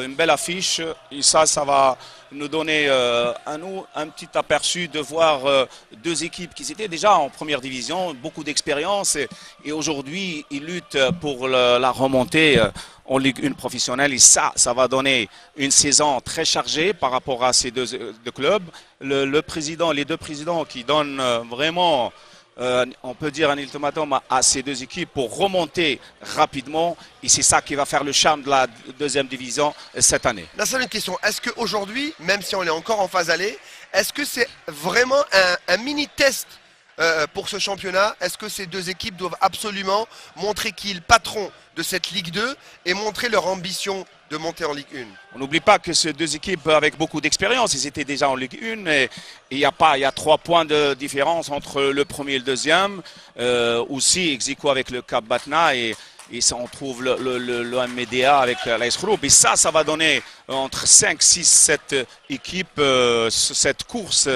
Une belle affiche et ça va nous donner à nous un petit aperçu de voir deux équipes qui étaient déjà en première division, beaucoup d'expérience et aujourd'hui ils luttent pour la remontée en Ligue 1 professionnelle et ça va donner une saison très chargée par rapport à ces deux clubs. Le président, les deux présidents qui donnent vraiment on peut dire un ultimatum à ces deux équipes pour remonter rapidement et c'est ça qui va faire le charme de la deuxième division cette année. La seule question, est-ce qu'aujourd'hui, même si on est encore en phase aller, est-ce que c'est vraiment un mini-test pour ce championnat? Est-ce que ces deux équipes doivent absolument montrer qu'ils patrons de cette Ligue 2 et montrer leur ambition de monter en Ligue 1? On n'oublie pas que ces deux équipes avec beaucoup d'expérience, ils étaient déjà en Ligue 1 et il y a 3 points de différence entre le premier et le deuxième. Aussi ex aequo avec le Cap Batna et ça, on trouve le MDA avec l'Ice Group. Et ça va donner entre 5, 6, 7 équipes cette course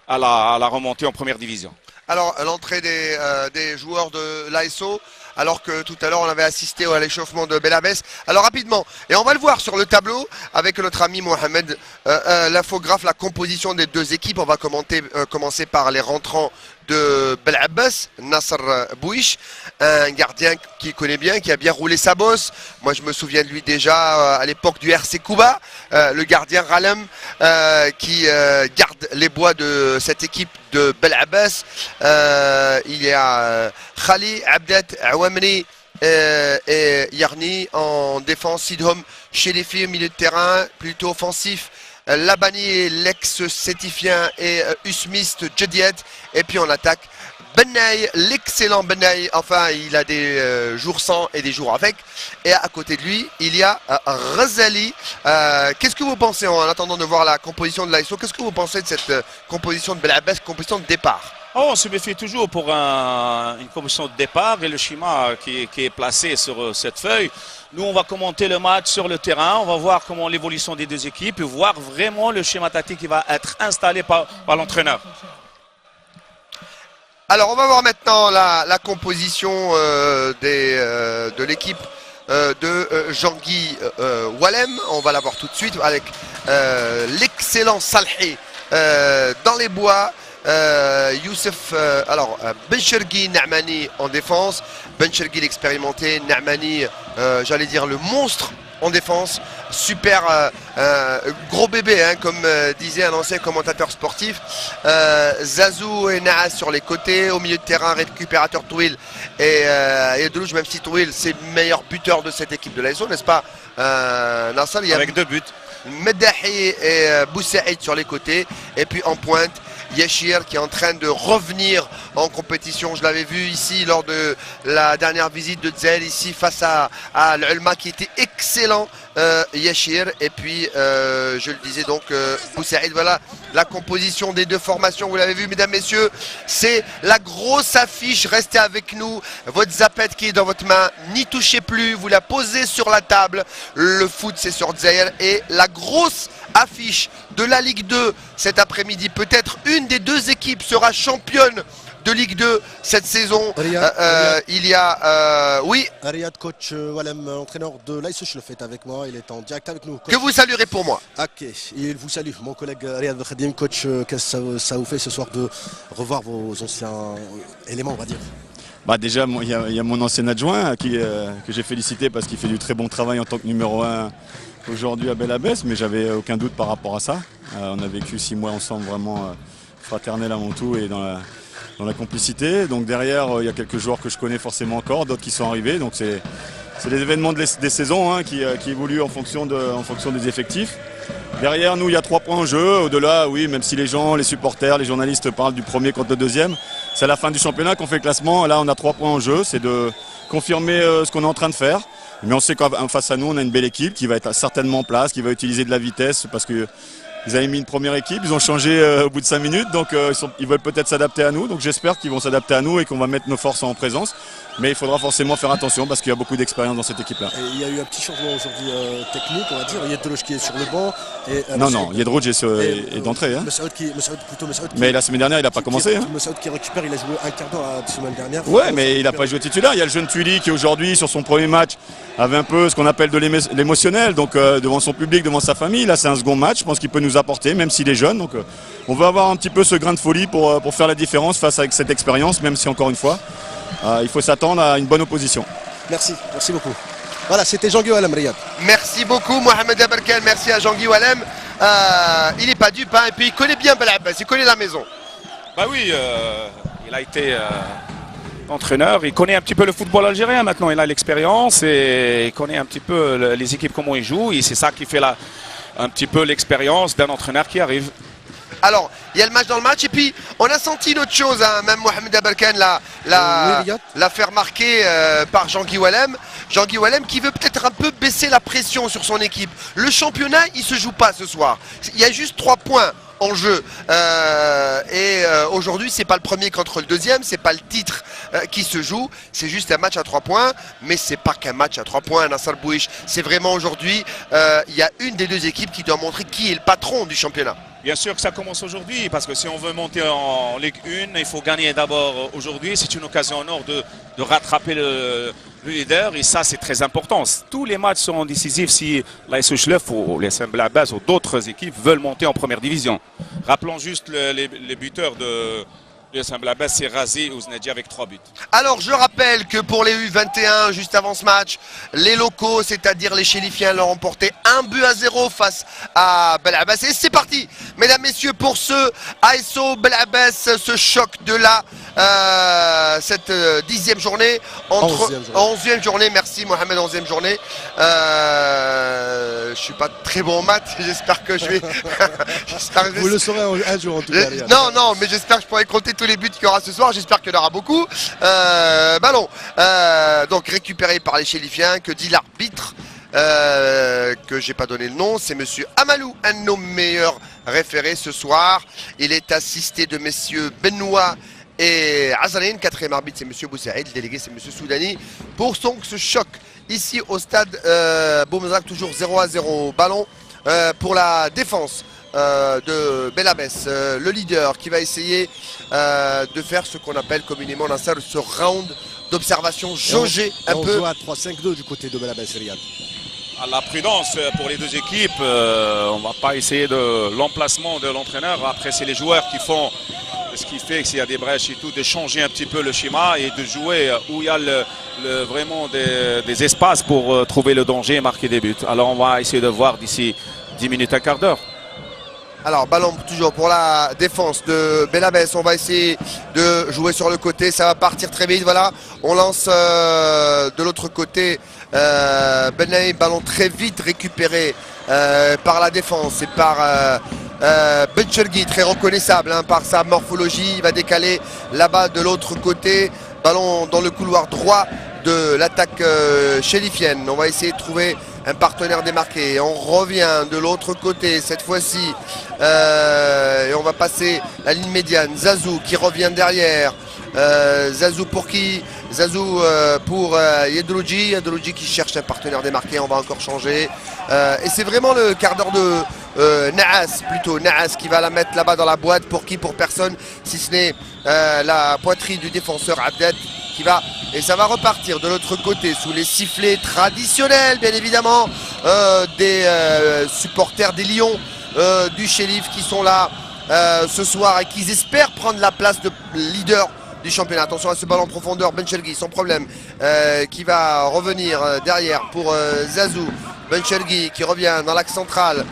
à la remontée en première division. Alors, l'entrée des joueurs de l'ASO, alors que tout à l'heure on avait assisté à l'échauffement de Belabès. Alors rapidement, et on va le voir sur le tableau avec notre ami Mohamed, l'infographe, la composition des deux équipes. On va commencer par les rentrants de Belabès, Nasser Bouish, un gardien qui connaît bien, qui a bien roulé sa bosse. Moi je me souviens de lui déjà à l'époque du RC Kouba, le gardien Ralem qui garde les bois de cette équipe de Belabès. Il y a Khali, Abdet, Awamri et Yarni en défense. Sidhom chez les filles au milieu de terrain, plutôt offensif. Labani, l'ex-sétifien et Usmist Jediet. Et puis on attaque Benaï, l'excellent Benaï. Enfin, il a des jours sans et des jours avec. Et à côté de lui, il y a Razali. Qu'est-ce que vous pensez en attendant de voir la composition de l'ASO? Qu'est-ce que vous pensez de cette composition de Belabès, composition de départ? On se méfie toujours pour une composition de départ et le schéma qui est placé sur cette feuille. Nous, on va commenter le match sur le terrain. On va voir comment l'évolution des deux équipes et voir vraiment le schéma tactique qui va être installé par l'entraîneur. Alors, on va voir maintenant la composition de l'équipe de Jean-Guy Wallem. On va la voir tout de suite avec l'excellent Salhi dans les bois. Youssef, Benchergui, Na'mani en défense. Benchergui l'expérimenté, Na'mani, j'allais dire le monstre en défense. Super gros bébé, hein, comme disait un ancien commentateur sportif. Zazou et Naas sur les côtés. Au milieu de terrain, récupérateur Touil et Delouche, même si Touil c'est le meilleur buteur de cette équipe de l'ASO, n'est-ce pas Nassal, avec 2 buts. Medahi et Boussaïd sur les côtés. Et puis en pointe, Yachir qui est en train de revenir en compétition. Je l'avais vu ici lors de la dernière visite de Zel ici face à l'Ulma qui était excellent. Yachir et puis je le disais donc Boussaïd. Voilà la composition des deux formations, vous l'avez vu mesdames, messieurs, c'est la grosse affiche. Restez avec nous, votre zapette qui est dans votre main, n'y touchez plus, vous la posez sur la table. Le foot c'est sur Zaire et la grosse affiche de la Ligue 2 cet après-midi. Peut-être une des deux équipes sera championne de Ligue 2 cette saison. Il y a oui, Riyad, coach Wallem, entraîneur de l'ASO, je le fais avec moi, il est en direct avec nous. Que vous saluerez pour moi. Ok, il vous salue, mon collègue Riyad Khadim. Coach, qu'est-ce que ça vous fait ce soir de revoir vos anciens éléments, on va dire? Déjà, il y a mon ancien adjoint que j'ai félicité parce qu'il fait du très bon travail en tant que numéro 1 aujourd'hui à Belabès, mais j'avais aucun doute par rapport à ça. On a vécu 6 mois ensemble vraiment fraternels avant tout et dans la complicité. Donc derrière, il y a quelques joueurs que je connais forcément encore, d'autres qui sont arrivés. Donc c'est les événements des saisons hein, qui évoluent en fonction des effectifs. Derrière nous, il y a 3 points en jeu. Au-delà, oui, même si les gens, les supporters, les journalistes parlent du premier contre le deuxième, c'est à la fin du championnat qu'on fait le classement. Là, on a 3 points en jeu. C'est de confirmer ce qu'on est en train de faire. Mais on sait qu'en face à nous, on a une belle équipe qui va être certainement en place, qui va utiliser de la vitesse parce que Ils avaient mis une première équipe, ils ont changé au bout de 5 minutes, donc ils veulent peut-être s'adapter à nous. Donc j'espère qu'ils vont s'adapter à nous et qu'on va mettre nos forces en présence. Mais il faudra forcément faire attention parce qu'il y a beaucoup d'expérience dans cette équipe-là. Il y a eu un petit changement aujourd'hui technique, on va dire. Yedrouj qui est sur le banc. Et, non, Yedrouj est d'entrée. Hein. Messoud qui mais la semaine dernière, il n'a pas commencé. Messoud qui récupère, il a joué un quart d'heure la semaine dernière. Ouais, mais il n'a pas joué titulaire. Il y a le jeune Tuili qui aujourd'hui, sur son premier match, avait un peu ce qu'on appelle de l'émotionnel. Donc devant son public, devant sa famille. Là, c'est un second match. Je pense qu'il peut nous apporter, même s'il est jeune. Donc on veut avoir un petit peu ce grain de folie pour faire la différence face à cette expérience, même si encore une fois, il faut s'attendre à une bonne opposition. Merci beaucoup. Voilà, c'était Jean-Guy Oualem, Riyad. Merci beaucoup Mohamed Aberkan, merci à Jean-Guy Oualem. Il n'est pas dupe, hein, et puis il connaît bien Belabès, il connaît la maison. Bah oui, il a été entraîneur, il connaît un petit peu le football algérien maintenant, il a l'expérience et il connaît un petit peu les équipes, comment ils jouent, et c'est ça qui fait un petit peu l'expérience d'un entraîneur qui arrive. Alors, il y a le match dans le match, et puis on a senti une autre chose, hein, même Mohamed Aberkan l'a fait remarquer par Jean-Guy Oualem. Jean-Guy Oualem qui veut peut-être un peu baisser la pression sur son équipe. Le championnat, il ne se joue pas ce soir. Il y a juste 3 points en jeu. Aujourd'hui, c'est pas le premier contre le deuxième, c'est pas le titre qui se joue, c'est juste un match à 3 points, mais c'est pas qu'un match à 3 points, Nasser Bouich. C'est vraiment aujourd'hui, il y a une des deux équipes qui doit montrer qui est le patron du championnat. Bien sûr que ça commence aujourd'hui, parce que si on veut monter en Ligue 1, il faut gagner d'abord aujourd'hui. C'est une occasion en or de rattraper le leader, et ça c'est très important. Tous les matchs seront décisifs si l'AS Chlef ou l'AS Blabès ou d'autres équipes veulent monter en première division. Rappelons juste les buteurs de l'AS Blabès, c'est Razi et Ouznadji avec 3 buts. Alors je rappelle que pour les U21, juste avant ce match, les locaux, c'est-à-dire les Chérifiens, l'ont remporté 1-0 face à Belabès. Et c'est parti, mesdames, messieurs, pour ce ASO Belabès, ce choc de cette 10e journée, 11e journée, merci Mohamed, 11e journée. Je suis pas très bon en maths, j'espère que je vais... Vous le saurez un jour en tout cas. Non, mais j'espère que je pourrai compter tous les buts qu'il y aura ce soir, j'espère qu'il y en aura beaucoup. Ballon, donc récupéré par les Chérifiens, que dit l'arbitre, que j'ai pas donné le nom, c'est monsieur Amalou, un de nos meilleurs référés ce soir. Il est assisté de messieurs Benoît et Azarine. 4e arbitre, c'est monsieur Boussaïd. Le délégué, c'est monsieur Soudani. Pour ce choc ici au stade Boumezrak, toujours 0-0. Ballon pour la défense de Belabès, le leader qui va essayer de faire ce qu'on appelle communément dans ce round d'observation, jauger un peu. On joue à 3-5-2 du côté de Belabès, Riyad. À la prudence pour les deux équipes, on ne va pas essayer de l'emplacement de l'entraîneur. Après, c'est les joueurs qui font ce qui fait que s'il y a des brèches et tout, de changer un petit peu le schéma et de jouer où il y a vraiment des espaces pour trouver le danger et marquer des buts. Alors on va essayer de voir d'ici 10 minutes, un quart d'heure. Alors ballon toujours pour la défense de Belabès. On va essayer de jouer sur le côté. Ça va partir très vite. Voilà. On lance de l'autre côté Benaï. Ballon très vite récupéré par la défense et par Benchergui, très reconnaissable hein, par sa morphologie. Il va décaler là-bas de l'autre côté. Ballon dans le couloir droit de l'attaque chérifienne. On va essayer de trouver un partenaire démarqué. On revient de l'autre côté cette fois-ci et on va passer la ligne médiane. Zazou qui revient derrière. Zazou pour qui? Zazou pour Yedrouji. Yedrouji qui cherche un partenaire démarqué. On va encore changer. Et c'est vraiment le quart d'heure de Naas, plutôt Naas qui va la mettre là-bas dans la boîte. Pour qui? Pour personne, si ce n'est la poitrine du défenseur Abdel qui va, et ça va repartir de l'autre côté sous les sifflets traditionnels bien évidemment des supporters des Lions du Shérif qui sont là ce soir et qui espèrent prendre la place de leader du championnat. Attention à ce ballon en profondeur, Benchergui sans problème qui va revenir derrière pour Zazou. Benchergui qui revient dans l'axe central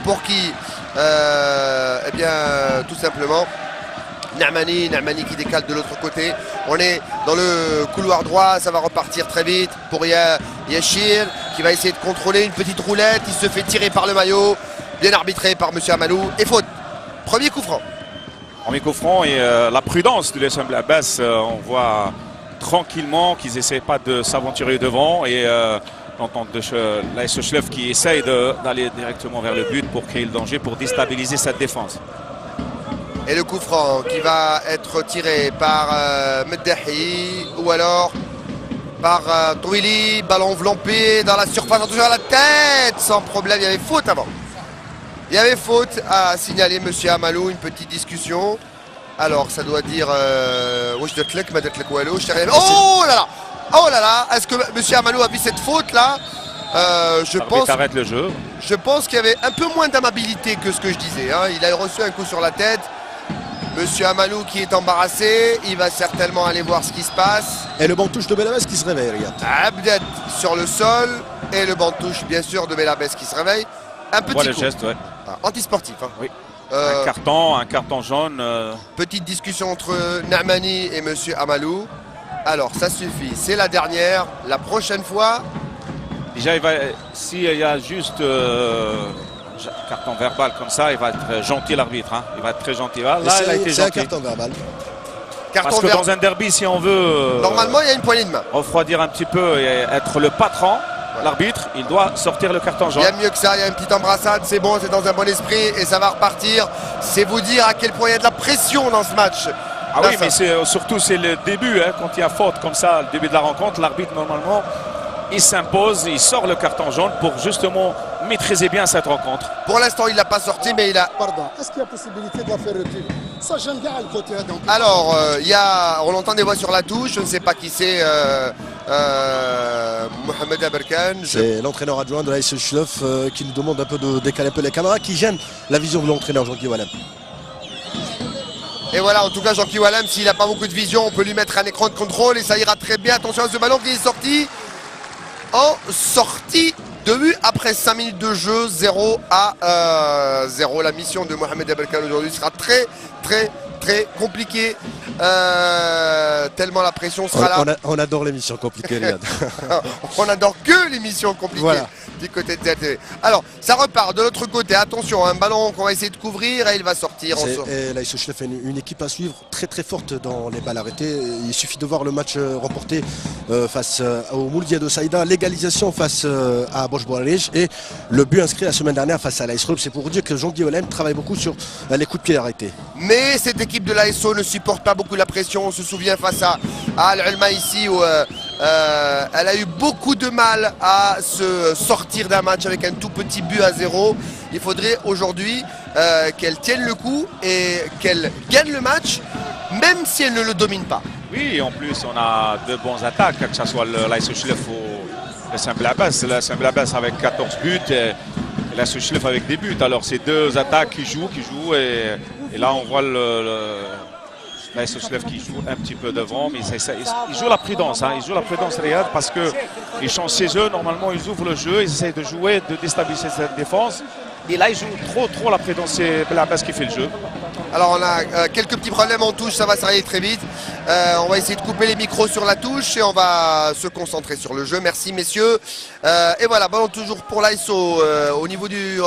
pour qui eh bien tout simplement Na'mani qui décale de l'autre côté. On est dans le couloir droit, ça va repartir très vite pour Yachir qui va essayer de contrôler une petite roulette. Il se fait tirer par le maillot, bien arbitré par monsieur Amalou et faute. Premier coup franc. Premier coup franc et la prudence de l'AS Blabès, on voit tranquillement qu'ils n'essaient pas de s'aventurer devant et l'entente de l'AS Schleff qui essaye d'aller directement vers le but pour créer le danger, pour déstabiliser cette défense. Et le coup franc qui va être tiré par Meddahi ou alors par Touili. Ballon vlampé dans la surface, en touchant à la tête sans problème. Il y avait faute avant. Il y avait faute à signaler, monsieur Amalou. Une petite discussion. Alors ça doit dire oh là là, oh là là. Est-ce que monsieur Amalou a vu cette faute là? Arrête le jeu. Je pense qu'il y avait un peu moins d'amabilité que ce que je disais, hein. Il a reçu un coup sur la tête. Monsieur Amalou qui est embarrassé, il va certainement aller voir ce qui se passe. Et le banc de touche de Belabès qui se réveille, regarde. Abdet sur le sol et le banc de touche bien sûr de Belabès qui se réveille. Un petit coup. Geste, ouais. Antisportif. Hein. Oui. Un carton jaune. Petite discussion entre Nahmani et monsieur Amalou. Alors ça suffit, c'est la dernière. La prochaine fois. Déjà, s'il y a juste carton verbal comme ça, il va être gentil l'arbitre. Hein. Il va être très gentil. Là, il a été gentil. C'est un carton verbal. Parce que dans un derby, si on veut normalement, il y a une poignée de main. Refroidir un petit peu et être le patron, l'arbitre, il doit sortir le carton jaune. Il y a mieux que ça, il y a une petite embrassade, c'est bon, c'est dans un bon esprit et ça va repartir. C'est vous dire à quel point il y a de la pression dans ce match. Ah oui, mais surtout c'est le début, hein, quand il y a faute comme ça, le début de la rencontre, l'arbitre normalement, il s'impose, il sort le carton jaune pour justement maîtriser bien cette rencontre. Pour l'instant, il ne l'a pas sorti, mais il a... Pardon, est-ce qu'il y a possibilité de la faire retirer? Ça, j'aime bien le côté. Donc... Alors, on entend des voix sur la touche, je ne sais pas qui c'est, Mohamed Aberkan. C'est l'entraîneur adjoint de l'AS Schleff qui nous demande un peu de décaler un peu les caméras, qui gêne la vision de l'entraîneur Jean-Guy Wallem. Et voilà, en tout cas, Jean-Guy Wallem, s'il n'a pas beaucoup de vision, on peut lui mettre un écran de contrôle et ça ira très bien. Attention à ce ballon qui est sorti. En sortie de but après 5 minutes de jeu, 0 à 0. La mission de Mohamed Abelkan aujourd'hui sera très compliquée. Tellement la pression sera là. On adore l'émission compliquée, Riyad. On adore que l'émission compliquée. Voilà. Du côté de ZTV. Alors, ça repart de l'autre côté. Attention, un ballon qu'on va essayer de couvrir et il va sortir. Et l'AS Schleff est une équipe à suivre très forte dans les balles arrêtées. Il suffit de voir le match remporté face au Mouloudia de Saïda, l'égalisation face à Bosch Boarij et le but inscrit la semaine dernière face à l'AS Schleff. C'est pour dire que Jean-Guy Wallem travaille beaucoup sur les coups de pied arrêtés. Mais cette équipe de l'ASO ne supporte pas beaucoup la pression. On se souvient face à Al-Ulma ici où elle a eu beaucoup de mal à se sortir d'un match avec un tout petit but à 0. Il faudrait aujourd'hui qu'elle tienne le coup et qu'elle gagne le match, même si elle ne le domine pas. Oui, en plus on a de bons attaques, que ce soit l'AS Schleff ou le Simple Abbas. Le Simple Abbas avec 14 buts et l'AS Schleff avec des buts. Alors c'est deux attaques qui jouent et là on voit l'AS Schleff qui joue un petit peu devant, mais il joue la prudence, hein. Il joue la prudence Riyad parce qu'ils changent ses jeux, normalement ils ouvrent le jeu, ils essayent de jouer, de déstabiliser cette défense. Et là ils jouent trop la prudence, c'est Belabès qui fait le jeu. Alors on a quelques petits problèmes en touche, ça va s'arrêter très vite. On va essayer de couper les micros sur la touche et on va se concentrer sur le jeu. Merci messieurs. Et voilà, ballon toujours pour l'ASO au niveau de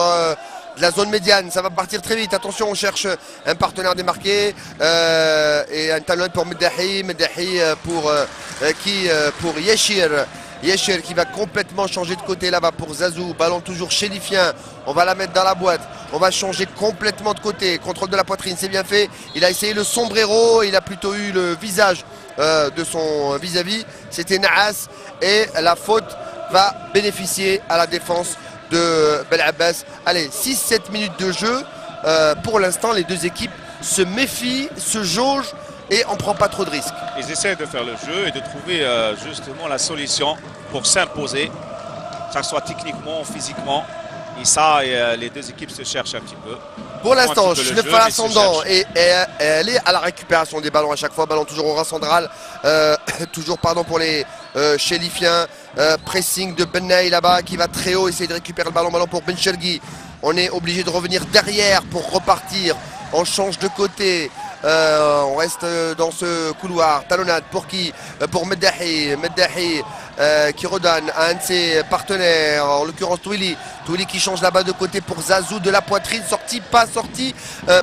la zone médiane, ça va partir très vite. Attention, on cherche un partenaire démarqué et un talon pour Meddahi pour Yeshir. Yeshir qui va complètement changer de côté là-bas pour Zazou. Ballon toujours chénifien. On va la mettre dans la boîte. On va changer complètement de côté. Contrôle de la poitrine, c'est bien fait. Il a essayé le sombrero. Il a plutôt eu le visage de son vis-à-vis. C'était Naas. Et la faute va bénéficier à la défense de Belabès. Allez, 6-7 minutes de jeu. Pour l'instant, les deux équipes se méfient, se jaugent et on ne prend pas trop de risques. Ils essaient de faire le jeu et de trouver justement la solution pour s'imposer, que ce soit techniquement, physiquement. Et ça, les deux équipes se cherchent un petit peu. Pour l'instant, je ne fais pas l'ascendant et elle est à la récupération des ballons à chaque fois. Ballon toujours au rang central. Toujours pardon pour les chélifiens. Pressing de Benay là-bas qui va très haut, essayer de récupérer le ballon. Ballon pour Benchelgi. On est obligé de revenir derrière pour repartir. On change de côté. On reste dans ce couloir. Talonnade pour qui? Pour Meddahi. Meddahi qui redonne à un de ses partenaires, en l'occurrence Touili. Touili qui change là-bas de côté pour Zazou de la poitrine. Sorti, pas sorti.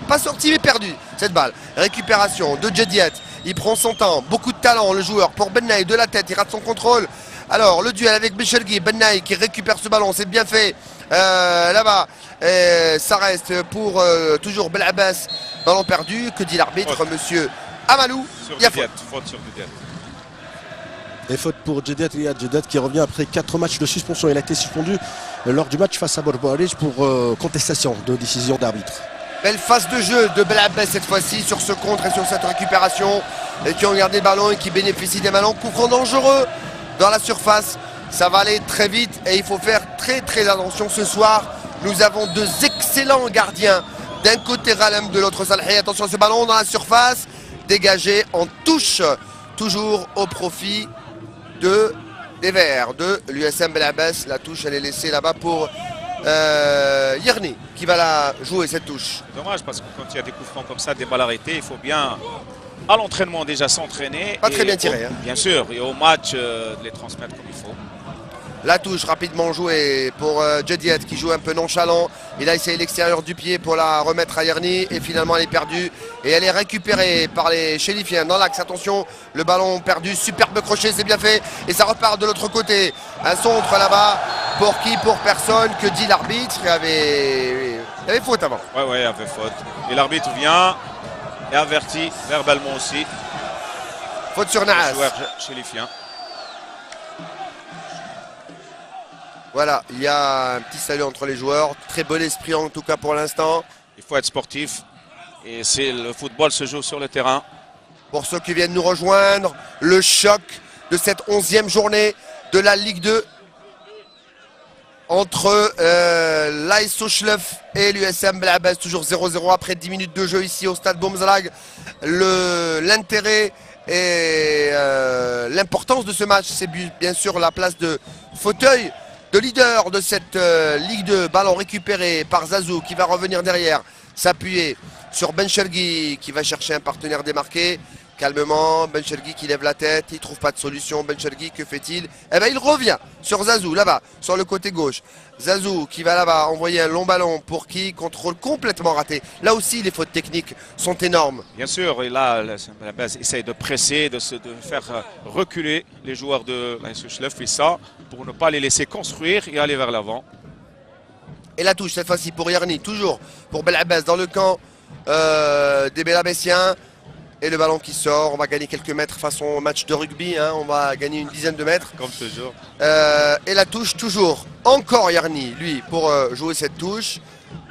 Pas sorti mais perdu cette balle. Récupération de Jediet. Il prend son temps. Beaucoup de talent le joueur pour Benay de la tête. Il rate son contrôle. Alors le duel avec Benchelgi, Bennaï qui récupère ce ballon, c'est bien fait là-bas. Ça reste pour toujours Belabès. Ballon perdu, que dit l'arbitre, monsieur Amalou? Sur Il y a Didiat, faute sur Didiat. Et faute pour Djedet, Riyad Djedet qui revient après 4 matchs de suspension. Il a été suspendu lors du match face à Borj pour contestation de décision d'arbitre. Belle phase de jeu de Belabès cette fois-ci sur ce contre et sur cette récupération. Et qui ont gardé le ballon et qui bénéficient des ballons. Coup franc dangereux dans la surface. Ça va aller très vite et il faut faire très attention ce soir. Nous avons deux excellents gardiens. D'un côté Ralem, de l'autre Salhi. Attention à ce ballon dans la surface. Dégagé en touche. Toujours au profit des Verts de l'USM Belabès. La touche elle est laissée là-bas pour Yerni qui va la jouer cette touche. Dommage parce que quand il y a des coups francs comme ça, des balles arrêtées, il faut bien à l'entraînement déjà s'entraîner. Pas très bien tiré. Bien sûr, et au match de les transmettre comme il faut. La touche rapidement jouée pour Djediet qui joue un peu nonchalant. Il a essayé l'extérieur du pied pour la remettre à Yerni et finalement elle est perdue. Et elle est récupérée par les Chérifiens dans l'axe. Attention, le ballon perdu, superbe crochet, c'est bien fait. Et ça repart de l'autre côté. Un centre là-bas. Pour qui? Pour personne. Que dit l'arbitre? Il y avait faute avant. Ouais, il y avait faute. Et l'arbitre vient et avertit verbalement aussi. Faute sur Naas. Le joueur chérifien. Voilà, il y a un petit salut entre les joueurs. Très bon esprit en tout cas pour l'instant. Il faut être sportif. Et le football se joue sur le terrain. Pour ceux qui viennent nous rejoindre, le choc de cette 11e journée de la Ligue 2 entre l'AS Sochleff et l'USM Belabès. Toujours 0-0 après 10 minutes de jeu ici au stade Boumzlag. L'intérêt et l'importance de ce match, c'est bien sûr la place de fauteuil de leader de cette Ligue 2. Ballon récupéré par Zazou qui va revenir derrière, s'appuyer sur Benchelgi qui va chercher un partenaire démarqué. Calmement, Benchelgi qui lève la tête, il ne trouve pas de solution. Benchelgi, que fait-il? Eh bien, il revient sur Zazou, là-bas, sur le côté gauche. Zazou qui va là-bas envoyer un long ballon pour qui? Contrôle complètement raté. Là aussi, les fautes techniques sont énormes. Bien sûr, et là, la base essaye de presser, de faire reculer les joueurs de la Sochleff, et ça, pour ne pas les laisser construire et aller vers l'avant. Et la touche, cette fois-ci, pour Yerni, toujours pour Belabès dans le camp des Belabésiens. Et le ballon qui sort, on va gagner quelques mètres façon match de rugby, hein, on va gagner une dizaine de mètres. Comme toujours. Et la touche toujours, encore Yerni, lui, pour jouer cette touche.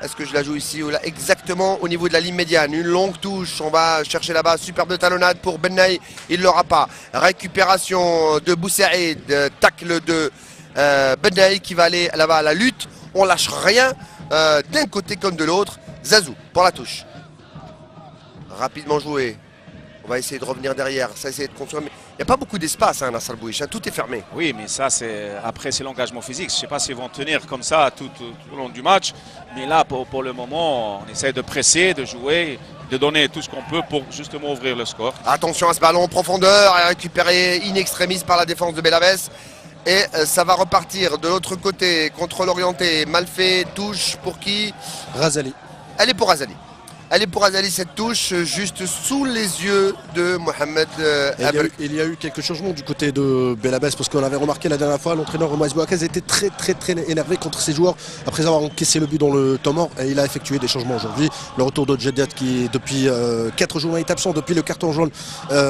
Est-ce que je la joue ici ou là? Exactement au niveau de la ligne médiane, une longue touche, on va chercher là-bas, superbe talonnade pour Bennaï, il ne l'aura pas. Récupération de Boussaïd, tacle de Bennaï qui va aller là-bas à la lutte. On lâche rien d'un côté comme de l'autre. Zazou pour la touche. Rapidement joué. On va essayer de revenir derrière, ça essayer de construire. Mais il n'y a pas beaucoup d'espace à Nassar Bouich, hein, tout est fermé. Oui, mais ça, après, c'est l'engagement physique. Je ne sais pas s'ils vont tenir comme ça tout au long du match. Mais là, pour le moment, on essaie de presser, de jouer, de donner tout ce qu'on peut pour justement ouvrir le score. Attention à ce ballon en profondeur, récupéré in extremis par la défense de Belabès. Et ça va repartir de l'autre côté, contrôle orienté, mal fait, touche pour qui? Razali. Elle est pour Razali. Elle est pour Azali, cette touche juste sous les yeux de Mohamed Abel. Il y a eu quelques changements du côté de Belabès parce qu'on avait remarqué la dernière fois, l'entraîneur Moïse Bouakez était très énervé contre ses joueurs après avoir encaissé le but dans le temps mort et il a effectué des changements aujourd'hui. Le retour de Djedet qui depuis 4 jours est absent depuis le carton jaune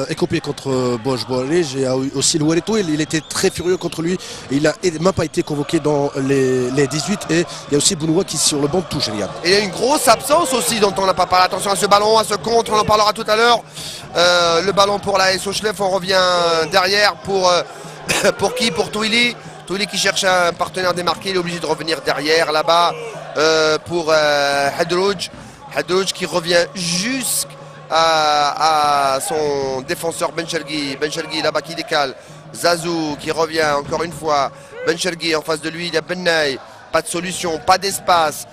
écopé contre Borj Boualej et aussi le Waleto, il était très furieux contre lui et il n'a même pas été convoqué dans les 18 et il y a aussi Bounoua qui est sur le banc de touche. Et il y a une grosse absence aussi dont on n'a pas parlé. Attention à ce ballon, à ce contre, on en parlera tout à l'heure. Le ballon pour la Sochleff, on revient derrière pour qui? Pour Touili. Touili qui cherche un partenaire démarqué, il est obligé de revenir derrière là-bas pour Hadrouj. Hadrouj qui revient jusqu'à son défenseur Benchelgi. Benchelgi là-bas qui décale. Zazou qui revient encore une fois. Benchelgi en face de lui, il y a Bennaï. Pas de solution, pas d'espace.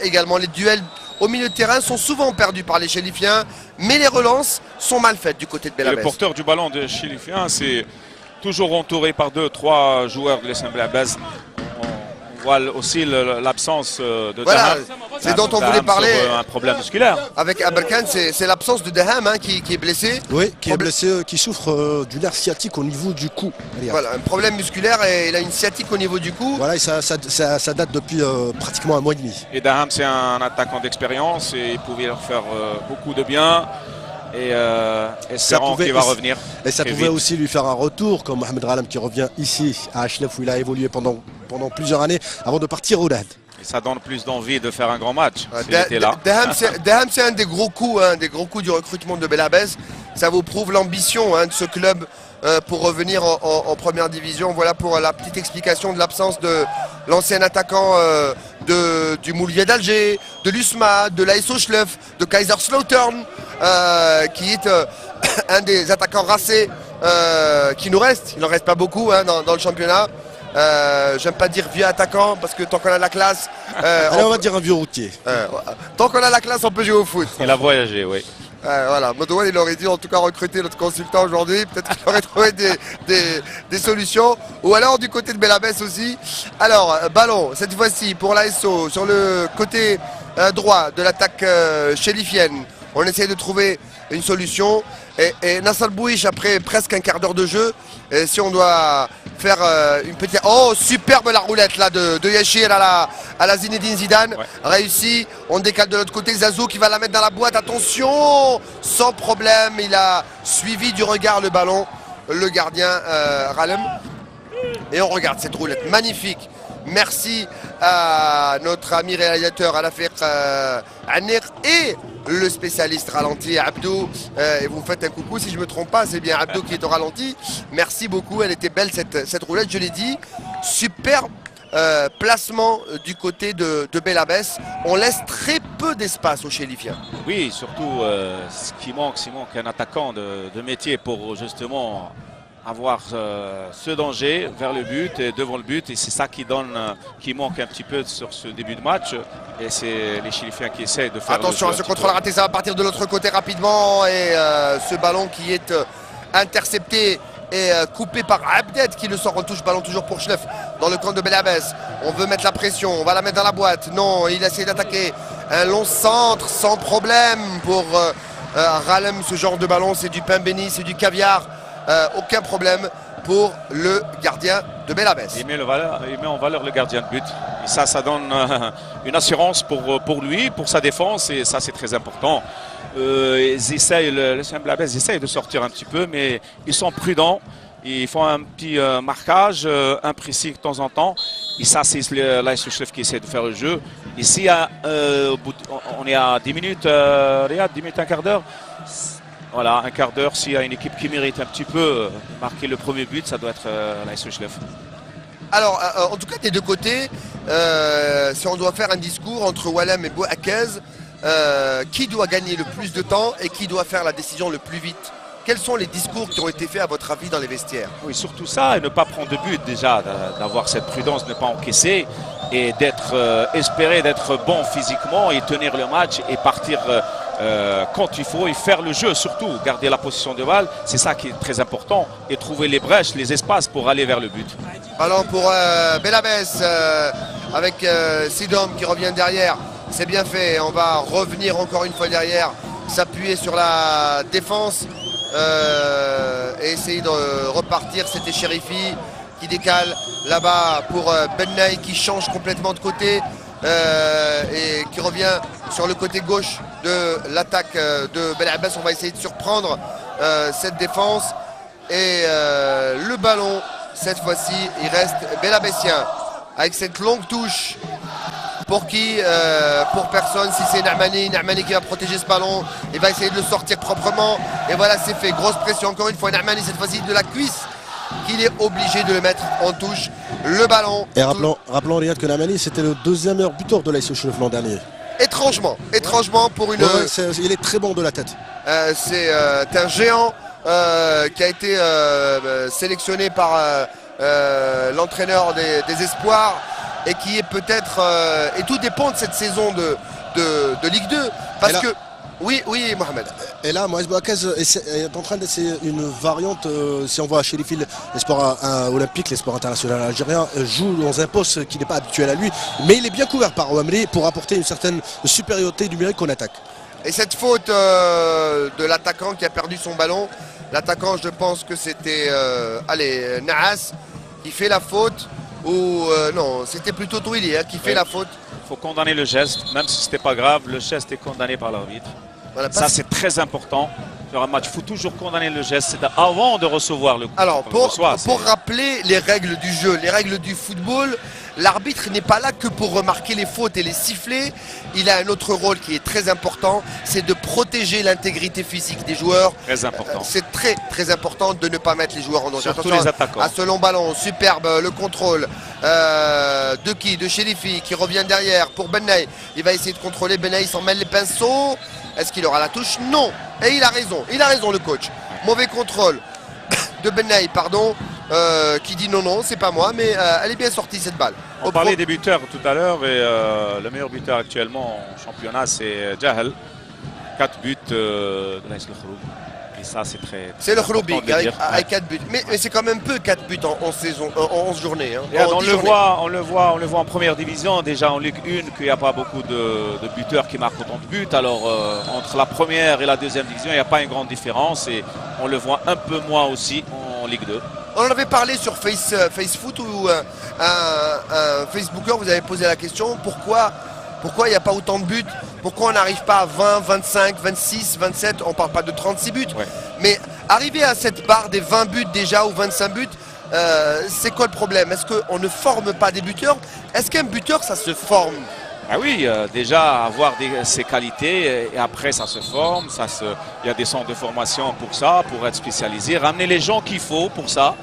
Également les duels au milieu de terrain sont souvent perdus par les Chérifiens, mais les relances sont mal faites du côté de Belabès. Le porteur du ballon de Chérifiens, c'est toujours entouré par 2-3 joueurs de l'USM Belabès. On voit aussi l'absence de Voilà, Daham. c'est dont on Daham voulait parler. sur, un problème musculaire. Avec Aberkan, c'est l'absence de Daham hein, qui est blessé. Oui, qui est blessé, qui souffre du nerf sciatique au niveau du cou. Voilà, un problème musculaire et il a une sciatique au niveau du cou. Voilà, et ça date depuis pratiquement un mois et demi. Et Daham, c'est un attaquant d'expérience et il pouvait leur faire beaucoup de bien. Et espérons qu'il va revenir. Et ça pouvait aussi lui faire un retour, comme Mohamed Ghalam qui revient ici à Achlef où il a évolué pendant plusieurs années avant de partir au LAD. Et ça donne plus d'envie de faire un grand match. Daham, c'est un des gros coups du recrutement de Belabès. Ça vous prouve l'ambition de ce club pour revenir en première division. Voilà pour la petite explication de l'absence de l'ancien attaquant du Moulier d'Alger, de l'USMA, de l'ASO Schleuf, de Kaiserslautern, qui est un des attaquants racés qui nous reste. Il n'en reste pas beaucoup dans le championnat. J'aime pas dire vieux attaquant parce que tant qu'on a la classe. Allez, on va dire un vieux routier. Tant qu'on a la classe, on peut jouer au foot. Il a voyagé, oui. Voilà, Modouane il aurait dû en tout cas recruter notre consultant aujourd'hui, peut-être qu'il aurait trouvé des solutions, ou alors du côté de Belabès aussi. Alors, ballon, cette fois-ci pour l'ASO, sur le côté droit de l'attaque chérifienne, on essaie de trouver une solution, et Nassal Bouich, après presque un quart d'heure de jeu, et si on doit faire une petite... Oh, superbe la roulette là de Yachir à la Zinedine Zidane, ouais. Réussi, on décale de l'autre côté, Zazou qui va la mettre dans la boîte, attention, sans problème, il a suivi du regard le ballon, le gardien Ralem, et on regarde cette roulette magnifique. Merci à notre ami réalisateur Alafiq Anir et le spécialiste ralenti Abdou, et vous faites un coucou si je ne me trompe pas, c'est bien Abdou qui est au ralenti. Merci beaucoup, elle était belle cette roulette, je l'ai dit. Superbe placement du côté de Belabès. On laisse très peu d'espace aux Chérifiens. Oui, surtout ce qui manque, un attaquant de métier pour justement avoir ce danger vers le but et devant le but, et c'est ça qui manque un petit peu sur ce début de match, et c'est les Chérifiens qui essaient de faire attention à ce contrôle raté, ça va partir de l'autre côté rapidement, et ce ballon qui est intercepté et coupé par Abded qui le sort en touche, ballon toujours pour Schneff dans le camp de Belabès. On veut mettre la pression, on va la mettre dans la boîte, non, il essaie d'attaquer un long centre sans problème pour Ralem. Ce genre de ballon, c'est du pain béni, c'est du caviar. Aucun problème pour le gardien de Belabès. Il met en valeur le gardien de but. Et ça donne une assurance pour lui, pour sa défense, et ça c'est très important. Ils essayent, le Belabès essaye de sortir un petit peu, mais ils sont prudents. Ils font un petit marquage imprécis de temps en temps. Et ça, c'est l'AS Schleuf qui essaie de faire le jeu. Ici, on est à 10 minutes, Riyad, 10 minutes, un quart d'heure. Voilà, un quart d'heure, s'il y a une équipe qui mérite un petit peu marquer le premier but, ça doit être l'AS Schleuf. Alors, en tout cas, des deux côtés, si on doit faire un discours entre Walem et Bouakez, qui doit gagner le plus de temps et qui doit faire la décision le plus vite? Quels sont les discours qui ont été faits à votre avis dans les vestiaires? Oui, surtout ça, et ne pas prendre de but déjà, d'avoir cette prudence, ne pas encaisser, et espérer d'être bon physiquement et tenir le match et partir quand il faut et faire le jeu, surtout garder la position de balle, c'est ça qui est très important, et trouver les brèches, les espaces pour aller vers le but. Ballon pour Belabès avec Sidom qui revient derrière, c'est bien fait, on va revenir encore une fois derrière, s'appuyer sur la défense et essayer de repartir. C'était Chérifi qui décale là-bas pour Bennaï qui change complètement de côté et qui revient sur le côté gauche de l'attaque de Belabès. On va essayer de surprendre cette défense, et le ballon cette fois-ci il reste Belabessien avec cette longue touche. Pour qui? Pour personne. Si c'est Nahmani qui va protéger ce ballon, il va essayer de le sortir proprement, et voilà, c'est fait. Grosse pression encore une fois, Nahmani cette fois-ci de la cuisse, qu'il est obligé de le mettre en touche, le ballon. Et rappelons Riyad que Nahmani c'était le deuxième meilleur buteur de l'AS Schleuf l'an dernier. Étrangement pour une... il est très bon de la tête. C'est un géant qui a été sélectionné par l'entraîneur des espoirs, et qui est peut-être... et tout dépend de cette saison de Ligue 2. Parce que Oui, oui, Mohamed. Et là, Moïse Bouakez est en train d'essayer une variante. Si on voit chez les fils, les sports olympiques, les sports internationaux algériens jouent dans un poste qui n'est pas habituel à lui. Mais il est bien couvert par Ouamri pour apporter une certaine supériorité numérique en attaque. Et cette faute de l'attaquant qui a perdu son ballon, l'attaquant, je pense que c'était Naas qui fait la faute. Ou non, c'était plutôt Touili qui fait la faute. Il faut condamner le geste, même si ce n'était pas grave, le geste est condamné par l'arbitre. Voilà, ça, c'est très important sur un match. Il faut toujours condamner le geste avant de recevoir le coup. Alors, pour rappeler les règles du jeu, les règles du football, l'arbitre n'est pas là que pour remarquer les fautes et les siffler. Il a un autre rôle qui est très important, c'est de protéger l'intégrité physique des joueurs. Très important. C'est très très important de ne pas mettre les joueurs en danger. Surtout les attaquants. À ce long ballon, superbe le contrôle de qui? De Chérifi qui revient derrière pour Benay. Il va essayer de contrôler, Benay s'en mêle les pinceaux. Est-ce qu'il aura la touche? Non. Et il a raison le coach. Mauvais contrôle de Benay, pardon, qui dit non, c'est pas moi, mais elle est bien sortie cette balle. On parlait des buteurs tout à l'heure et le meilleur buteur actuellement en championnat, c'est Jahel. 4 buts de l'AS Le Khouroubi. Et ça, c'est très. C'est le Khouroubi avec 4 buts. Mais c'est quand même peu 4 buts en 11 journées. Hein, on le voit en première division, déjà en Ligue 1, qu'il n'y a pas beaucoup de buteurs qui marquent autant de buts. Alors, entre la première et la deuxième division, il n'y a pas une grande différence. Et on le voit un peu moins aussi en Ligue 2. On en avait parlé sur FaceFoot où un Facebooker vous avait posé la question pourquoi il n'y a pas autant de buts, pourquoi on n'arrive pas à 20, 25, 26, 27, on ne parle pas de 36 buts, ouais. Mais arriver à cette barre des 20 buts déjà ou 25 buts, c'est quoi le problème? Est-ce qu'on ne forme pas des buteurs? Est-ce qu'un buteur ça se forme? Ah oui, déjà avoir ses qualités et après ça se forme, il y a des centres de formation pour ça, pour être spécialisé, ramener les gens qu'il faut pour ça,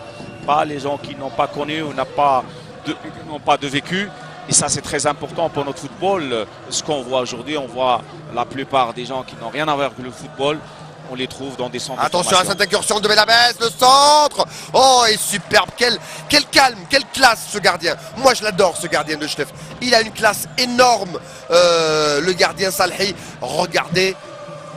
pas les gens qui n'ont pas connu ou n'ont pas de vécu. Et ça, c'est très important pour notre football. Ce qu'on voit aujourd'hui, on voit la plupart des gens qui n'ont rien à voir avec le football. On les trouve dans des centres. Attention à cette incursion de Belabès, le centre. Oh, et superbe. Quel calme, quelle classe ce gardien. Moi, je l'adore, ce gardien de Chlef. Il a une classe énorme, le gardien Salhi. Regardez.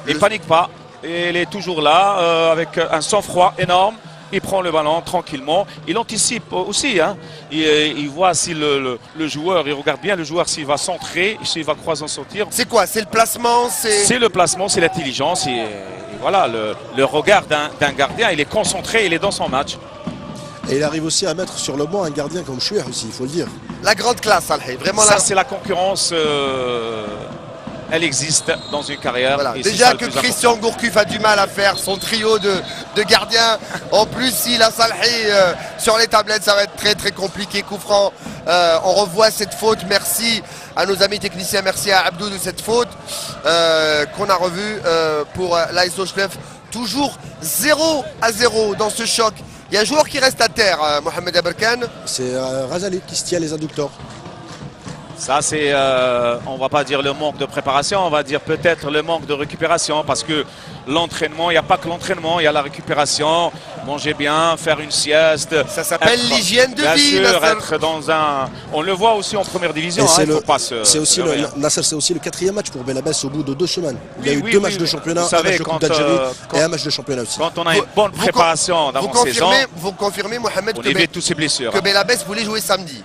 Il ne panique pas. Il est toujours là, avec un sang-froid énorme. Il prend le ballon tranquillement. Il anticipe aussi. Hein. Il voit si le joueur, il regarde bien le joueur s'il va centrer, s'il va croiser en sortir. C'est quoi? C'est le placement? C'est le placement, c'est l'intelligence. Et voilà, le regard d'un gardien, il est concentré, il est dans son match. Et il arrive aussi à mettre sur le banc un gardien comme Chouer aussi, il faut le dire. La grande classe, Alhay. Vraiment. Ça, c'est la concurrence. Elle existe dans une carrière. Voilà. Déjà que Christian Gourcuff a du mal à faire son trio de gardiens. En plus, s'il a Salhi sur les tablettes, ça va être très très compliqué. Coup franc. On revoit cette faute. Merci à nos amis techniciens. Merci à Abdou de cette faute qu'on a revue pour l'AS Chlef. Toujours 0-0 dans ce choc. Il y a un joueur qui reste à terre, Mohamed Aberkan. C'est Razali qui se tient les adducteurs. Ça, c'est, on va pas dire le manque de préparation, on va dire peut-être le manque de récupération parce que l'entraînement, il n'y a pas que l'entraînement, il y a la récupération, manger bien, faire une sieste. Ça s'appelle l'hygiène de vie. Bien sûr, être dans un... On le voit aussi en première division. C'est aussi Nasser, c'est aussi le 4e match pour Belabès au bout de 2 semaines. Il y a eu 2 matchs de championnat, un match de Coupe d'Algérie et un match de championnat aussi. Quand on a une bonne préparation d'avant-saison, vous confirmez, Mohamed, on évite tous ces blessures. Que Belabès voulait jouer samedi.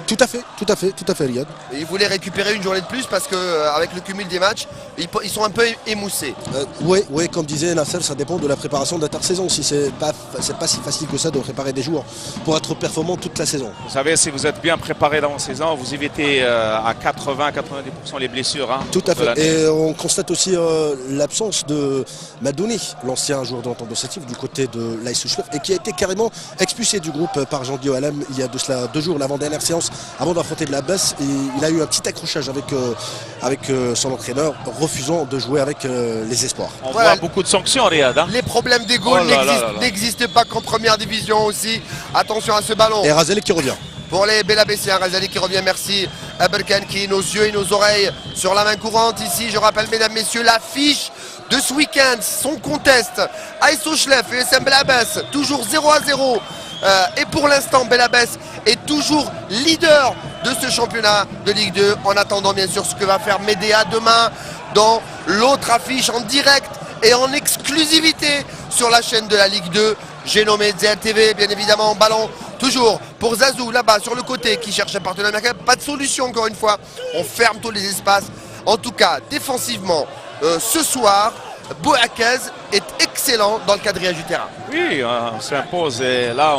Tout à fait, Riyad. Et ils voulaient récupérer une journée de plus parce qu'avec le cumul des matchs, ils sont un peu émoussés. Oui, comme disait Nasser, ça dépend de la préparation d'intersaison. Si c'est pas si facile que ça de préparer des joueurs pour être performant toute la saison. Vous savez, si vous êtes bien préparé d'avant-saison, vous évitez à 80-90% les blessures. Hein, tout à fait. Et on constate aussi l'absence de Madouni, l'ancien joueur de l'entente de Sétif du côté de l'AS Chlef et qui a été carrément expulsé du groupe par Jean-Guillaume Alam il y a de cela 2 jours, l'avant-dernière séance. Avant d'affronter Belabès, il a eu un petit accrochage avec son entraîneur, refusant de jouer avec les espoirs. On voit beaucoup de sanctions, Riyad. Hein. Les problèmes d'ego n'existent pas qu'en première division aussi. Attention à ce ballon. Et Razali qui revient. Pour les Belabéssiens, Razali qui revient, merci Aberkan qui nos yeux et nos oreilles sur la main courante ici. Je rappelle, mesdames, messieurs, l'affiche de ce week-end, son contest. AS Chlef et USM Belabès, toujours 0-0. Et pour l'instant, Belabès est toujours leader de ce championnat de Ligue 2. En attendant bien sûr ce que va faire Médéa demain dans l'autre affiche en direct et en exclusivité sur la chaîne de la Ligue 2. J'ai nommé ZTV, bien évidemment. Ballon toujours pour Zazou là-bas sur le côté qui cherche un partenaire. Pas de solution encore une fois. On ferme tous les espaces. En tout cas, défensivement, ce soir, Bouakaz est excellent dans le quadrillage du terrain. Oui, on s'impose et là,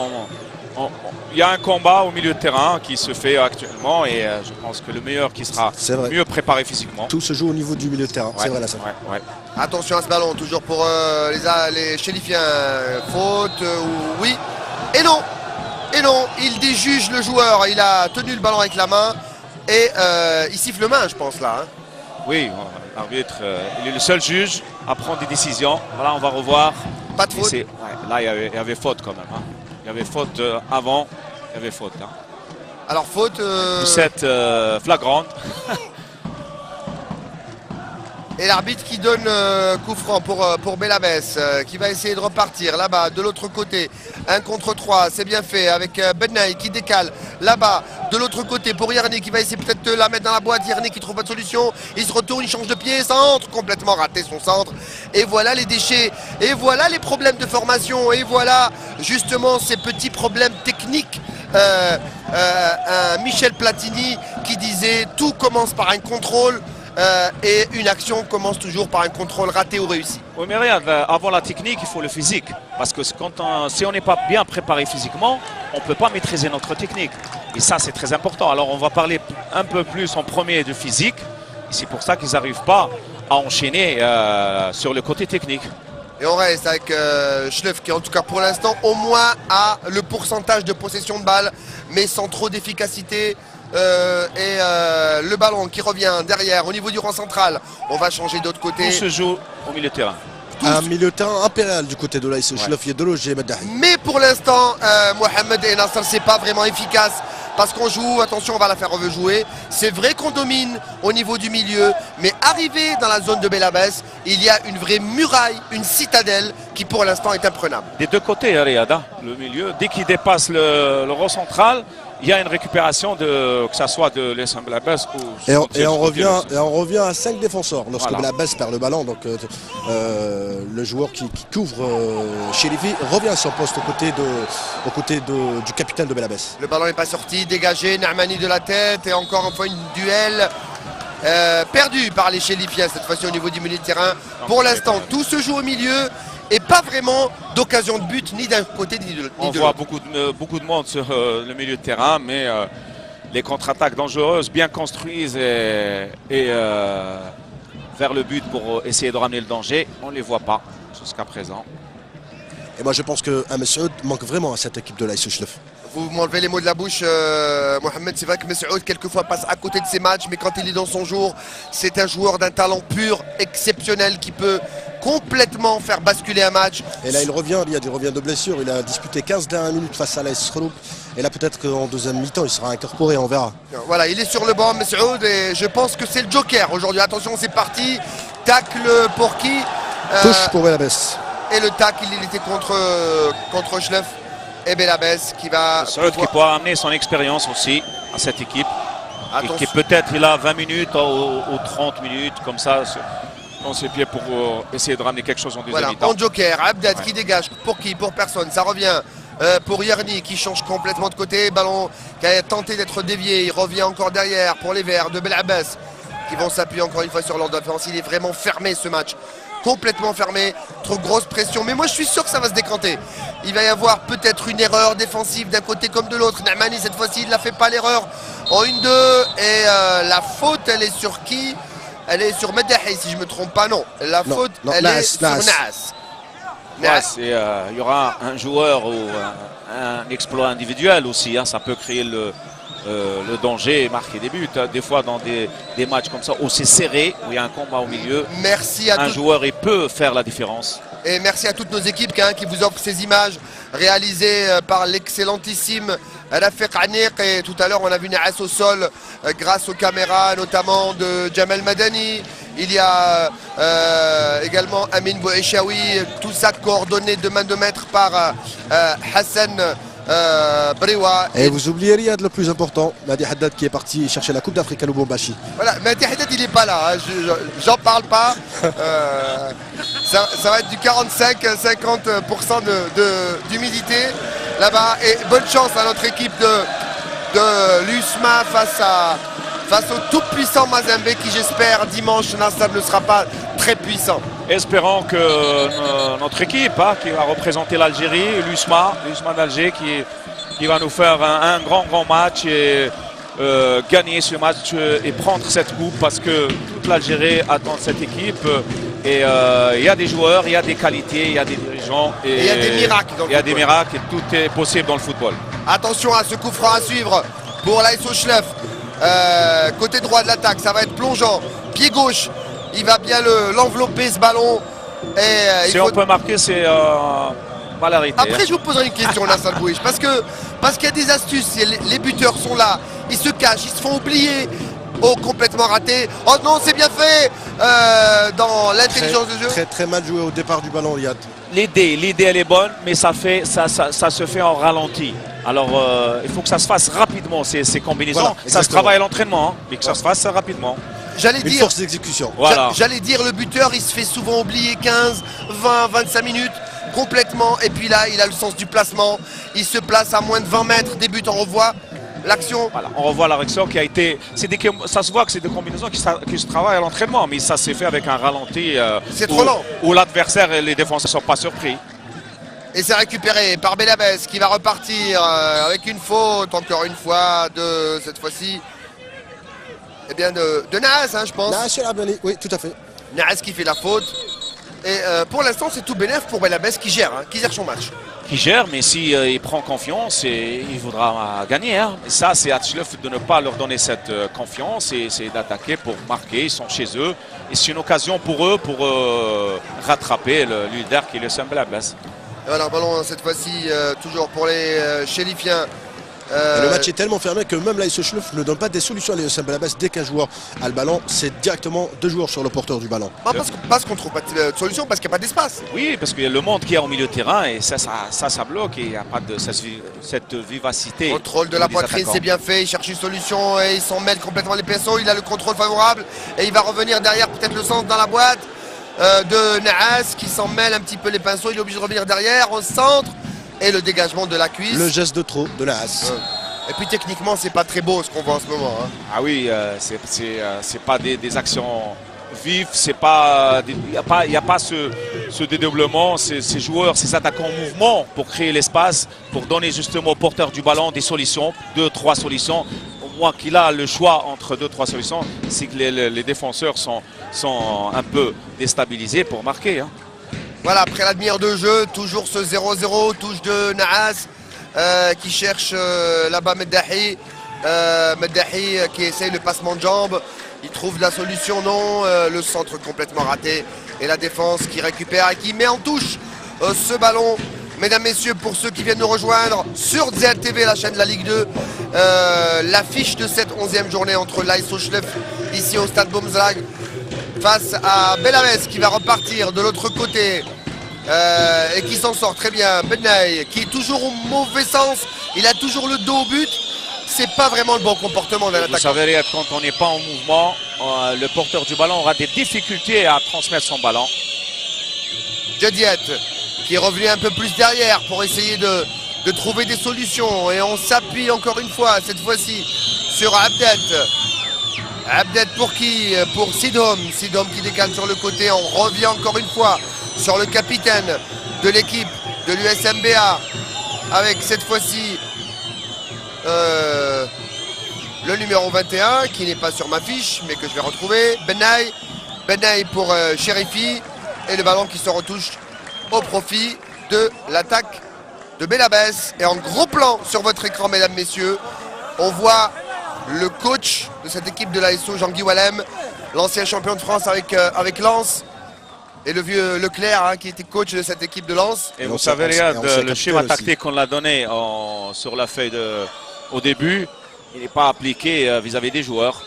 il y a un combat au milieu de terrain qui se fait actuellement et je pense que le meilleur qui sera mieux préparé physiquement. Tout se joue au niveau du milieu de terrain, Ouais, c'est vrai là ça. ouais. Attention à ce ballon, toujours pour les Chérifiens. Faute, oui. Et non, il déjuge le joueur. Il a tenu le ballon avec la main et il siffle main, je pense là. Hein. Oui, l'arbitre, il est le seul juge à prendre des décisions. Voilà, on va revoir. Pas de faute. Là, il y avait faute quand même. Hein. Il y avait faute avant, il y avait faute. Hein. Alors faute. Cette flagrante. Et l'arbitre qui donne coup franc pour Belabès qui va essayer de repartir là-bas de l'autre côté. 1 contre 3, c'est bien fait avec Bennaï qui décale là-bas de l'autre côté pour Yerni qui va essayer peut-être de la mettre dans la boîte. Yerni qui trouve pas de solution. Il se retourne, il change de pied, centre, complètement raté son centre. Et voilà les déchets, et voilà les problèmes de formation, et voilà justement ces petits problèmes techniques. Michel Platini qui disait tout commence par un contrôle. Et une action commence toujours par un contrôle raté ou réussi. Oui, mais regarde, avant la technique, il faut le physique. Parce que si on n'est pas bien préparé physiquement, on ne peut pas maîtriser notre technique. Et ça, c'est très important. Alors, on va parler un peu plus en premier de physique. Et c'est pour ça qu'ils n'arrivent pas à enchaîner sur le côté technique. Et on reste avec Schleff qui, en tout cas pour l'instant, au moins a le pourcentage de possession de balle, mais sans trop d'efficacité. Le ballon qui revient derrière au niveau du rang central. On va changer d'autre côté. Tout se joue au milieu de terrain. Un milieu de terrain impérial du côté de l'AS Chlef Yedologi. Mais pour l'instant, Mohamed et Nasser, c'est pas vraiment efficace. Parce qu'on joue, attention, on va la faire rejouer. C'est vrai qu'on domine au niveau du milieu, mais arrivé dans la zone de Belabès, il y a une vraie muraille, une citadelle qui pour l'instant est imprenable. Des deux côtés, Riyad, le milieu, dès qu'il dépasse le rang central, il y a une récupération que ce soit de l'ESM Belabès ou... Et on revient à 5 défenseurs lorsque Belabès perd le ballon. Donc le joueur qui couvre Chérifi revient à son poste aux côtés du capitaine de Belabès. Le ballon n'est pas sorti, dégagé, Narmani de la tête et encore une fois une duel perdu par les Chérifiens cette fois-ci au niveau du milieu de terrain. Pour l'instant, tout se joue au milieu. Et pas vraiment d'occasion de but ni d'un côté ni de l'autre. On voit beaucoup de monde sur le milieu de terrain, mais les contre-attaques dangereuses, bien construises et vers le but pour essayer de ramener le danger, on ne les voit pas jusqu'à présent. Et moi je pense qu'un Messoud manque vraiment à cette équipe de l'AS Chlef. Vous m'enlevez les mots de la bouche, Mohamed. C'est vrai que Messoud quelquefois passe à côté de ses matchs, mais quand il est dans son jour, c'est un joueur d'un talent pur, exceptionnel, qui peut complètement faire basculer un match. Et là il revient de blessure, il a disputé 15 dernières minutes face à l'AS Khroup. Et là peut-être qu'en deuxième mi-temps il sera incorporé, on verra. Voilà, il est sur le banc, Messoud, et je pense que c'est le joker aujourd'hui. Attention, c'est parti. Tacle pour qui Touche pour Belabès. Et le tacle, il était contre Schleff. Et Belabès qui va... Qui pourra amener son expérience aussi à cette équipe. Et qui peut-être il a 20 minutes ou 30 minutes comme ça dans ses pieds pour essayer de ramener quelque chose en deuxième mi-temps. En joker, Abdel qui dégage. Pour qui? Pour personne. Ça revient pour Yerni qui change complètement de côté. Ballon qui a tenté d'être dévié. Il revient encore derrière pour les Verts de Belabès qui vont s'appuyer encore une fois sur leur défense. Il est vraiment fermé ce match. Complètement fermé, trop grosse pression, mais moi je suis sûr que ça va se décanter. Il va y avoir peut-être une erreur défensive d'un côté comme de l'autre. Narmani cette fois-ci il ne fait pas l'erreur en 1-2 et la faute elle est sur qui? Elle est sur Medahi si je ne me trompe pas, non. La faute elle est sur Naas. Il y aura un joueur ou un exploit individuel aussi, hein, ça peut créer le danger et marquer des buts. Des fois dans des matchs comme ça aussi serrés où il y a un combat au milieu, un joueur il peut faire la différence. Et merci à toutes nos équipes qui vous offrent ces images réalisées par l'excellentissime Rafiq Aniq. Et tout à l'heure on a vu Naas au sol grâce aux caméras notamment de Jamal Madani. Il y a également Amin Bouachaoui, tout ça coordonné de main de maître par Hassan Briwa. Et vous oubliez Riyad, le plus important, Mehdi Haddad qui est parti chercher la Coupe d'Afrique à Lubumbashi. Voilà, Mehdi Haddad il n'est pas là, hein, j'en parle pas. Ça va être du 45-50% d'humidité là-bas. Et bonne chance à notre équipe de l'USMA face au tout puissant Mazembe qui j'espère dimanche Nassab ne sera pas très puissant. Espérons que notre équipe qui va représenter l'Algérie, l'USMA d'Alger qui va nous faire un grand match et gagner ce match et prendre cette coupe parce que toute l'Algérie attend cette équipe et il y a des joueurs, il y a des qualités, il y a des dirigeants et il y a des miracles dans le il y a des football. miracles et tout est possible dans le football. Attention à ce coup franc à suivre pour l'ASO Schleff. Côté droit de l'attaque, ça va être plongeant. Pied gauche, il va bien l'envelopper ce ballon. Et Si on peut marquer, c'est mal arrêté. Après, je vous poserai une question, Nasser Bouich, parce qu'il y a des astuces. Les buteurs sont là, ils se cachent, ils se font oublier. Oh, complètement raté. Oh non, c'est bien fait dans l'intelligence de jeu. Très mal joué au départ du ballon, Riyad. L'idée elle est bonne, mais ça se fait en ralenti. Alors il faut que ça se fasse rapidement ces combinaisons. Voilà, ça se exactement. travaille à l'entraînement, mais que ça se fasse rapidement. J'allais Une dire, force d'exécution. Voilà. j'allais dire, le buteur, il se fait souvent oublier 15, 20, 25 minutes complètement. Et puis là, il a le sens du placement. Il se place à moins de 20 mètres des buts. On revoit l'action. Voilà, on revoit la réaction qui a été. Ça se voit que c'est des combinaisons qui se travaillent à l'entraînement, mais ça s'est fait avec un ralenti. C'est trop lent. Où l'adversaire et les défenseurs ne sont pas surpris. Et c'est récupéré par Belabès qui va repartir avec une faute, encore une fois, cette fois-ci, eh bien de Naas, hein, je pense. Naas El Abdali, oui, tout à fait. Naas qui fait la faute. Et pour l'instant, c'est tout bénef pour Belabès qui gère son match. Qui gère, mais si il prend confiance, il voudra gagner. Hein. Et ça, c'est à Tchleuf de ne pas leur donner cette confiance et c'est d'attaquer pour marquer. Ils sont chez eux. Et c'est une occasion pour eux pour rattraper le leader qui est le Sam Belabès. Et voilà, ballon cette fois-ci toujours pour les chérifiens. Et le match est tellement fermé que même l'AS Schleuf ne donne pas des solutions à l'USM Belabès. Dès qu'un joueur a le ballon, c'est directement deux joueurs sur le porteur du ballon. Parce qu'on ne trouve pas de solution, parce qu'il n'y a pas d'espace. Oui, parce qu'il y a le monde qui est au milieu de terrain et ça bloque et il n'y a pas de cette vivacité. Contrôle de la des poitrine, attaquants. c'est bien fait. Il cherche une solution et il s'en mêle complètement les pinceaux. Il a le contrôle favorable et il va revenir derrière, peut-être le centre dans la boîte de Naas qui s'en mêle un petit peu les pinceaux. Il est obligé de revenir derrière au centre et le dégagement de la cuisse. Le geste de trop de Naas. Et puis techniquement, c'est pas très beau ce qu'on voit en ce moment. Hein. Ah oui, c'est pas des actions vives, c'est pas, il n'y a pas ce dédoublement, ces joueurs, ces attaquants en mouvement pour créer l'espace, pour donner justement au porteur du ballon des solutions, 2-3 solutions. Au moins qu'il a le choix entre 2-3 solutions, c'est que les défenseurs sont un peu déstabilisés pour marquer. Hein. Voilà, après la demi-heure de jeu, toujours ce 0-0, touche de Naas. Qui cherche là-bas Meddahi. Meddahi qui essaye le passement de jambes. Il trouve la solution, non. Le centre complètement raté. Et la défense qui récupère et qui met en touche ce ballon. Mesdames, messieurs, pour ceux qui viennent nous rejoindre sur ZLTV, la chaîne de la Ligue 2, l'affiche de cette 11e journée entre l'AS Schleff ici au stade Boumzlag face à Belabès qui va repartir de l'autre côté. Et qui s'en sort très bien. Benay qui est toujours au mauvais sens, il a toujours le dos au but. C'est pas vraiment le bon comportement d'un Vous attaquant. savez, Riyad, quand on n'est pas en mouvement, le porteur du ballon aura des difficultés à transmettre son ballon. Jadiet qui est revenu un peu plus derrière pour essayer de trouver des solutions. Et on s'appuie encore une fois, cette fois-ci, sur Abdet. Abdet pour qui? Pour Sidom. Sidom qui décale sur le côté. On revient encore une fois sur le capitaine de l'équipe de l'USMBA avec cette fois-ci le numéro 21 qui n'est pas sur ma fiche mais que je vais retrouver. Benay pour Chérifi et le ballon qui se retouche au profit de l'attaque de Belabès. Et en gros plan sur votre écran, mesdames, messieurs, on voit le coach de cette équipe de l'ASO, Jean-Guy Wallem, l'ancien champion de France avec Lens. Et le vieux Leclerc qui était coach de cette équipe de Lens. Et Et vous on savez, sait- Riyad, et on sait le schéma capitaine tactique qu'on l'a donné sur la feuille au début, il n'est pas appliqué vis-à-vis des joueurs.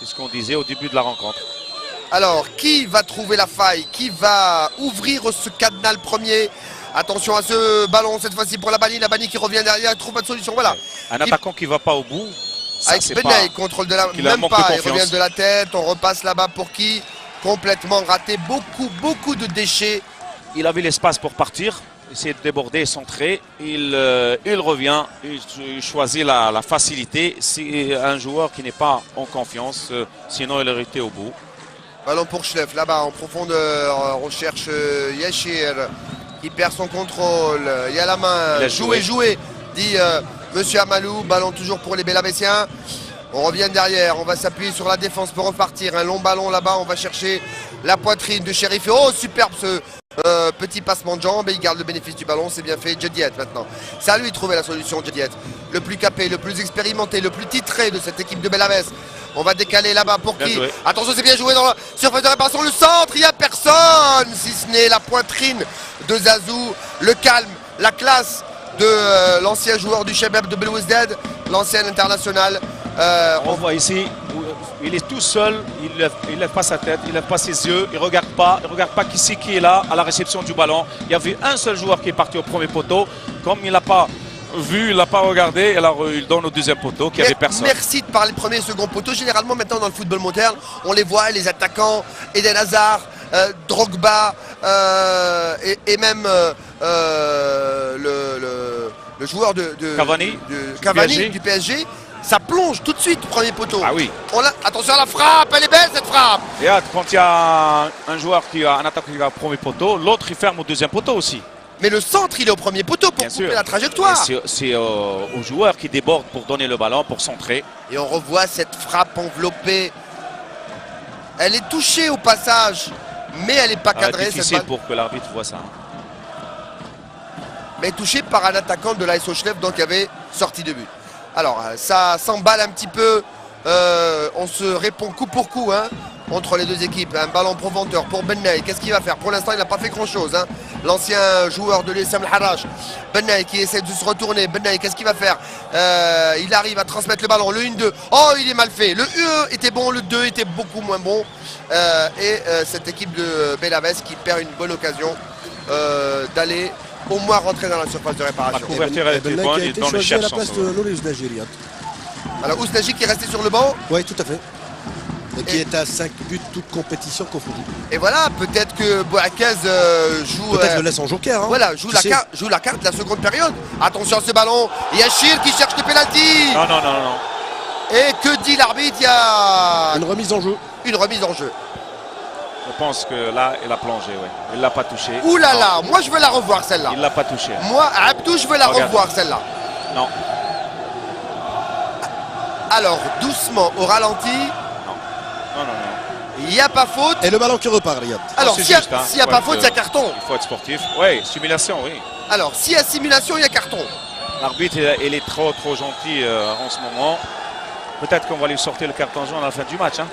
C'est ce qu'on disait au début de la rencontre. Alors, qui va trouver la faille? Qui va ouvrir ce cadenas le premier? Attention à ce ballon cette fois-ci pour Labani qui revient derrière, il trouve pas de solution. Voilà. Un attaquant qui ne va pas au bout. Ça, Avec c'est Benay, pas- contrôle de la. qu'il a un Même manque de pas, il confiance. revient de la tête. On repasse là-bas pour qui? Complètement raté. Beaucoup de déchets. Il avait l'espace pour partir, essayer de déborder, centrer. Il revient, il choisit la facilité. C'est un joueur qui n'est pas en confiance, sinon il aurait été au bout. Ballon pour Schleff, là-bas en profondeur. On cherche Yachir qui perd son contrôle. Il y a la main. Il a Jouer, dit Monsieur Amalou. Ballon toujours pour les Belabessiens. On revient derrière, on va s'appuyer sur la défense pour repartir. Un long ballon là-bas, on va chercher la poitrine de Sheriff. Oh, superbe ce petit passement de jambes. Et il garde le bénéfice du ballon, c'est bien fait. Jediet maintenant. C'est à lui de trouver la solution, Jediet. Le plus capé, le plus expérimenté, le plus titré de cette équipe de Bellavès. On va décaler là-bas pour Bien qui? joué. Attention, c'est bien joué dans la surface de réparation. Le centre, il n'y a personne, si ce n'est la poitrine de Zazou. Le calme, la classe de l'ancien joueur du Chebeb de Belouizdad, l'ancien international. On voit ici, il est tout seul, il lève pas sa tête, il lève pas ses yeux, il regarde pas qui c'est qui est là à la réception du ballon. Il y avait un seul joueur qui est parti au premier poteau, comme il n'a pas vu, il n'a pas regardé, alors il donne au deuxième poteau qui avait personne. Merci de parler premier et second poteau. Généralement maintenant dans le football moderne, on les voit, les attaquants, Eden Hazard, Drogba et même le joueur de Cavani, Cavani du PSG. Ça plonge tout de suite premier poteau. Ah oui. Attention à la frappe, elle est belle cette frappe. Et quand il y a un joueur qui a un attaquant qui va au premier poteau, l'autre il ferme au deuxième poteau aussi. Mais le centre il est au premier poteau pour Bien couper sûr. la trajectoire. Et c'est au joueur qui déborde pour donner le ballon, pour centrer. Et on revoit cette frappe enveloppée. Elle est touchée au passage, mais elle n'est pas cadrée cette Difficile balle. pour que l'arbitre voit ça. Mais touchée par un attaquant de l'AS Schleff, donc il y avait sortie de but. Alors ça s'emballe un petit peu, on se répond coup pour coup hein, entre les deux équipes. Un ballon profondeur pour Benay, qu'est-ce qu'il va faire? Pour l'instant il n'a pas fait grand chose hein. L'ancien joueur de l'USM Al-Harraj, Benay qui essaie de se retourner. Benay, qu'est-ce qu'il va faire? Il arrive à transmettre le ballon, le 1-2, oh il est mal fait. Le 1 était bon, le 2 était beaucoup moins bon. Cette équipe de Bellavès qui perd une bonne occasion d'aller au moins rentrer dans la surface de La réparation. couverture elle était Benay bonne, qui a il été donne le choisi à cherche la sans place de savoir. Loris Najiri. Alors Ousnaji qui est resté sur le banc. Oui, tout à fait. Et qui est à 5 buts toute compétition confondue. Et voilà, peut-être que Bouakez joue. Peut-être le laisse en joker. Hein. Voilà, joue Qui la, sait joue la carte de la seconde période. Attention à ce ballon. Yachir qui cherche le pénalty. Non. Et que dit l'arbitre? Il y a Une remise en jeu. une remise en jeu. Je pense que là, il a plongé, oui. Il ne l'a pas touché. Ouh là Non, là, moi je veux la revoir celle-là. il ne l'a pas touché. Moi, Abdou, je veux la Regarde. revoir celle-là. Non, Alors, doucement, au ralenti, non. il n'y a pas faute. Et le ballon qui repart, Riyad. Alors, c'est s'il n'y juste, hein. a Faut pas être, faute, il y a carton. Il faut être sportif. Oui, simulation, oui. Alors, s'il y a simulation, il y a carton. L'arbitre, il est trop gentil en ce moment. Peut-être qu'on va lui sortir le carton jaune à la fin du match. Hein.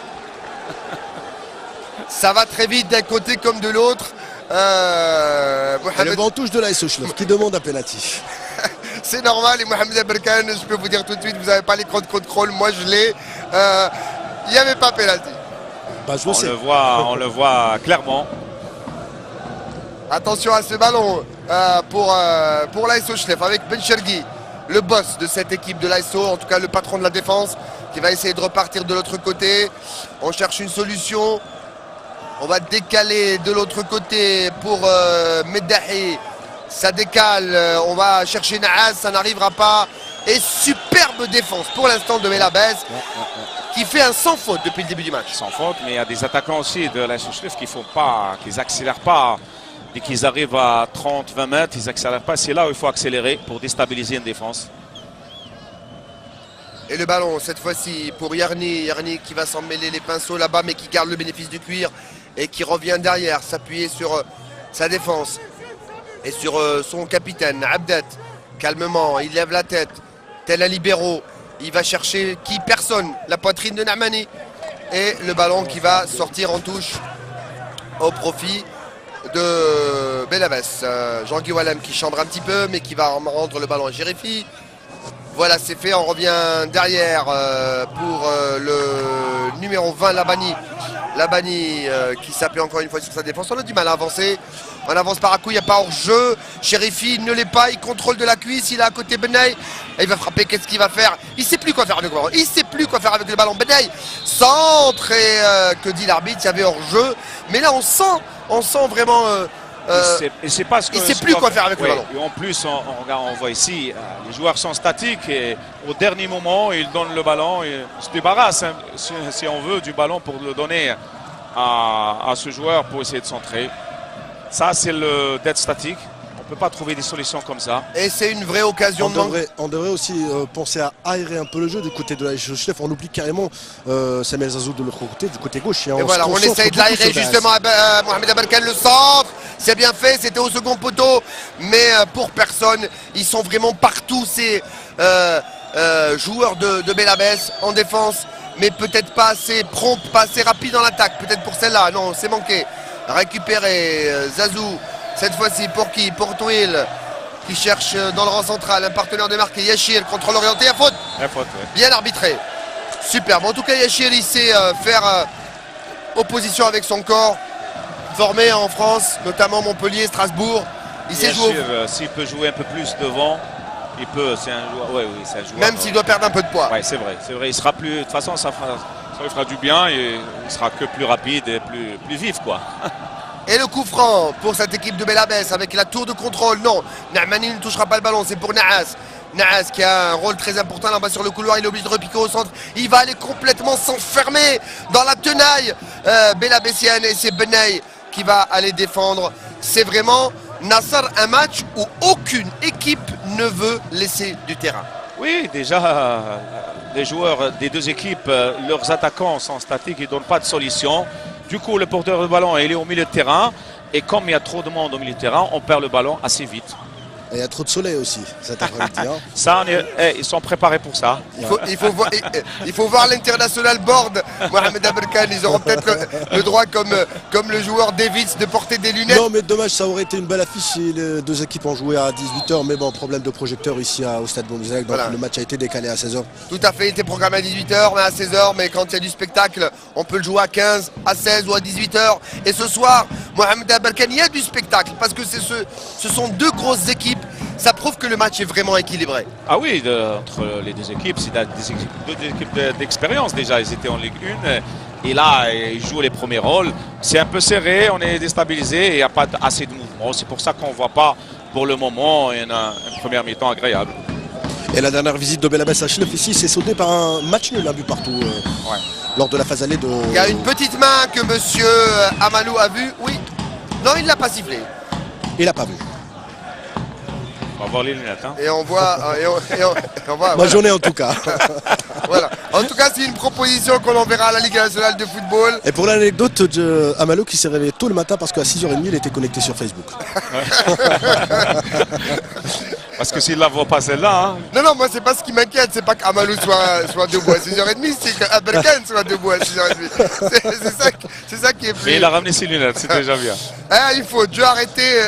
Ça va très vite d'un côté comme de l'autre. Et le Mohamed, banc touche de l'AS Schleff qui demande un penalty. c'est normal. Et Mohamed Aberkan, je peux vous dire tout de suite, vous n'avez pas l'écran de contrôle. Moi, je l'ai. Il n'y avait pas pénalty. Bah, je le sais. On le voit clairement. Attention à ce ballon pour l'ASO Schleff avec Ben Chergui, le boss de cette équipe de l'ASO, en tout cas le patron de la défense, qui va essayer de repartir de l'autre côté. On cherche une solution. On va décaler de l'autre côté pour Meddahi. Ça décale. On va chercher Naaz. Ça n'arrivera pas. Et superbe défense pour l'instant de Belabès qui fait un sans faute depuis le début du match. Sans faute, mais il y a des attaquants aussi de la Schleff qui font pas, qui n'accélèrent pas. Dès qu'ils arrivent à 30-20 mètres, ils n'accélèrent pas. C'est là où il faut accélérer pour déstabiliser une défense. Et le ballon cette fois-ci pour Yarni. Yarni qui va s'en mêler les pinceaux là-bas mais qui garde le bénéfice du cuir et qui revient derrière s'appuyer sur sa défense et sur son capitaine Abdet. Calmement, il lève la tête tel un libéraux. Il va chercher qui? Personne. La poitrine de Namani. Et le ballon qui va sortir en touche au profit de Bellavès. Jean-Guy Wallem qui chambre un petit peu mais qui va rendre le ballon à Jérifi. Voilà, c'est fait. On revient derrière pour le numéro 20, Labani. Labani qui s'appelle encore une fois sur sa défense. On a du mal à avancer. On avance par à coup, il n'y a pas hors-jeu. Chérifi ne l'est pas, il contrôle de la cuisse, il est à côté Benaï. Il va frapper, qu'est-ce qu'il va faire? Il ne sait plus quoi faire avec le ballon. Il sait plus quoi faire avec le ballon. Benaï centre et que dit l'arbitre? Il y avait hors-jeu. Mais là on sent vraiment... et c'est parce que il ne sait plus quoi faire avec le ballon. Et en plus, on voit ici, les joueurs sont statiques et au dernier moment, ils donnent le ballon et se débarrassent, hein, si on veut, du ballon pour le donner à ce joueur pour essayer de centrer. Ça, c'est d'être statique. On ne peut pas trouver des solutions comme ça. Et c'est une vraie occasion de manque. On devrait aussi penser à aérer un peu le jeu du côté de la chef. On oublie carrément Samuel Zazou de l'autre côté, du côté gauche. Et voilà, on essaye de l'aérer justement. Mohamed Abarkan le centre. C'est bien fait, c'était au second poteau. Mais pour personne, ils sont vraiment partout ces joueurs de Belabès en défense. Mais peut-être pas assez prompt, pas assez rapide en attaque. Peut-être pour celle-là. Non, c'est manqué. Récupérer Zazou. Cette fois-ci, pour qui? Pour Touil, qui cherche dans le rang central un partenaire démarqué. Yachir, contrôle orienté à faute. Bien arbitré. Superbe. En tout cas, Yachir, il sait faire opposition avec son corps. Formé en France, notamment Montpellier, Strasbourg. Il sait jouer. S'il peut jouer un peu plus devant, il peut. C'est un joueur. Oui, c'est un joueur. Même s'il doit perdre un peu de poids. Oui, c'est vrai. Il sera plus. De toute façon, ça lui fera du bien et il sera que plus rapide et plus vif, quoi. Et le coup franc pour cette équipe de Belabès avec la tour de contrôle. Non, Nahmani ne touchera pas le ballon, c'est pour Nahas. Nahas qui a un rôle très important là-bas sur le couloir, il est obligé de repiquer au centre. Il va aller complètement s'enfermer dans la tenaille Belabésienne et c'est Benaï qui va aller défendre. C'est vraiment, Nasser, un match où aucune équipe ne veut laisser du terrain. Oui, déjà, les joueurs des deux équipes, leurs attaquants sont statiques, ils ne donnent pas de solution. Du coup, le porteur de ballon, il est au milieu de terrain. Et comme il y a trop de monde au milieu de terrain, on perd le ballon assez vite. Et il y a trop de soleil aussi cet après-midi. Hein. Ça, ils sont préparés pour ça. Il faut voir l'international board, Mohamed Abarkan. Ils auront peut-être le droit, comme le joueur Davids, de porter des lunettes. Non, mais dommage, ça aurait été une belle affiche si les deux équipes ont joué à 18h. Mais bon, problème de projecteur ici au stade Bonizek. Donc voilà. Le match a été décalé à 16h. Tout à fait, il était programmé à 18h, mais à 16h. Mais quand il y a du spectacle, on peut le jouer à 15, à 16 ou à 18h. Et ce soir, Mohamed Abarkan, il y a du spectacle parce que ce sont deux grosses équipes. Ça prouve que le match est vraiment équilibré. Ah oui, entre les deux équipes, c'est deux équipes d'expérience déjà. Ils étaient en Ligue 1 et là, ils jouent les premiers rôles. C'est un peu serré, on est déstabilisé et il n'y a pas assez de mouvement. C'est pour ça qu'on ne voit pas pour le moment une première mi-temps agréable. Et la dernière visite de Belabès à Chenef ici, c'est soldé par un match nul, un but partout lors de la phase allée de... Il y a une petite main que monsieur Amalou a vue. Oui. Non, il ne l'a pas sifflé. Il n'a pas vu. On va voir les lunettes. Hein. Et on voit. Bonne journée en tout cas. Voilà. En tout cas, c'est une proposition qu'on enverra à la Ligue nationale de football. Et pour l'anecdote, Amalou qui s'est réveillé tôt le matin parce qu'à 6h30, il était connecté sur Facebook. Parce que s'il ne la voit pas celle-là. Hein. Non, moi, c'est pas ce qui m'inquiète. C'est pas qu'Amalou soit debout à 6h30, c'est qu'Aberkan soit debout à 6h30. C'est ça qui est plus. Mais il a ramené ses lunettes, c'est déjà bien. Il faut Dieu arrêter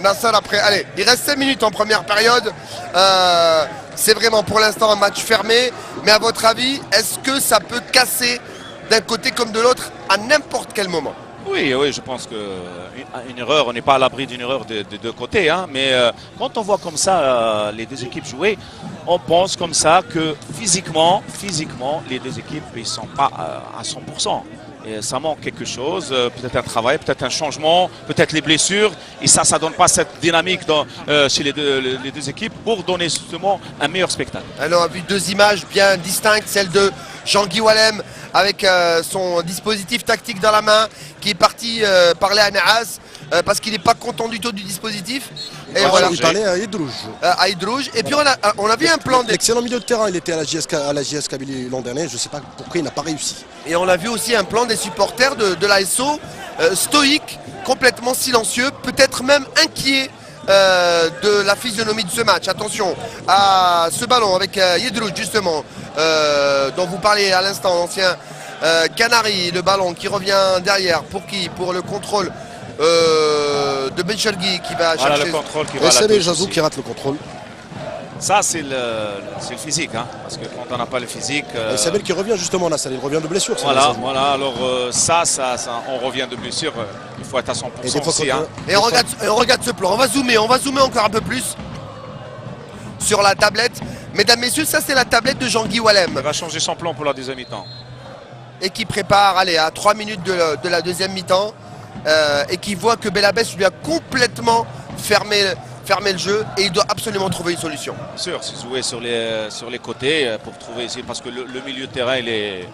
Nasser après. Allez, il reste 5 minutes en première période. C'est vraiment pour l'instant un match fermé. Mais à votre avis, est-ce que ça peut casser d'un côté comme de l'autre à n'importe quel moment? Oui, je pense qu'une erreur, on n'est pas à l'abri d'une erreur des deux côtés. Hein, mais quand on voit comme ça les deux équipes jouer, on pense comme ça que physiquement les deux équipes ne sont pas à 100%. Et ça manque quelque chose, peut-être un travail, peut-être un changement, peut-être les blessures. Et ça ne donne pas cette dynamique chez les deux équipes pour donner justement un meilleur spectacle. Alors, on a vu deux images bien distinctes, celle de Jean-Guy Wallem avec son dispositif tactique dans la main qui est parti parler à Nahas parce qu'il n'est pas content du tout du dispositif. Et voilà. Il parlait à Idrouj. À Idrouj. Et puis on a vu un plan... Excellent milieu de terrain, il était à la JS Kabylie l'an dernier, je ne sais pas pourquoi il n'a pas réussi. Et on a vu aussi un plan des supporters de l'ASO, stoïque, complètement silencieux, peut-être même inquiet de la physionomie de ce match. Attention à ce ballon avec Yedrouj justement, dont vous parlez à l'instant, l'ancien Canari, le ballon qui revient derrière, pour qui? Pour le contrôle de Benchelgi qui va chercher... Le contrôle qui va. Et c'est Jazou qui rate le contrôle. Ça, c'est le physique, hein, parce que quand on n'a pas le physique... Et Sabel qui revient justement là, ça il revient de blessure. Voilà, alors ça, on revient de blessure, il faut être à 100% Et des fois, aussi. Hein. Et on regarde ce plan, on va zoomer encore un peu plus sur la tablette. Mesdames, messieurs, ça c'est la tablette de Jean-Guy Wallem. Il va changer son plan pour la deuxième mi-temps. Et qui prépare, allez, à 3 minutes de la deuxième mi-temps. Et qui voit que Belabès lui a complètement fermé le jeu et il doit absolument trouver une solution. Bien sûr, c'est jouer sur les côtés pour trouver ici, parce que le milieu de terrain, et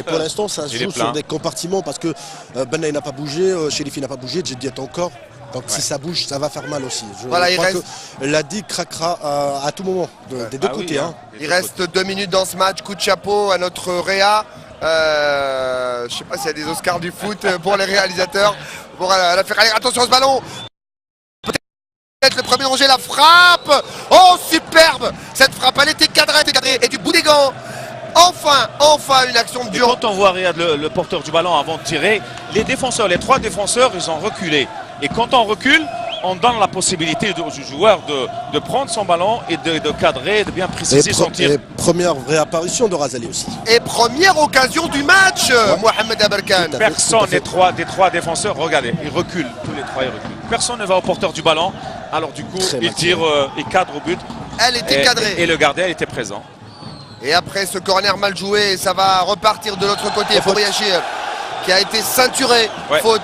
pour l'instant, ça se joue sur des compartiments parce que Benaï n'a pas bougé, Chérifi n'a pas bougé, Djeddi est encore. Donc si ça bouge, ça va faire mal aussi. Je crois que la digue craquera à tout moment, des deux côtés. Hein. Il reste 2 minutes dans ce match. Coup de chapeau à notre Réa. Je ne sais pas s'il y a des Oscars du foot pour les réalisateurs. Pour la Ferrari, attention à ce ballon. Peut-être le premier danger, la frappe. Oh, superbe. Cette frappe, elle était cadrée, et du bout des gants. Enfin une action de dur. Quand on voit Riyad, le porteur du ballon, avant de tirer, les 3 défenseurs, ils ont reculé. Et quand on recule, on donne la possibilité au joueur de prendre son ballon et de cadrer, de bien préciser son tir. Et première vraie apparition de Razali aussi. Et première occasion du match, Mohamed Aberkan. Personne des trois défenseurs, regardez, ils reculent, tous les 3 ils reculent. Personne ne va au porteur du ballon, alors du coup, il tire, il cadre au but. Elle était cadrée. Et le gardien était présent. Et après ce corner mal joué, ça va repartir de l'autre côté pour Yachir, qui a été ceinturé. Faute,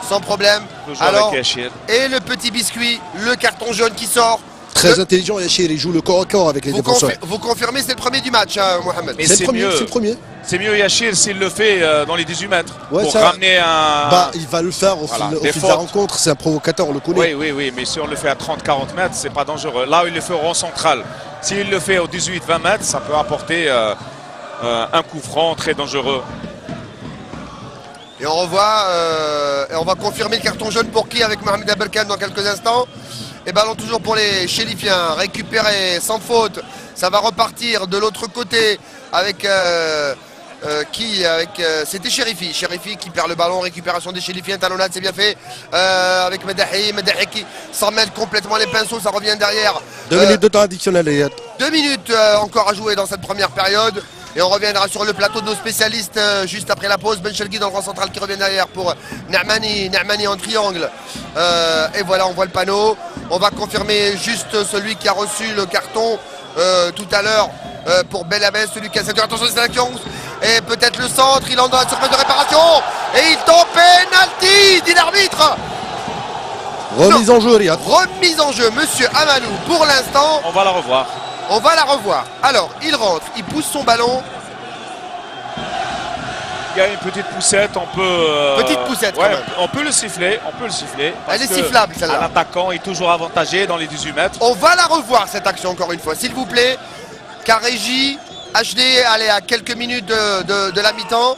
sans problème. Alors, et le petit biscuit, le carton jaune qui sort. Très intelligent, Yachir, il joue le corps à corps avec les défenseurs. Vous confirmez, c'est le premier du match, hein, Mohamed. Mais c'est le premier. C'est mieux Yachir s'il le fait dans les 18 mètres. Ouais, pour ça, ramener un... il va le faire au fil de la rencontre, c'est un provocateur, on le connaît. Oui, mais si on le fait à 30-40 mètres, c'est pas dangereux. Là, il le fait au rond central. S'il le fait aux 18-20 mètres, ça peut apporter un coup franc très dangereux. Et on va confirmer le carton jaune pour qui avec Mohamed Aberkan dans quelques instants. Et ballon toujours pour les Chérifiens, récupéré sans faute. Ça va repartir de l'autre côté avec c'était Chérifi qui perd le ballon, récupération des Chérifiens, talonnade, c'est bien fait avec Medahi qui s'en mêle complètement les pinceaux, ça revient derrière. 2 minutes de temps additionnel. 2 minutes encore à jouer dans cette première période. Et on reviendra sur le plateau de nos spécialistes juste après la pause. Ben Chelgui dans le rang central qui revient derrière pour Nahmani en triangle. Et voilà, on voit le panneau. On va confirmer juste celui qui a reçu le carton tout à l'heure pour Belabès, celui qui a cette attention de sélection. Et peut-être le centre, il entre dans la surface de réparation. Et il tombe, penalty, dit l'arbitre. Remise en jeu, Riyad. Remise en jeu, monsieur Amanou. Pour l'instant, on va la revoir. Alors, il rentre, il pousse son ballon. Il y a une petite poussette, on peut... Petite poussette, quand même. On peut le siffler, Elle est sifflable, celle-là. L'attaquant est toujours avantagé dans les 18 mètres. On va la revoir, cette action, encore une fois, s'il vous plaît. Karéji, HD, allez, à quelques minutes de la mi-temps.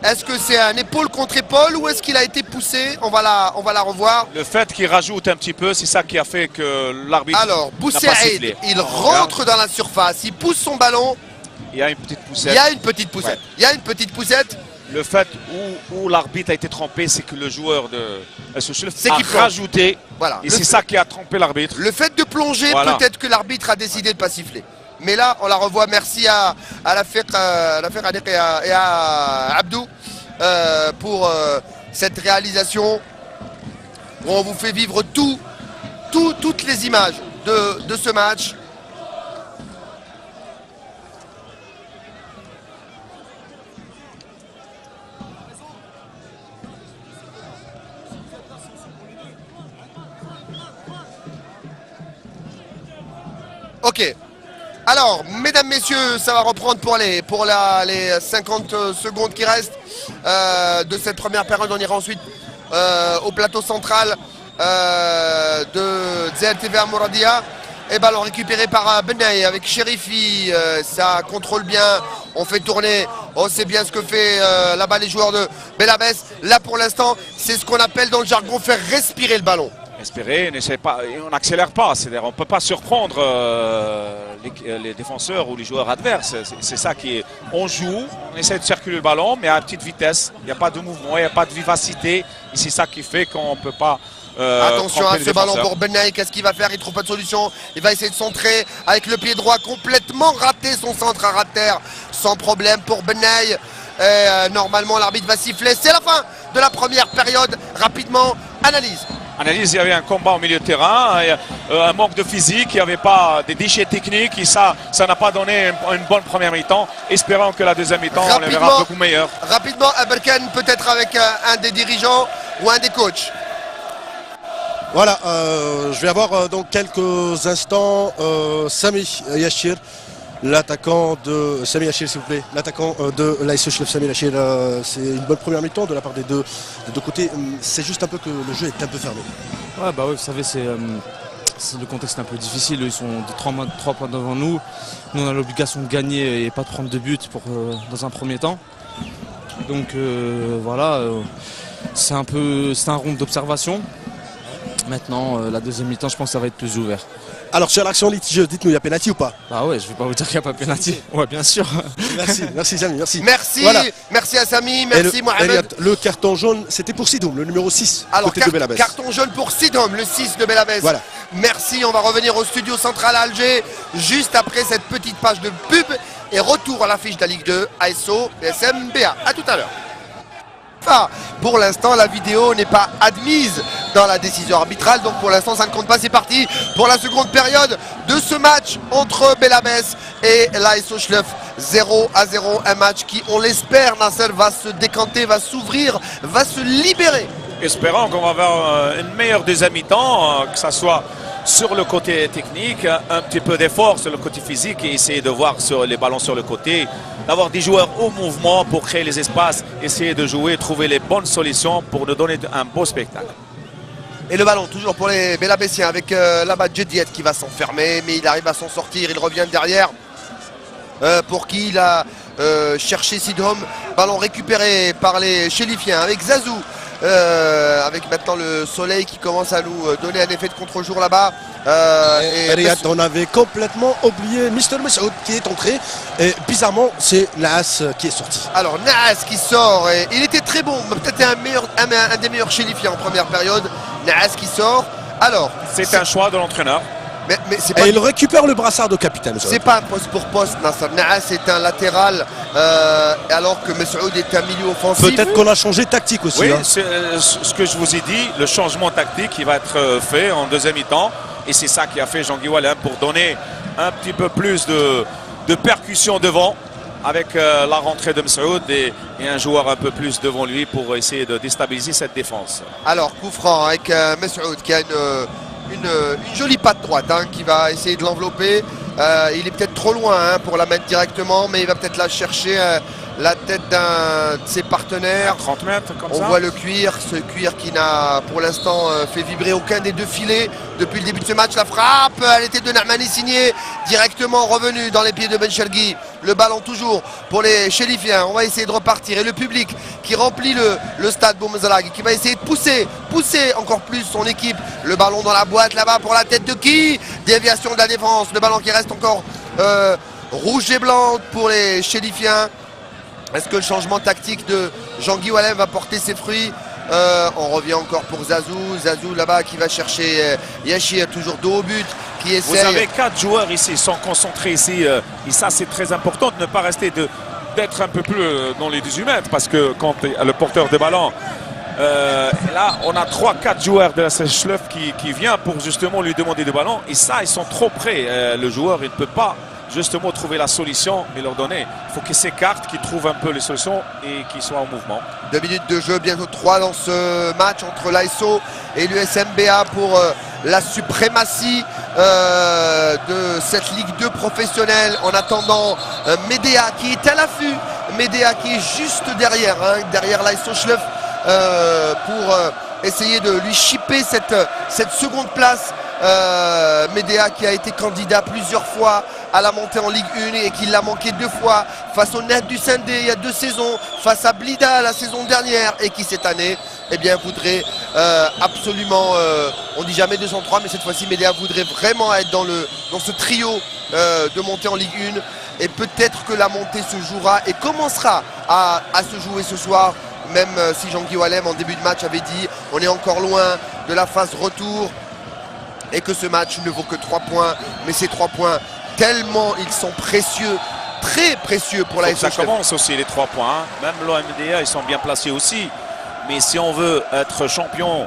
Est-ce que c'est un épaule contre épaule ou est-ce qu'il a été poussé? On va la revoir. Le fait qu'il rajoute un petit peu, c'est ça qui a fait que l'arbitre n'a pas sifflé. Alors, Boussaïd, il rentre dans la surface, il pousse son ballon. Il y a une petite poussette. Il y a une petite poussette. Le fait où l'arbitre a été trompé, c'est que le joueur de SHL a rajouté. Voilà. Et c'est ça qui a trompé l'arbitre. Le fait de plonger, peut-être que l'arbitre a décidé de ne pas siffler. Mais là, on la revoit. Merci à la Ferrari et à Abdou pour cette réalisation où on vous fait vivre toutes les images de ce match. Ok. Alors, mesdames, messieurs, ça va reprendre pour les 50 secondes qui restent de cette première période. On ira ensuite au plateau central de ZLTV Mouradia. Et ballon récupéré par Benaï avec Chérifi. Ça contrôle bien. On fait tourner. On sait bien ce que fait là-bas les joueurs de Belabès. Là, pour l'instant, c'est ce qu'on appelle dans le jargon faire respirer le ballon. espérer, on n'accélère pas. C'est-à-dire, on ne peut pas surprendre les défenseurs ou les joueurs adverses. C'est ça qui est. On joue, on essaie de circuler le ballon, mais à petite vitesse. Il n'y a pas de mouvement, il n'y a pas de vivacité. Et c'est ça qui fait qu'on ne peut pas. Attention à ce ballon pour Benaï, qu'est-ce qu'il va faire? Il trouve pas de solution. Il va essayer de centrer avec le pied droit, complètement raté son centre à ras de terre. Sans problème pour Benaï. Normalement l'arbitre va siffler. C'est la fin de la première période. Rapidement, analyse. Analyse, il y avait un combat au milieu de terrain, un manque de physique, il n'y avait pas des déchets techniques et ça n'a pas donné une bonne première mi-temps. Espérons que la deuxième mi-temps, on la verra beaucoup meilleure. Rapidement, Aberkan, peut-être avec un des dirigeants ou un des coachs. Voilà, je vais avoir dans quelques instants Sami Yachir, l'attaquant de Sami Yachir, s'il vous plaît, l'attaquant de l'AS Chlef. Sami Yachir, c'est une bonne première mi-temps de la part des deux côtés. C'est juste un peu que le jeu est un peu fermé. Ouais, bah ouais, vous savez, c'est le contexte un peu difficile. Ils sont de 3 points devant nous. Nous, on a l'obligation de gagner et pas de prendre de but dans un premier temps. Donc voilà, c'est un round d'observation. Maintenant, la deuxième mi-temps, je pense que ça va être plus ouvert. Alors sur l'action litigeuse, dites-nous, il y a pénalty ou pas? Bah ouais, je vais pas vous dire qu'il n'y a pas pénalty. Ouais, bien sûr. Merci Sami, merci. Merci, voilà. Merci à Sami, merci Mohamed. Le carton jaune, c'était pour Sidoum, le numéro 6. Alors côté de Belabès. Carton jaune pour Sidoum, le 6 de Belabès. Voilà. Merci, on va revenir au studio central à Alger, juste après cette petite page de pub et retour à l'affiche de la Ligue 2, ASO, PSM, BA. A tout à l'heure. Pour l'instant, la vidéo n'est pas admise dans la décision arbitrale, donc pour l'instant ça ne compte pas. C'est parti pour la seconde période de ce match entre Belabès et l'AS Chlef. 0-0, un match qui, on l'espère, Nasser, va se décanter, va s'ouvrir, va se libérer. Espérons qu'on va avoir une meilleure deuxième mi-temps, que ce soit sur le côté technique, un petit peu d'effort sur le côté physique et essayer de voir sur les ballons sur le côté, d'avoir des joueurs au mouvement pour créer les espaces, essayer de jouer, trouver les bonnes solutions pour nous donner un beau spectacle. Et le ballon toujours pour les Belabéssiens avec là-bas Djediet qui va s'enfermer, mais il arrive à s'en sortir, il revient derrière pour qui il a cherché Sidom. Ballon récupéré par les Chérifiens avec Zazou. Avec maintenant le soleil qui commence à nous donner un effet de contre-jour là-bas. Riyad, on avait complètement oublié Mr. Messoud qui est entré et bizarrement c'est Naas qui est sorti. Alors Naas qui sort et il était très bon, peut-être un des meilleurs Chérifiens en première période. Naas qui sort. Alors c'est un choix de l'entraîneur. Mais c'est pas il récupère le brassard de capitaine. C'est pas un poste pour poste, Nasser. Naas est un latéral alors que Messoud est un milieu offensif. Peut-être qu'on a changé de tactique aussi. Oui, hein. c'est ce que je vous ai dit, le changement tactique qui va être fait en deuxième mi-temps. Et c'est ça qui a fait Jean-Guy Wallin pour donner un petit peu plus de percussion devant avec la rentrée de Messoud et un joueur un peu plus devant lui pour essayer de déstabiliser cette défense. Alors coup franc avec Messoud qui a une jolie patte droite qui va essayer de l'envelopper. Il est peut-être trop loin pour la mettre directement, mais il va peut-être la chercher la tête d'un de ses partenaires. 30 mètres comme ça. On voit le cuir, ce cuir qui n'a pour l'instant fait vibrer aucun des deux filets depuis le début de ce match. La frappe, elle était de Nahmani signée, directement revenue dans les pieds de Ben Chelgui. Le ballon toujours pour les Chérifiens. On va essayer de repartir et le public qui remplit le stade Boumzalag, qui va essayer de pousser encore plus son équipe. Le ballon dans la boîte là-bas pour la tête de qui? Déviation de la défense. Le ballon qui reste encore rouge et blanc pour les Chérifiens. Est-ce que le changement tactique de Jean-Guy Wallin va porter ses fruits? On revient encore pour Zazou. Zazou là-bas qui va chercher Yachir, toujours dos au but, qui essaie. Vous avez 4 joueurs ici, sont concentrés ici. Et ça, c'est très important de ne pas rester d'être un peu plus dans les 18 mètres. Parce que quand le porteur de ballon, là, on a 3-4 joueurs de la Chlef qui viennent pour justement lui demander des ballons. Et ça, ils sont trop près. Le joueur, il ne peut pas justement trouver la solution et leur donner. Il faut qu'ils s'écartent, qu'ils trouvent un peu les solutions et qu'ils soient en mouvement. 2 minutes de jeu, bientôt 3 dans ce match entre l'ASO et l'USMBA pour la suprématie de cette Ligue 2 professionnelle. En attendant Médéa qui est à l'affût, Médéa qui est juste derrière, derrière l'ASO Chlef pour essayer de lui chipper cette seconde place. Médéa qui a été candidat plusieurs fois à la montée en Ligue 1 et qui l'a manqué 2 fois face au Net du Sindé il y a 2 saisons, face à Blida la saison dernière et qui cette année voudrait absolument, on dit jamais 203, mais cette fois-ci Médéa voudrait vraiment être dans ce trio de montée en Ligue 1. Et peut-être que la montée se jouera et commencera à se jouer ce soir. Même si Jean-Guy Oualem en début de match avait dit on est encore loin de la phase retour et que ce match ne vaut que 3 points. Mais ces 3 points, tellement ils sont précieux, très précieux pour la Ça commence aussi les 3 points. Hein. Même l'OMDA, ils sont bien placés aussi. Mais si on veut être champion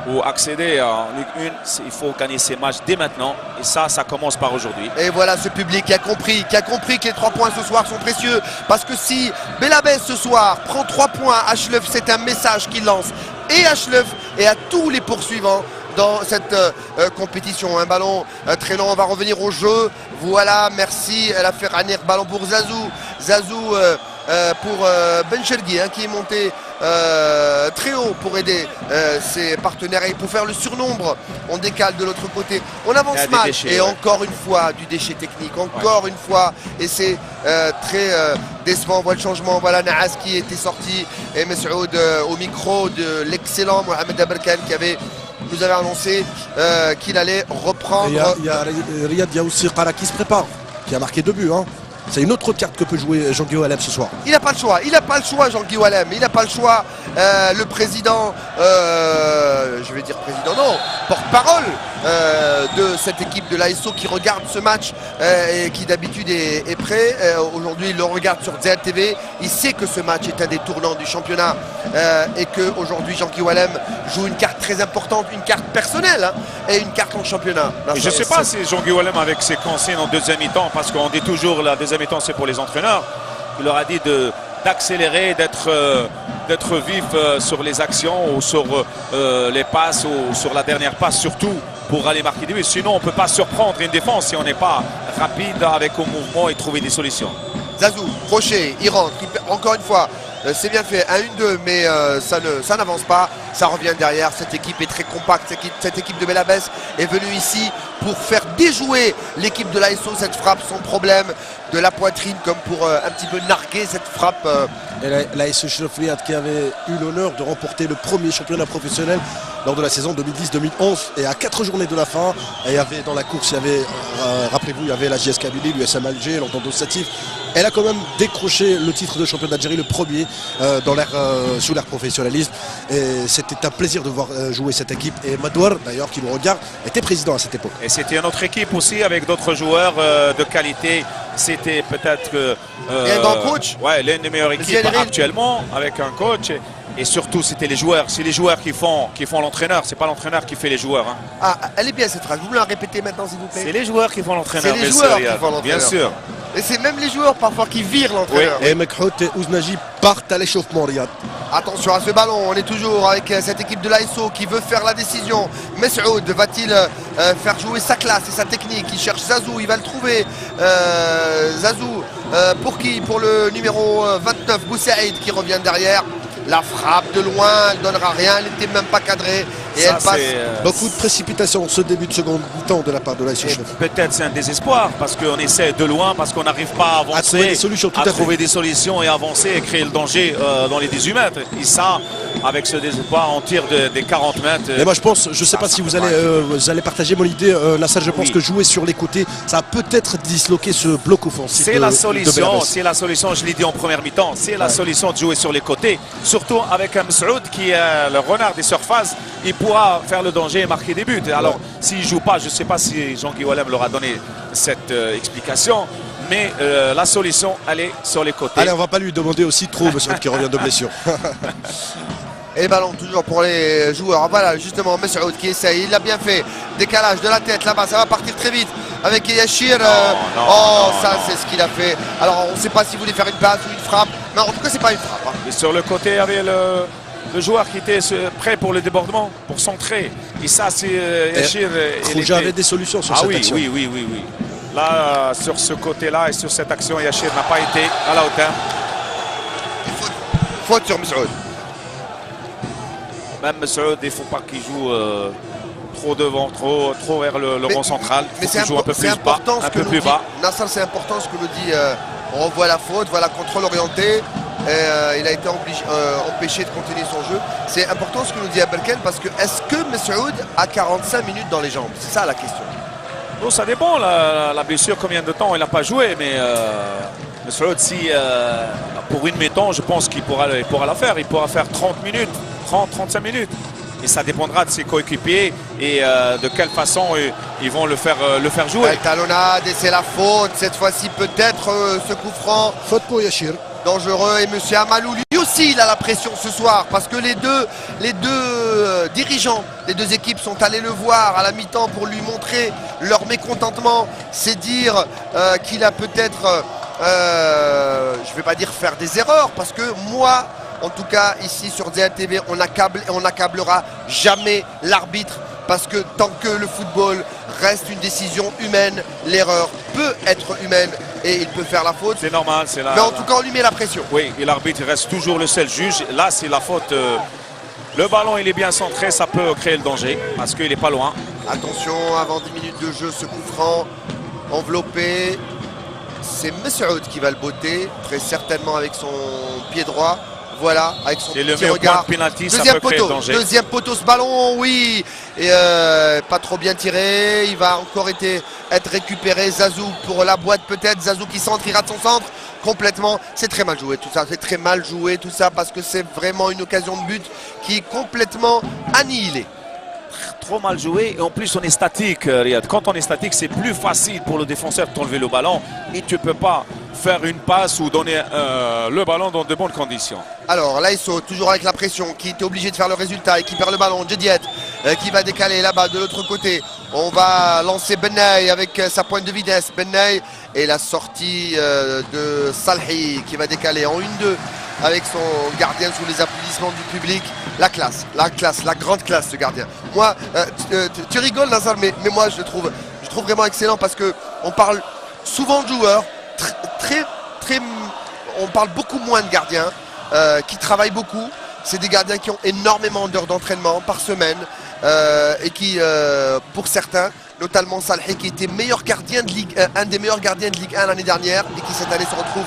ou accéder en Ligue 1, il faut gagner ces matchs dès maintenant. Et ça commence par aujourd'hui. Et voilà ce public qui a compris que les 3 points ce soir sont précieux. Parce que si Belabès ce soir prend 3 points à Hleuf, c'est un message qu'il lance et à Hleuf et à tous les poursuivants dans cette compétition. Un ballon très long, on va revenir au jeu. Voilà, merci. Elle a fait Ranir, ballon pour Zazou. Zazou pour Ben Chergui qui est monté très haut pour aider ses partenaires et pour faire le surnombre. On décale de l'autre côté, on avance mal déchets, et encore une fois du déchet technique, encore une fois, et c'est très décevant. On voit le changement, voilà Naas qui était sorti et Messoud au micro de l'excellent Mohamed Aberkan qui nous avait annoncé qu'il allait reprendre. Il y a Riyad, il y a aussi Qara qui se prépare, qui a marqué 2 buts. C'est une autre carte que peut jouer Jean-Guy Oualem ce soir. Il n'a pas le choix, Jean-Guy Oualem. Il n'a pas le choix. Le président, je vais dire président, non, porte-parole de cette équipe de l'ASO qui regarde ce match et qui d'habitude est prêt. Aujourd'hui, il le regarde sur ZTV. Il sait que ce match est un des tournants du championnat et qu'aujourd'hui, Jean-Guy Oualem joue une carte très importante, une carte personnelle et une carte en championnat. Et je ne sais pas si Jean-Guy Oualem avec ses consignes en deuxième mi-temps, parce qu'on dit toujours la deuxième mi-temps c'est pour les entraîneurs, il leur a dit d'accélérer, d'être vif sur les actions ou sur les passes ou sur la dernière passe surtout pour aller marquer des buts. Sinon on ne peut pas surprendre une défense si on n'est pas rapide avec un mouvement et trouver des solutions. Zazou, crochet, il rentre, encore une fois. C'est bien fait, 1-1-2, mais ça n'avance pas, ça revient derrière. Cette équipe est très compacte, cette équipe de Belabès est venue ici pour faire déjouer l'équipe de l'ASO. Cette frappe sans problème de la poitrine comme pour un petit peu narguer cette frappe. Et l'ASO Hleuf Riyad qui avait eu l'honneur de remporter le premier championnat professionnel lors de la saison 2010-2011 et à 4 journées de la fin. Et il y avait dans la course, rappelez-vous, il y avait la JS Kabylie, l'USM Alger, l'Entente Satif. Elle a quand même décroché le titre de champion d'Algérie, le premier sous l'ère professionnalisme. Et c'était un plaisir de voir jouer cette équipe. Et Madouar, d'ailleurs, qui nous regarde, était président à cette époque. Et c'était une autre équipe aussi avec d'autres joueurs de qualité. C'était peut-être un grand coach. Ouais, l'une des meilleures équipes actuellement avec un coach. Et surtout, c'était les joueurs. C'est les joueurs qui font l'entraîneur. C'est pas l'entraîneur qui fait les joueurs. Hein. Ah, elle est bien cette phrase. Vous me la répétez maintenant, s'il vous plaît. C'est les joueurs qui font l'entraîneur. C'est les joueurs qui font l'entraîneur. Bien sûr. Et c'est même les joueurs parfois qui virent l'entraîneur. Oui. Et Mekhout et Ouznaji partent à l'échauffement, Riyad. Attention à ce ballon, on est toujours avec cette équipe de l'ASO qui veut faire la décision. Messoud va-t-il faire jouer sa classe et sa technique? Il cherche Zazou, il va le trouver. Zazou, pour qui? Pour le numéro 29, Boussaïd qui revient derrière. La frappe de loin, elle ne donnera rien, elle n'était même pas cadrée. Et elle passe. Beaucoup de précipitation ce début de seconde mi-temps de la part de l'ASO Hleuf. Peut-être c'est un désespoir parce qu'on essaie de loin, parce qu'on n'arrive pas à avancer, trouver des solutions et avancer et créer le danger dans les 18 mètres. Et ça, avec ce désespoir, on tire des 40 mètres. Et moi je pense, je ne sais pas si vous allez partager mon idée, Nassar, je pense que jouer sur les côtés, ça a peut-être disloqué ce bloc offensif. C'est la solution, je l'ai dit en première mi-temps, c'est la solution de jouer sur les côtés. Surtout avec un Messoud qui est le renard des surfaces, il pourra faire le danger et marquer des buts. Alors s'il ne joue pas, je ne sais pas si Jean-Guy Oualem leur a donné cette explication, mais la solution, elle est sur les côtés. Allez, on ne va pas lui demander aussi trop, Messoud qui revient de blessure. Et ballon toujours pour les joueurs. Voilà justement Messoud qui essaye, il l'a bien fait. Décalage de la tête là-bas, ça va partir très vite avec Yachir. C'est ce qu'il a fait. Alors on ne sait pas s'il voulait faire une passe ou une frappe, mais en tout cas c'est pas une frappe. Et sur le côté, il y avait le joueur qui était prêt pour le débordement, pour centrer. Et ça, c'est Yachir. Khouja avait des solutions sur cette action. Oui. Là, sur ce côté-là et sur cette action, Yachir n'a pas été à la hauteur. Faute sur Messoud. Même Messoud, il ne faut pas qu'il joue trop devant, trop vers le rond central. Mais c'est important ce que nous dit Nassar, c'est important ce que nous dit. On revoit la faute, voilà, contrôle orienté. il a été empêché de continuer son jeu. C'est important ce que nous dit Abelken parce que est-ce que Messoud a 45 minutes dans les jambes? C'est ça la question. Bon, ça dépend, la blessure, combien de temps il n'a pas joué, mais Messoud, si pour une mi-temps, je pense qu'il pourra la faire. Il pourra faire 30 minutes, 30-35 minutes. Et ça dépendra de ses coéquipiers et de quelle façon ils vont le faire jouer. La talonnade et c'est la faute. Cette fois-ci peut-être ce coup franc. Faute pour Yachir. Dangereux et monsieur Amalou lui aussi il a la pression ce soir parce que les deux dirigeants des deux équipes sont allés le voir à la mi-temps pour lui montrer leur mécontentement. C'est dire qu'il a peut-être, je ne vais pas dire faire des erreurs parce que moi en tout cas ici sur DLTV on n'accablera jamais l'arbitre parce que tant que le football reste une décision humaine, l'erreur peut être humaine et il peut faire la faute. C'est normal, c'est là. Mais en tout cas, on lui met la pression. Oui, et l'arbitre reste toujours le seul juge. Là, c'est la faute. Le ballon, il est bien centré, ça peut créer le danger parce qu'il n'est pas loin. Attention, avant 10 minutes de jeu, ce coup franc enveloppé. C'est Messoud qui va le botter, très certainement avec son pied droit. Voilà, avec son petit regard. Deuxième poteau, ce ballon, oui. Et pas trop bien tiré. Il va encore être récupéré. Zazou pour la boîte peut-être. Zazou qui centre, il rate son centre complètement. C'est très mal joué tout ça. C'est très mal joué tout ça parce que c'est vraiment une occasion de but qui est complètement annihilée. Trop mal joué et en plus on est statique, Riyad. Quand on est statique, c'est plus facile pour le défenseur de t'enlever le ballon et tu ne peux pas faire une passe ou donner le ballon dans de bonnes conditions. Alors Laisso, toujours avec la pression, qui était obligé de faire le résultat et qui perd le ballon. Djediet qui va décaler là-bas de l'autre côté. On va lancer Benay avec sa pointe de vitesse. Benay et la sortie de Salhi qui va décaler en 1-2 avec son gardien sous les applaudissements du public. La classe, la grande classe ce gardien. Moi, tu rigoles Nazar, mais moi je le trouve vraiment excellent parce que on parle souvent de joueurs, on parle beaucoup moins de gardiens qui travaillent beaucoup. C'est des gardiens qui ont énormément d'heures d'entraînement par semaine et qui, pour certains, notamment Salhi qui était meilleur gardien de Ligue 1, un des meilleurs gardiens de Ligue 1 l'année dernière et qui cette année se retrouve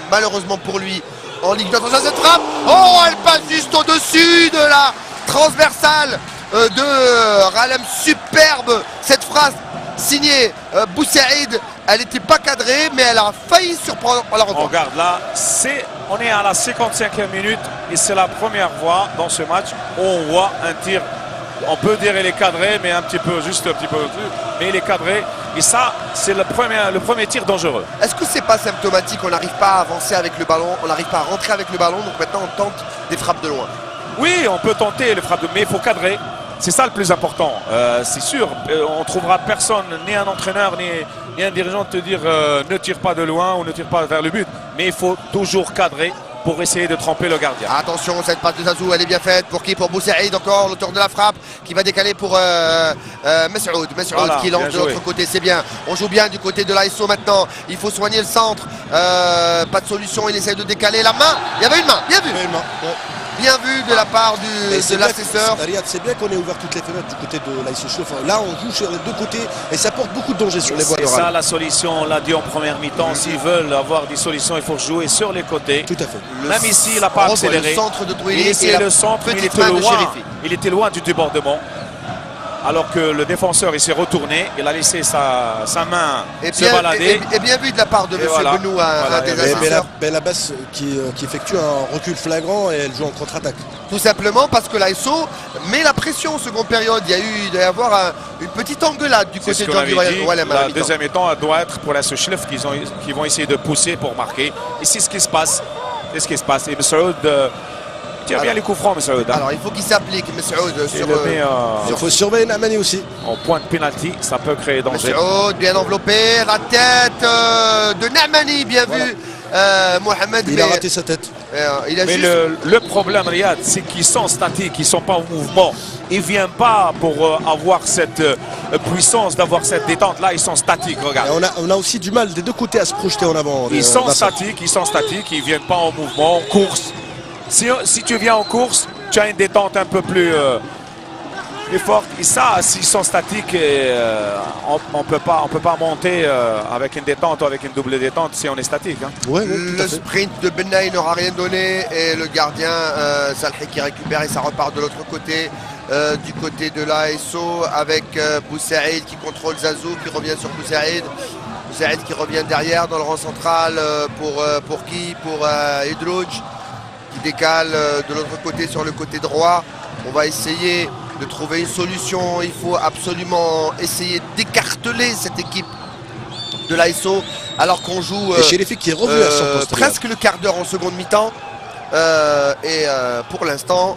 malheureusement pour lui en Ligue 2. Attention à cette frappe. Oh, elle passe juste au-dessus de la transversale de Ralem. Superbe cette phrase signée Boussaïd. Elle n'était pas cadrée, mais elle a failli surprendre la reprendre. On regarde là, on est à la 55e minute et c'est la première fois dans ce match où on voit un tir. On peut dire qu'il est cadré, mais juste un petit peu au-dessus. Mais il est cadré. Et ça, c'est le premier tir dangereux. Est-ce que c'est pas symptomatique? On n'arrive pas à avancer avec le ballon, on n'arrive pas à rentrer avec le ballon. Donc maintenant, on tente des frappes de loin. Oui, on peut tenter les frappes, mais il faut cadrer. C'est ça le plus important. C'est sûr, on ne trouvera personne, ni un entraîneur, ni un dirigeant te dire ne tire pas de loin ou ne tire pas vers le but. Mais il faut toujours cadrer pour essayer de tromper le gardien. Attention, cette passe de Zazou, elle est bien faite. Pour qui? Pour Boussaïd, encore l'auteur de la frappe qui va décaler pour Messoud. Voilà, qui lance de l'autre côté, c'est bien. On joue bien du côté de l'ASO maintenant. Il faut soigner le centre. Pas de solution, il essaie de décaler la main. Il y avait une main, bien vu. Bien vu de la part de l'assesseur. Riyad, c'est bien qu'on ait ouvert toutes les fenêtres du côté de l'ASO Chouf. Là, on joue sur les deux côtés et ça porte beaucoup de danger sur les voies de C'est ça la solution, on l'a dit en première mi-temps. S'ils veulent avoir des solutions, il faut jouer sur les côtés. Tout à fait. Même ici, il n'a pas accéléré. Le centre de Touili il essayait le centre, il était loin du débordement. Alors que le défenseur il s'est retourné, il a laissé sa main se balader. Et bien vu de la part de M. Benou, un des assesseurs. Belabès qui effectue un recul flagrant et elle joue en contre-attaque. Tout simplement parce que l'ASO met la pression en seconde période. Il doit y avoir une petite engueulade du côté de Jean Walem. La deuxième mi-temps doit être pour la Souchlef qui vont essayer de pousser pour marquer. Et c'est ce qui se passe. C'est ce qui se passe. Et Messoud tire bien les coups francs, Messoud. Alors il faut qu'il s'applique, Messoud. Il faut surveiller Namani aussi. En point de pénalty, ça peut créer danger. Messoud bien enveloppé. La tête de Namani, bien vu. Mohamed. Il a raté sa tête. Mais le problème, Riyad, c'est qu'ils sont statiques, ils ne sont pas en mouvement. Ils ne viennent pas pour avoir cette puissance, d'avoir cette détente. Là, ils sont statiques, regarde. On a aussi du mal des deux côtés à se projeter en avant. Ils sont statiques, ils ne viennent pas en mouvement, en course. Si tu viens en course, tu as une détente un peu plus est forte. Et ça, s'ils sont statiques, on peut pas monter avec une détente ou avec une double détente si on est statique. Hein. Ouais, tout à Le fait. sprint de Benaï n'aura rien donné et le gardien Salhi qui récupère et ça repart de l'autre côté. Du côté de l'ASO avec Boussaïd qui contrôle Zazou, qui revient sur Boussaïd. Boussaïd qui revient derrière dans le rang central pour qui? Pour Edrouj qui décale de l'autre côté sur le côté droit. On va essayer de trouver une solution. Il faut absolument essayer d'écarteler cette équipe de l'ASO alors qu'on joue Et Chérifi qui est revenu à son poste. presque le quart d'heure en seconde mi-temps. Pour l'instant,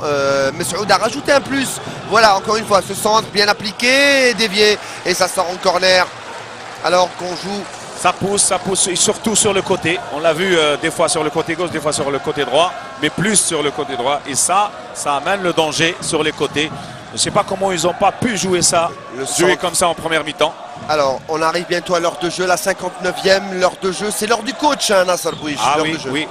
Messoud a rajouté un plus. Voilà, encore une fois, ce centre bien appliqué, dévié, et ça sort en corner. Alors qu'on joue. Ça pousse, et surtout sur le côté. On l'a vu des fois sur le côté gauche, des fois sur le côté droit, mais plus sur le côté droit. Et ça amène le danger sur les côtés. Je ne sais pas comment ils n'ont pas pu jouer ça, jouer comme ça en première mi-temps. Alors, on arrive bientôt à l'heure de jeu, la 59e, l'heure de jeu. C'est l'heure du coach, hein, Nasser Bouich. Ah l'heure oui, de jeu. oui.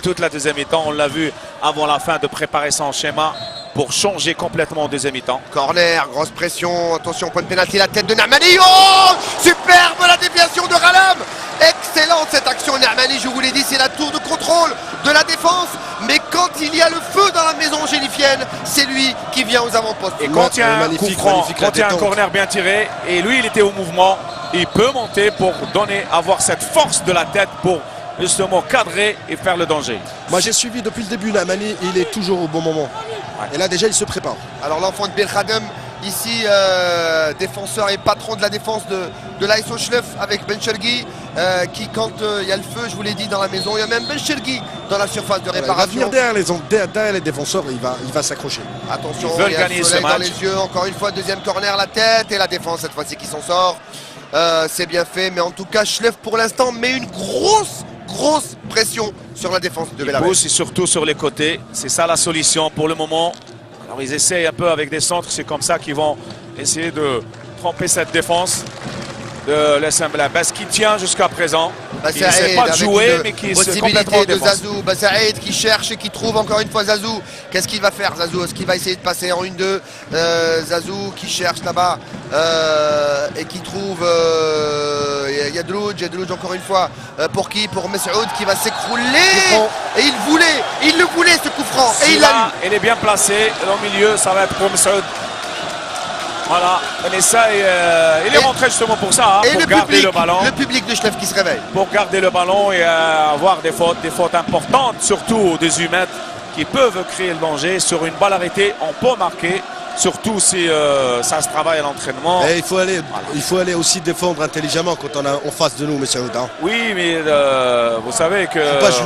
Toute la deuxième mi-temps, on l'a vu avant la fin de préparer son schéma pour changer complètement en deuxième mi-temps. Corner, grosse pression, attention, point de pénalty, la tête de Nahmani. Oh, superbe la déviation de Ralam. Excellente cette action, Nahmani, je vous l'ai dit, c'est la tour de contrôle de la défense. Mais quand il y a le feu dans la maison gélifienne, c'est lui qui vient aux avant-postes. Et quand il y a un coup franc, quand il y a un corner bien tiré, et lui il était au mouvement, il peut monter pour avoir cette force de la tête pour justement cadrer et faire le danger. Moi j'ai suivi depuis le début Nahmani, il est toujours au bon moment. Ouais. Et là déjà il se prépare. Alors l'enfant de Belkhadem, ici défenseur et patron de la défense de l'ASO Schleff avec Benchergui qui quand il y a le feu, je vous l'ai dit, dans la maison, il y a même Benchergui dans la surface de Il va réparation. venir derrière les défenseurs, il va s'accrocher. Attention, Ils veulent il y a gagner le ce soleil dans match. les yeux, encore une fois, deuxième corner, la tête et la défense cette fois-ci qui s'en sort. C'est bien fait, mais en tout cas Schleff pour l'instant met une grosse pression sur la défense de Il Belabès. pousse et surtout sur les côtés, c'est ça la solution pour le moment. Alors ils essayent un peu avec des centres, c'est comme ça qu'ils vont essayer de tromper cette défense de l'SM Belabès qui tient jusqu'à présent. Il ne sait pas jouer, mais qui est complètement en possibilité de défense. Zazou, Saïd qui cherche et qui trouve encore une fois Zazou. Qu'est-ce qu'il va faire Zazou? Est-ce qu'il va essayer de passer en 1-2? Zazou qui cherche là-bas et qui trouve Yadrouj encore une fois pour qui? Pour Messoud qui va s'écrouler. Et il le voulait ce coup franc et il l'a eu. Il est bien placé au milieu, ça va être pour Messoud. Voilà, on essaye, il est rentré justement pour ça, hein, pour garder le ballon. Le public de Schleff qui se réveille. Pour garder le ballon et avoir des fautes importantes, surtout des humains qui peuvent créer le danger. Sur une balle arrêtée, on peut marquer, surtout si ça se travaille à l'entraînement. Et il faut aller aussi défendre intelligemment quand on a en face de nous, monsieur Aouda. Oui, mais vous savez que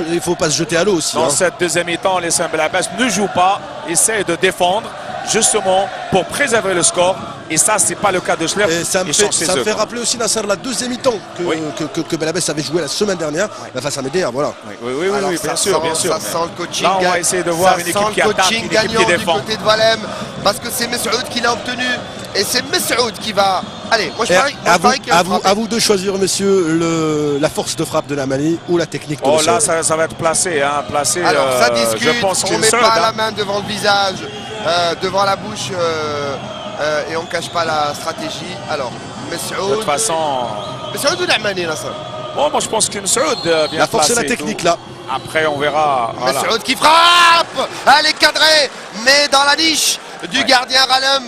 Il ne faut pas se jeter à l'eau aussi. dans Hein. cette deuxième mi-temps, les Saint-Belabès ne jouent pas, essayent de défendre justement pour préserver le score. Et ça, c'est pas le cas de Schleff. Et ça me Ils sont fait, chez eux, fait quoi. rappeler aussi Nasser la deuxième mi-temps que Belabès avait joué la semaine dernière face à Médéa. Voilà. Oui, Alors, bien ça sûr, bien sent- sûr. Ça sent le coaching. Là, on va essayer de voir ça une sent équipe le qui attaque, coaching une équipe gagnant qui du défend. côté de Valem parce que c'est Messoud qui l'a obtenu et c'est Messoud qui va. Allez, moi je Et parie. à vous de choisir, messieurs, la force de frappe de Nahmani ou la technique de Oh Messoud. là, ça va être placé, hein, placé. Alors ça discute, je pense on que ne met seul, pas hein. la main devant le visage, devant la bouche et on ne cache pas la stratégie. Alors, De Messoud. toute façon, Messoud ou Nahmani là ça? bon, moi je pense que Messoud bien La force et placé la et technique tout. là. Après, on verra. Voilà. Messoud qui frappe. Elle est cadrée, mais dans la niche du gardien Ralem.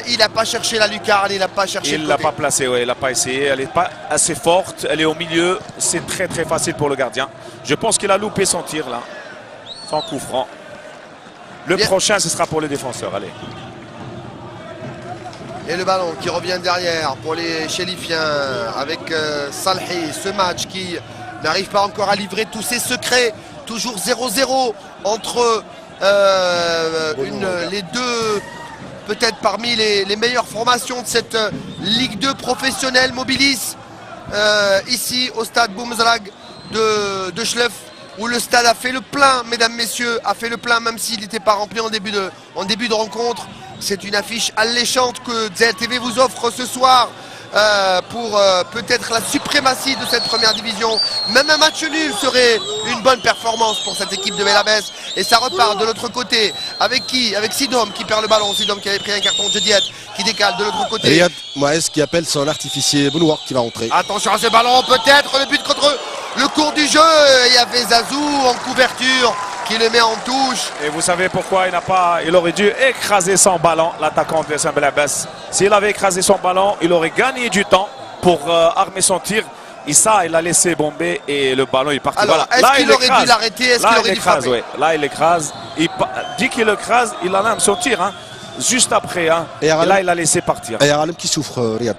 Il n'a pas cherché la lucarne, il n'a pas cherché Il le ne l'a côté. pas placé, ouais, il n'a pas essayé. Elle n'est pas assez forte, elle est au milieu. C'est très facile pour le gardien. Je pense qu'il a loupé son tir là, son coup franc. Le Bien. prochain, ce sera pour les défenseurs. Allez. Et le ballon qui revient derrière pour les Chérifiens avec Salhi. Ce match qui n'arrive pas encore à livrer tous ses secrets. Toujours 0-0 entre les deux, peut-être parmi les meilleures formations de cette Ligue 2 professionnelle Mobilis. Ici au stade Boumzrag de Schleff, où le stade a fait le plein, mesdames, messieurs, a fait le plein même s'il n'était pas rempli en début de rencontre. C'est une affiche alléchante que ZTV vous offre ce soir pour peut-être la suprématie de cette première division. Même un match nul serait une bonne performance pour cette équipe de Belabès. Et ça repart de l'autre côté avec qui? Avec Sidom qui perd le ballon. Sidom qui avait pris un carton de Diet qui décale de l'autre côté. Riyad Mahrez qui appelle son artificier Benoît qui va rentrer. Attention à ce ballon, peut-être le but contre le cours du jeu. Il y avait Zazou en couverture qui le met en touche. Et vous savez pourquoi il aurait dû écraser son ballon, l'attaquant de Saint-Belabès. S'il avait écrasé son ballon, il aurait gagné du temps pour armer son tir. Et ça, il a laissé bomber et le ballon est parti. Alors, voilà. est-ce qu'il aurait dû l'arrêter? Est-ce qu'il aurait dû frapper? Ouais. Là, il écrase. Dès qu'il écrase, il en son tir. Hein. Juste après. Hein. Et là, il a laissé partir. Et Aralem qui souffre, Riyad.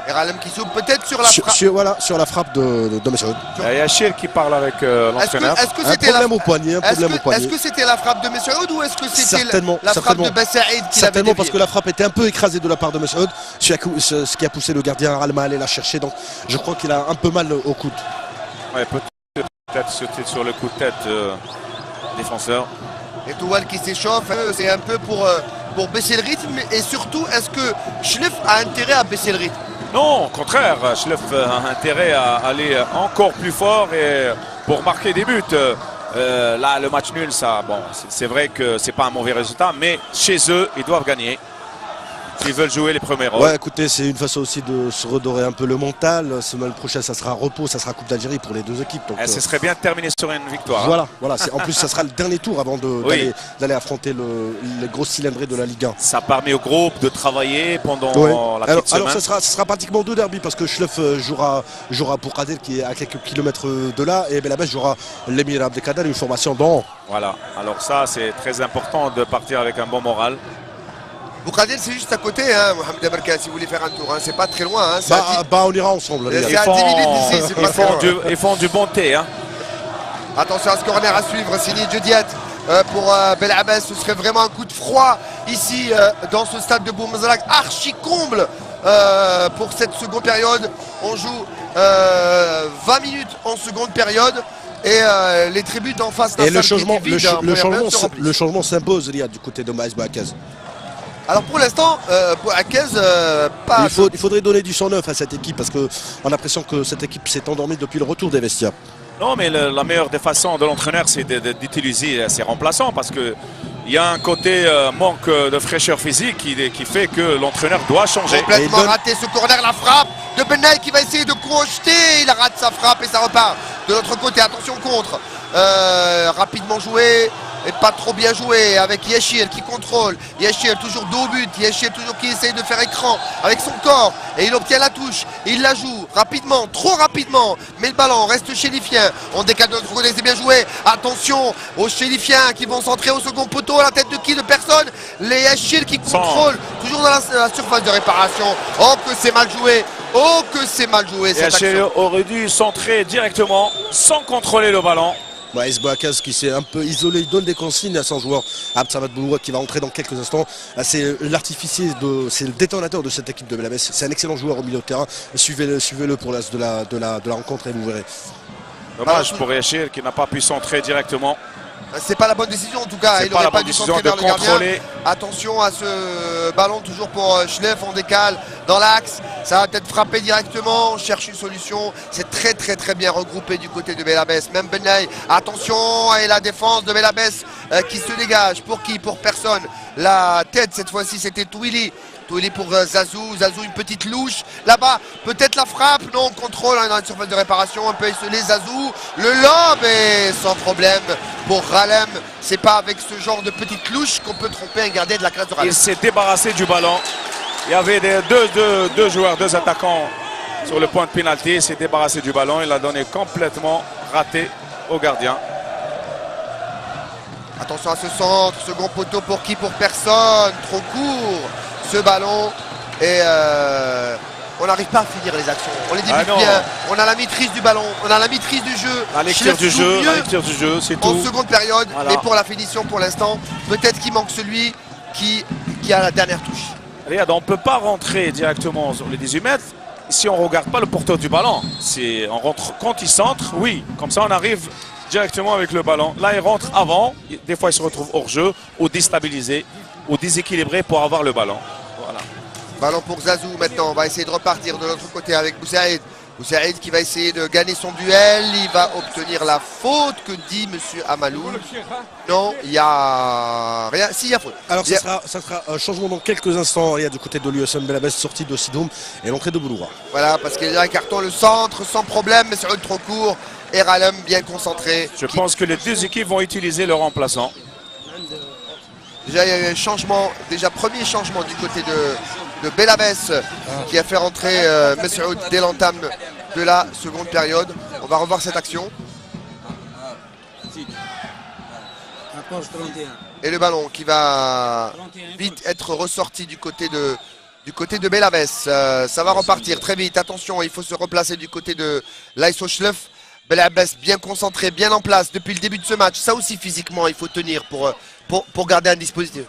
Eralem qui s'ouvre peut-être sur la frappe. Sur la frappe de Messoud. Il y a Chir qui parle avec l'entraîneur. Est-ce que Un c'était problème au poignet. Est-ce que c'était la frappe de Messoud ou est-ce que c'était la frappe de Bassaïd qui l'avait Certainement dévié? parce que la frappe était un peu écrasée de la part de Messoud, ce qui a poussé le gardien Aralem à aller la chercher. Donc je crois qu'il a un peu mal au coude. Ouais, peut-être c'était sur le coup de tête défenseur. Et Toual qui s'échauffe, c'est un peu pour baisser le rythme. Et surtout, est-ce que Schleff a intérêt à baisser le rythme? Non, au contraire, Schleff a intérêt à aller encore plus fort et pour marquer des buts. Là, le match nul, ça, bon, c'est vrai que c'est pas un mauvais résultat, mais chez eux, ils doivent gagner s'ils veulent jouer les premiers rôles. Ouais, écoutez, c'est une façon aussi de se redorer un peu le mental. Semaine prochaine, ça sera repos, ça sera Coupe d'Algérie pour les deux équipes. Donc, ce serait bien de terminer sur une victoire. Voilà. En plus, ça sera le dernier tour avant d'aller affronter les grosses cylindrées de la Ligue 1. Ça permet au groupe de travailler pendant la petite semaine. Alors, ça sera pratiquement deux derbys parce que Schleff jouera pour Kader qui est à quelques kilomètres de là et Belabès jouera l'Émir Abdelkader, une formation dans. Voilà, alors ça, c'est très important de partir avec un bon moral. Boukadil, c'est juste à côté, hein, Mohamed Abarka, si vous voulez faire un tour. Hein. C'est pas très loin. Hein, on ira ensemble. C'est à 10 minutes d'ici. C'est pas très loin. Ils font du bon thé. Hein. Attention à ce corner à suivre, signé Diet pour Belabès. Ce serait vraiment un coup de froid ici dans ce stade de Boumazalak. Archi comble pour cette seconde période. On joue 20 minutes en seconde période. Et les tribunes d'en face. Et le changement s'impose, Riyad, du côté de Maïs Bouakez. Alors pour l'instant, Bouakez, pas. Il faudrait donner du sang neuf à cette équipe parce qu'on a l'impression que cette équipe s'est endormie depuis le retour des vestiaires. Non, mais la meilleure des façons de l'entraîneur, c'est d'utiliser ses remplaçants parce que il y a un côté manque de fraîcheur physique qui fait que l'entraîneur doit changer. Complètement raté ce corner, la frappe de Benaï qui va essayer de crocheter. Il rate sa frappe et ça repart de l'autre côté. Attention contre. Rapidement joué. Et pas trop bien joué avec Yachir qui contrôle. Yachir toujours dos au but. Yachir toujours qui essaye de faire écran avec son corps. Et il obtient la touche. Et il la joue rapidement, trop rapidement. Mais le ballon reste chez Lifiens. On décale de l'autre côté, c'est bien joué. Attention aux Chélifiens qui vont centrer au second poteau. À la tête de qui? De personne. Les Yachir qui contrôlent toujours dans la surface de réparation. Oh que c'est mal joué. Oh que c'est mal joué cette action. Yachir aurait dû centrer directement sans contrôler le ballon. Maïs Bouakez qui s'est un peu isolé, il donne des consignes à son joueur Abdsamad Bounoua qui va entrer dans quelques instants. C'est l'artificier, c'est le détonateur de cette équipe de Belabès. C'est un excellent joueur au milieu de terrain. Suivez-le pour l'as de la rencontre et vous verrez. Dommage pour Yachir qui n'a pas pu centrer directement. C'est pas la bonne décision en tout cas, il n'aurait pas dû centrer vers le gardien. Attention à ce ballon toujours pour Schleff, on décale dans l'axe, ça va peut-être frapper directement, on cherche une solution, c'est très bien regroupé du côté de Belabès, même Benaï, attention et la défense de Belabès qui se dégage, pour qui? Pour personne, la tête cette fois-ci c'était Touili. Touili pour Zazou, une petite louche là-bas, peut-être la frappe, non, contrôle dans une surface de réparation, un peu isolé, Zazou, le lob et sans problème pour Ralem. C'est pas avec ce genre de petite louche qu'on peut tromper un gardien de la classe de Ralem. Il s'est débarrassé du ballon, il y avait deux joueurs, deux attaquants sur le point de pénalty, il s'est débarrassé du ballon, il l'a donné complètement raté au gardien. Attention à ce centre, second poteau pour qui? Pour personne, trop court ce ballon et on n'arrive pas à finir les actions. On les débute bien, on a la maîtrise du ballon, on a la maîtrise du jeu. La lecture du jeu, c'est tout. En seconde période, mais pour la finition pour l'instant, peut-être qu'il manque celui qui a la dernière touche. Regarde, on ne peut pas rentrer directement sur les 18 mètres si on ne regarde pas le porteur du ballon. On rentre quand il centre, oui, comme ça on arrive directement avec le ballon. Là il rentre avant, des fois il se retrouve hors jeu ou déstabilisé ou déséquilibré pour avoir le ballon. Voilà. Ballon pour Zazou maintenant, on va essayer de repartir de l'autre côté avec Boussaïd. Boussaïd qui va essayer de gagner son duel. Il va obtenir la faute. Que dit monsieur Amaloul? Non, il y a rien. Si, il y a faute. Alors ça sera un changement dans quelques instants. Il y a du côté de l'USM Belabès, sortie de Sidoum et l'entrée de Bouloura. Voilà, parce qu'il y a un carton, le centre, sans problème, mais sur le trop court. Et Ralem bien concentré. Je pense que les deux équipes vont utiliser le remplaçant. Déjà, il y a eu un changement, déjà premier changement du côté de Belabès qui a fait rentrer Messoud dès l'entame de la seconde période. On va revoir cette action. Et le ballon qui va vite être ressorti du côté de Belabès. Ça va repartir très vite. Attention, il faut se replacer du côté de l'ASO Schleuf. Belabès bien concentré, bien en place depuis le début de ce match. Ça aussi physiquement, il faut tenir pour garder un dispositif.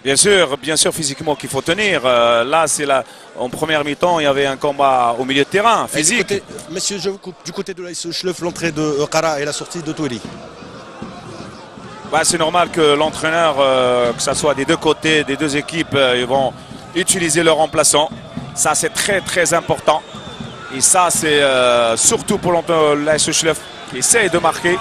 Bien sûr, physiquement qu'il faut tenir. Là, c'est là. En première mi-temps, il y avait un combat au milieu de terrain, physique. Messieurs, je vous coupe. Du côté de l'ASO Schleuf, l'entrée de Kara et la sortie de Toueli. Bah, c'est normal que l'entraîneur, que ce soit des deux côtés, des deux équipes, ils vont utiliser leur remplaçant. Ça, c'est très très important. Et ça, c'est surtout pour l'ASO Schleuf qui essaye de marquer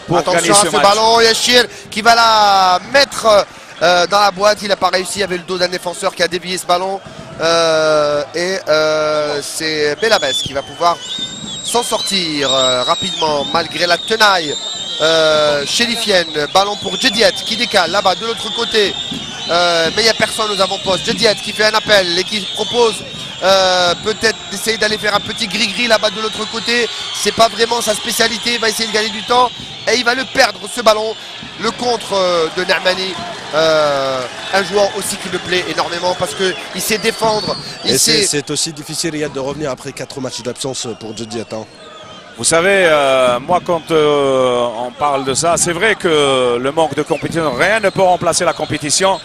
pour attention gagner à ce ce match. ballon, Yachir qui va la mettre dans la boîte. Il n'a pas réussi, il y avait le dos d'un défenseur qui a dévié ce ballon. C'est Belabès qui va pouvoir s'en sortir rapidement malgré la tenaille chérifienne. Ballon pour Djediet qui décale là-bas de l'autre côté. Mais il n'y a personne aux avant-postes. Djediet qui fait un appel et qui propose peut-être d'essayer d'aller faire un petit gris-gris là-bas de l'autre côté. C'est pas vraiment sa spécialité. Il va essayer de gagner du temps et il va le perdre ce ballon. Le contre de Nermani, un joueur aussi qui me plaît énormément parce qu'il sait défendre. C'est aussi difficile, Riyad, de revenir après 4 matchs d'absence pour Djediet. Vous savez, moi quand on parle de ça, c'est vrai que le manque de compétition, rien ne peut remplacer la compétition.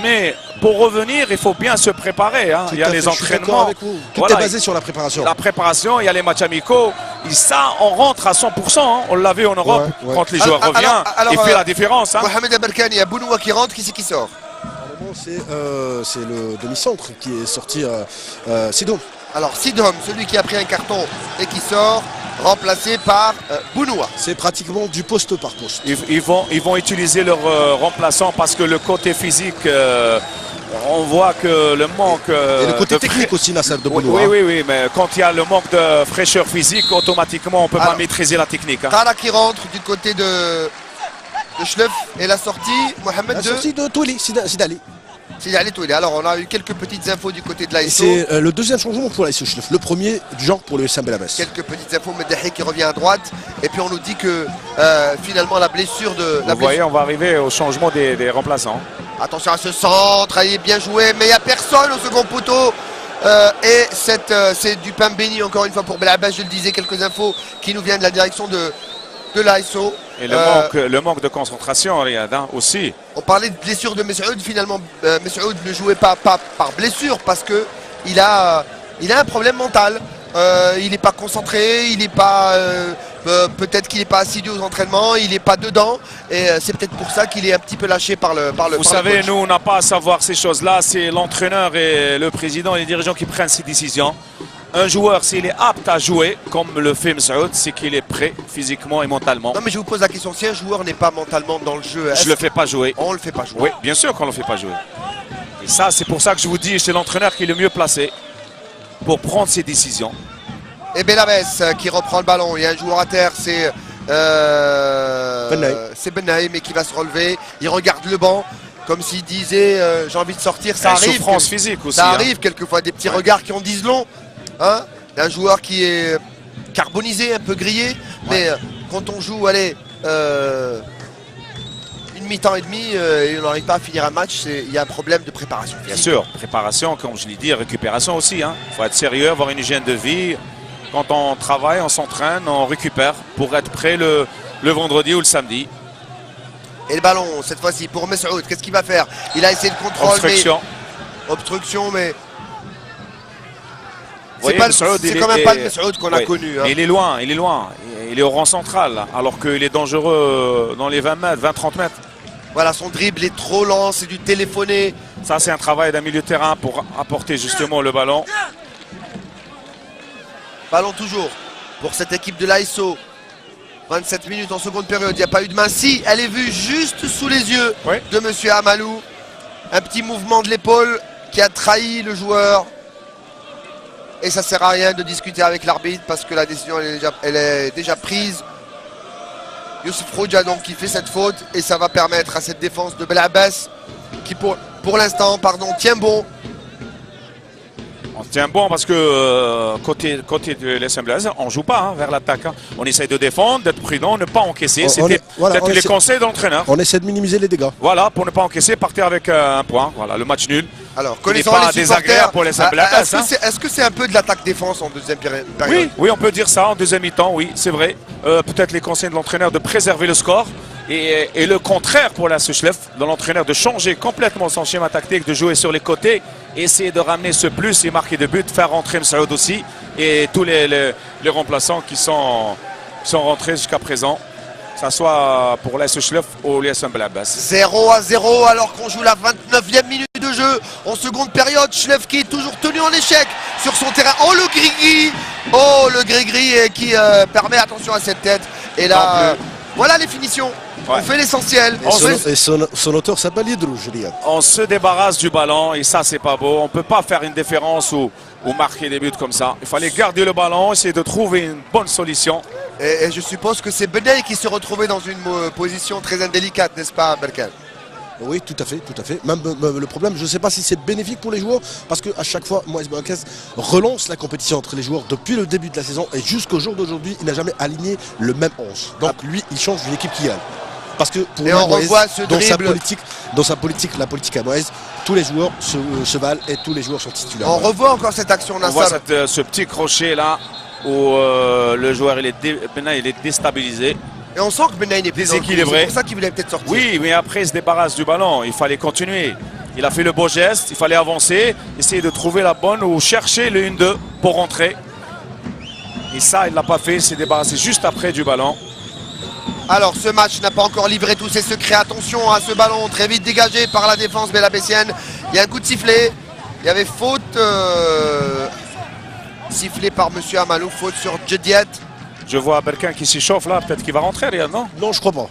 Mais pour revenir, il faut bien se préparer. Hein. Il y a les entraînements. Tout est basé sur la préparation. La préparation, il y a les matchs amicaux. Et ça, on rentre à 100%. Hein. On l'a vu en Europe quand les joueurs reviennent. Il fait la différence. Hein. Mohamed Aberkani, il y a Bounoua qui rentre. Qui c'est qui sort? C'est le demi-centre qui est sorti, Sidom. Alors Sidom, celui qui a pris un carton et qui sort, remplacé par Bounoua. C'est pratiquement du poste par poste. Ils vont utiliser leur remplaçant parce que le côté physique, on voit que le manque... et le côté technique aussi, Nasser de Bounoua. Oui, mais quand il y a le manque de fraîcheur physique, automatiquement, on ne peut pas maîtriser la technique. Hein. Kara qui rentre du côté de Schleuf et la sortie, Mohamed La sortie de Toueli, Sidali. Sidali Toueli. Alors on a eu quelques petites infos du côté de l'ASO. C'est le deuxième changement pour l'ASO Schleuf. Le premier du genre pour le USM Belabès. Quelques petites infos, Medahi qui revient à droite. Et puis on nous dit que finalement la blessure de... Vous voyez, on va arriver au changement des remplaçants. Attention à ce centre, il est bien joué, mais il n'y a personne au second poteau. Et c'est du pain béni encore une fois pour Belabès. Je le disais, quelques infos qui nous viennent de la direction de l'ASO. Et le manque de concentration, Riyad, hein, aussi. On parlait de blessure de Messoud. Finalement, Messoud ne jouait pas par blessure parce que il a un problème mental. Il n'est pas concentré, il n'est pas... peut-être qu'il n'est pas assidu aux entraînements, il n'est pas dedans. Et c'est peut-être pour ça qu'il est un petit peu lâché par le Vous savez, nous, on n'a pas à savoir ces choses-là. C'est l'entraîneur et le président et les dirigeants qui prennent ces décisions. Un joueur, s'il est apte à jouer, comme le fait Messoud, c'est qu'il est prêt physiquement et mentalement. Non, mais je vous pose la question, si un joueur n'est pas mentalement dans le jeu... Je ne le fais pas jouer. On ne le fait pas jouer. Oui, bien sûr qu'on ne le fait pas jouer. Et ça, c'est pour ça que je vous dis, c'est l'entraîneur qui est le mieux placé pour prendre ses décisions. Et Belabès qui reprend le ballon. Il y a un joueur à terre, c'est Benaï, mais qui va se relever. Il regarde le banc comme s'il disait j'ai envie de sortir. Ça arrive. Souffrance physique aussi. Ça arrive quelquefois, des petits regards qui en disent long. Hein, d'un joueur qui est carbonisé, un peu grillé. Mais quand on joue, allez, une mi-temps et demi et on n'arrive pas à finir un match, il y a un problème de préparation. Bien sûr, préparation, comme je l'ai dit, récupération aussi. Il faut être sérieux, avoir une hygiène de vie. Quand on travaille, on s'entraîne, on récupère pour être prêt le vendredi ou le samedi. Et le ballon, cette fois-ci, pour Messoud, qu'est-ce qu'il va faire? Il a essayé de contrôler. Obstruction, mais... C'est quand même pas le Messoud qu'on a connu. Hein. Il est loin. Il est au rang central, alors qu'il est dangereux dans les 20 mètres, 20-30 mètres. Voilà, son dribble est trop lent, c'est du téléphoné. Ça, c'est un travail d'un milieu de terrain pour apporter justement le ballon. Ballon toujours pour cette équipe de l'ASO. 27 minutes en seconde période, il n'y a pas eu de main. Si, elle est vue juste sous les yeux de monsieur Amalou. Un petit mouvement de l'épaule qui a trahi le joueur. Et ça ne sert à rien de discuter avec l'arbitre parce que la décision elle est déjà prise. Youssouf Khoudia donc qui fait cette faute et ça va permettre à cette défense de Belabès qui pour l'instant tient bon. On tient bon parce que côté de l'SM Blaise, on ne joue pas vers l'attaque. Hein. On essaye de défendre, d'être prudent, ne pas encaisser. C'était peut-être les conseils de l'entraîneur. On essaie de minimiser les dégâts. Voilà, pour ne pas encaisser, partir avec un point. Voilà, le match nul. Alors, il n'est pas désagréable pour l'SM Blaise. Est-ce que c'est un peu de l'attaque-défense en deuxième période? Oui, on peut dire ça en deuxième mi-temps, oui, c'est vrai. Peut-être les conseils de l'entraîneur de préserver le score. Et le contraire pour la Suchlef, de l'entraîneur de changer complètement son schéma tactique, de jouer sur les côtés, essayer de ramener ce plus et marquer des buts, faire rentrer Msaoud aussi et tous les remplaçants qui sont rentrés jusqu'à présent, que ce soit pour la Suchlef ou l'SM Belabès. 0-0 alors qu'on joue la 29e minute de jeu en seconde période. Schlef qui est toujours tenu en échec sur son terrain. Oh le gris-gris, qui permet attention à cette tête. Et là, voilà les finitions. On fait l'essentiel. Et son auteur s'appelle Idrouj. On se débarrasse du ballon et ça c'est pas beau. On ne peut pas faire une différence ou marquer des buts comme ça. Il fallait garder le ballon, essayer de trouver une bonne solution. Et je suppose que c'est Benay qui se retrouvait dans une position très indélicate, n'est-ce pas, Berkel? Oui, tout à fait, tout à fait. Même le problème, je ne sais pas si c'est bénéfique pour les joueurs, parce qu'à chaque fois, Moïse Bouakez relance la compétition entre les joueurs depuis le début de la saison et jusqu'au jour d'aujourd'hui, il n'a jamais aligné le même 11. Donc lui, il change d'une équipe qui gagne. Parce que pour on revoit ce dribble. Dans sa politique, la politique à Moïse, tous les joueurs se valent et tous les joueurs sont titulaires. On revoit encore cette action là. On voit ce petit crochet là où le joueur il est déstabilisé. Et on sent que Benay n'est plus déséquilibré. C'est pour ça qu'il voulait peut-être sortir. Oui, mais après il se débarrasse du ballon. Il fallait continuer. Il a fait le beau geste. Il fallait avancer, essayer de trouver la bonne ou chercher le 1-2 pour rentrer. Et ça, il ne l'a pas fait. Il s'est débarrassé juste après du ballon. Alors ce match n'a pas encore livré tous ses secrets. Attention à ce ballon très vite dégagé par la défense belabéssienne. Il y a un coup de sifflet. Il y avait faute sifflée par monsieur Amalou. Faute sur Djediet. Je vois Berkin qui s'échauffe là. Peut-être qu'il va rentrer, Riyad, non? Non, je crois pas.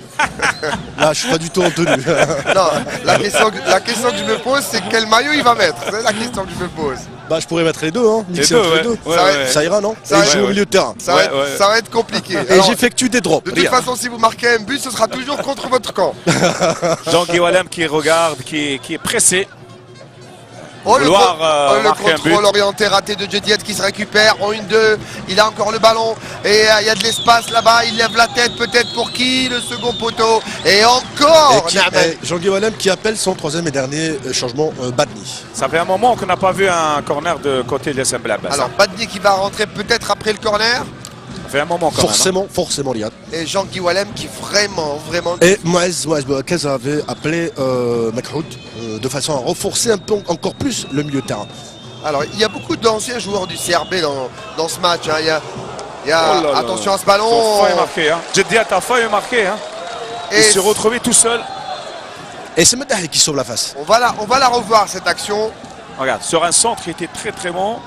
Là, je suis pas du tout en tenue. Non, la question que je me pose, c'est quel maillot il va mettre. C'est la question que je me pose. Bah, je pourrais mettre les deux, hein. Les deux. Ça ira, non? Ça joue au milieu de terrain. Ça va être compliqué. Et j'effectue des drops. De toute façon, si vous marquez un but, ce sera toujours contre votre camp. Jean-Guy Walem qui regarde, qui est pressé. Oh, le contrôle orienté raté de Djediet qui se récupère en 1-2. Il a encore le ballon et il y a de l'espace là-bas. Il lève la tête peut-être pour qui? Le second poteau. Et encore Jean-Guy Walem qui appelle son troisième et dernier changement, Badni. Ça fait un moment qu'on n'a pas vu un corner de côté de l'SM Belabès. Alors Badni qui va rentrer peut-être après le corner. Ça fait un moment quand même. Forcément, Liad. Et Jean-Guy Walem qui vraiment. Et Moïse Bouakez avait appelé Makhoud de façon à renforcer un peu encore plus le milieu de terrain. Alors il y a beaucoup d'anciens joueurs du CRB dans ce match. Hein. Il y a attention à ce ballon. Djediet a failli marquer. Hein. Il se retrouvait tout seul. Et c'est Medahi qui sauve la face. On va la revoir cette action. Regarde, sur un centre qui était très très bon.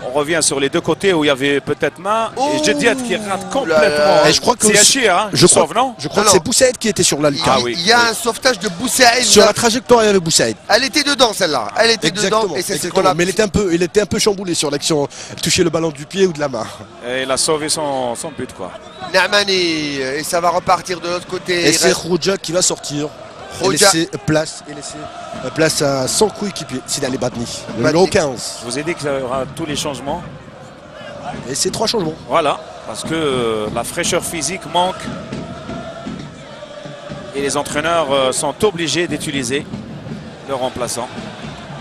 On revient sur les deux côtés où il y avait peut-être main. Et Djediet qui rate complètement. Et je crois que c'est Achir, hein, je crois non, que c'est Boussaïd qui était sur la lucarne. Il y a un sauvetage de Boussaïd. Sur la trajectoire, il y avait Boussaïd. Elle était dedans celle-là. Elle était dedans. Et c'est ce qu'on a... Mais il était un peu chamboulé sur l'action. Toucher le ballon du pied ou de la main. Et il a sauvé son but quoi. Naamani. Et ça va repartir de l'autre côté. Et c'est Khoudia qui va sortir. Et laisser place à son coéquipier, Sidali Badni, le numéro 15. Je vous ai dit qu'il y aura tous les changements. Et c'est 3 changements. Voilà, parce que la fraîcheur physique manque. Et les entraîneurs sont obligés d'utiliser le remplaçant.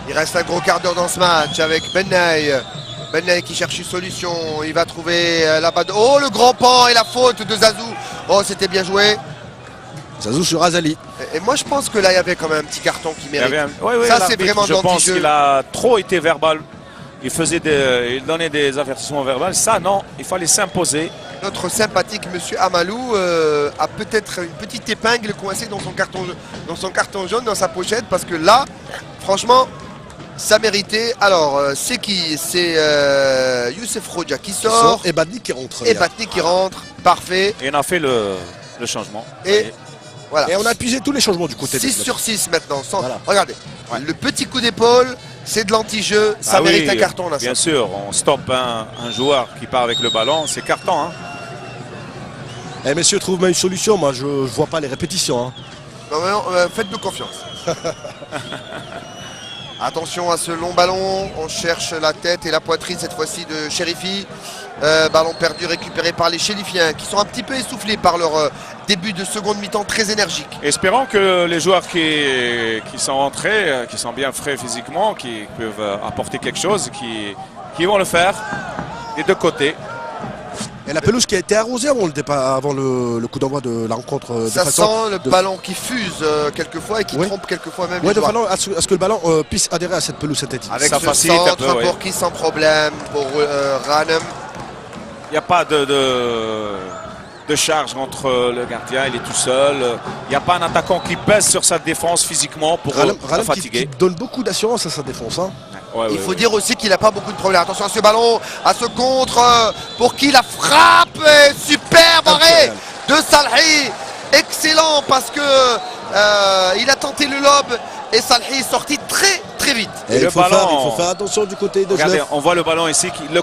Il reste un gros quart d'heure dans ce match avec Benay. Benay qui cherche une solution. Il va trouver la balle. Oh, le grand pan et la faute de Zazou. Oh, c'était bien joué. Zazou sur Azali. Et moi je pense que là il y avait quand même un petit carton qui mérite. Ça c'est vraiment je pense qu'il a trop été verbal. Il donnait des avertissements verbaux. Ça non, il fallait s'imposer. Notre sympathique monsieur Amalou a peut-être une petite épingle coincée dans son carton jaune, dans sa pochette, parce que là, franchement, ça méritait. Alors, c'est qui? C'est Youssef Roja qui sort. Et Badni qui rentre. Et Batni qui rentre. Parfait. Et on a fait le changement. Et voilà. Et on a épuisé tous les changements du côté 6 des sur 6 maintenant. Voilà. Regardez, Ouais. le petit coup d'épaule, c'est de l'anti-jeu. Ça Ah mérite oui, un carton là. Bien Ça. sûr, on stoppe un joueur qui part avec le ballon, c'est carton. Hein. Eh messieurs, trouvez-moi une solution. Moi, je vois pas les répétitions. Hein. Non, mais non, faites-nous confiance. Attention à ce long ballon. On cherche la tête et la poitrine cette fois-ci de Chérifi. Ballon perdu récupéré par les Chérifiens qui sont un petit peu essoufflés par leur début de seconde mi-temps très énergique. Espérons que les joueurs qui sont rentrés, qui sont bien frais physiquement, qui peuvent apporter quelque chose, qui vont le faire des deux côtés. Et la pelouse qui a été arrosée avant le départ, avant le coup d'envoi de la rencontre. De Ça façon sent le ballon qui fuse quelquefois et qui Oui. trompe quelquefois même Ouais, les de joueurs. façon à ce que le ballon puisse adhérer à cette pelouse synthétique. Avec Ça ce facilite un centre peu, ouais. pour qui sans problème pour Ranem. Il n'y a pas de charge entre le gardien, il est tout seul. Il n'y a pas un attaquant qui pèse sur sa défense physiquement pour Ralem la qui fatiguer. donne beaucoup d'assurance à sa défense. Hein. Ouais, Il ouais, faut ouais. dire aussi qu'il n'a pas beaucoup de problèmes. Attention à ce ballon, à ce contre, pour qui la frappe est superbe arrêt de Salhi. Excellent parce que il a tenté le lob et Salhi est sorti très très vite. Et le il faut ballon- faire attention du côté de Regardez, Genève. on voit le ballon ici, il le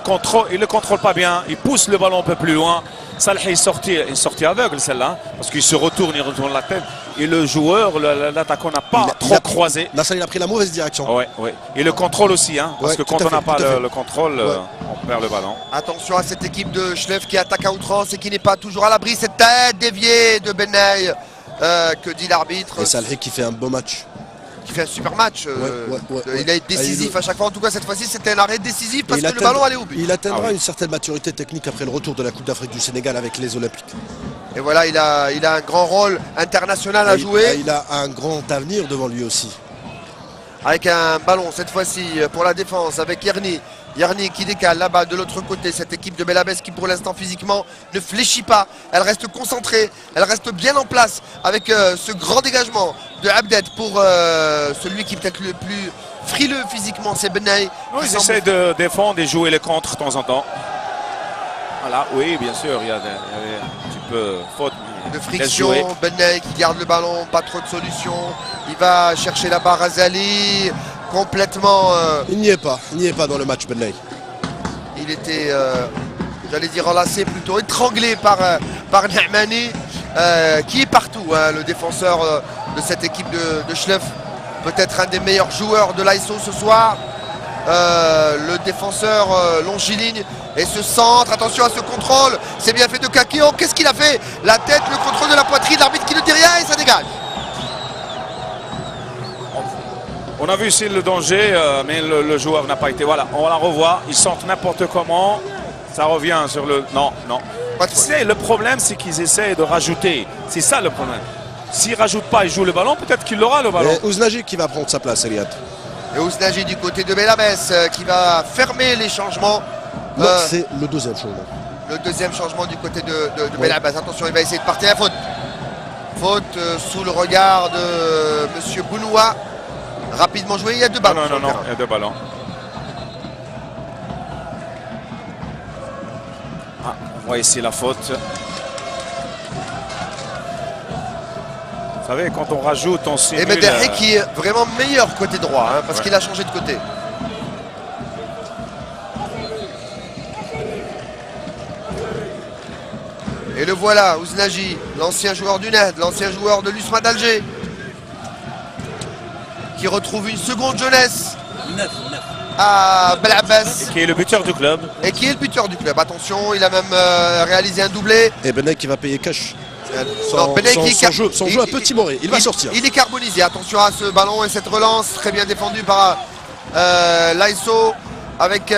contrôle pas bien, il pousse le ballon un peu plus loin. Salhi est sorti aveugle celle-là, parce qu'il se retourne, il retourne la tête. Et le joueur, l'attaquant n'a pas trop croisé. Nasser, il a pris la mauvaise direction. Ouais, ouais. Et le contrôle aussi, hein, parce Ouais, que tout quand à on n'a fait, pas tout à fait. le contrôle, Ouais. on perd le ballon. Attention à cette équipe de Schleff qui attaque à outrance et qui n'est pas toujours à l'abri. Cette tête déviée de Benay, que dit l'arbitre, Et Salhi qui fait un beau match. qui fait un super match. Ouais. Il a été décisif à chaque fois. En tout cas, cette fois-ci, c'était un arrêt décisif parce Et que il le ballon allait au but. Il atteindra Ah oui. une certaine maturité technique après le retour de la Coupe d'Afrique du Sénégal avec les Olympiques. Et voilà, il a un grand rôle international à Et jouer. il a un grand avenir devant lui aussi. Avec un ballon cette fois-ci pour la défense avec Yerni. Yerni qui décale là-bas de l'autre côté. Cette équipe de Belabès qui pour l'instant physiquement ne fléchit pas. Elle reste concentrée, elle reste bien en place avec ce grand dégagement de Abdet pour celui qui est peut-être le plus frileux physiquement, c'est Benay. Ils essaient de défendre et jouer les contres de temps en temps. Voilà, oui, bien sûr, il y avait un petit peu faute. De mais laisse friction, jouer. Benay qui garde le ballon, pas trop de solutions. Il va chercher la barre Razali complètement. Il n'y est pas dans le match, Benley. Il était, j'allais dire enlacé, plutôt étranglé par Nahmani, qui est partout, hein, le défenseur de cette équipe de Schleff. Peut-être un des meilleurs joueurs de l'ASO ce soir. Le défenseur longiligne et ce centre, attention à ce contrôle, c'est bien fait de Kakeo. Qu'est-ce qu'il a fait? La tête, le contrôle de la poitrine, l'arbitre qui ne dit rien et ça dégage. On a vu ici le danger, mais le joueur n'a pas été. Voilà, on la revoit, ils sortent n'importe comment. Ça revient sur le. Non. Pas de faute. Le problème, c'est qu'ils essaient de rajouter. C'est ça le problème. S'ils ne rajoutent pas, ils jouent le ballon, peut-être qu'il aura le ballon. Et Ouznaji qui va prendre sa place, Eliat. Et Ouznaji du côté de Belabès qui va fermer les changements. Non, c'est le deuxième changement. Le deuxième changement du côté de Ouais. Belabès. Attention, il va essayer de partir à faute. Faute sous le regard de Monsieur Bounoua. Rapidement joué, il y a deux ballons. sur le Non, terrain. il y a deux ballons. Ah, on voit ici la faute. Vous savez, quand on rajoute, on Et simule. Medehi qui est vraiment meilleur côté droit, hein, parce Ouais. qu'il a changé de côté. Et le voilà, Ouznaji, l'ancien joueur du NED, l'ancien joueur de l'USMA d'Alger, qui retrouve une seconde jeunesse à Belabès qui est le buteur du club. et qui est le buteur du club. Attention, il a même réalisé un doublé. Et Benley qui va payer cash. Non, Benay qui est Son jeu un peu timoré. Il va sortir. Il est carbonisé. Attention à ce ballon et cette relance très bien défendue par l'ASO avec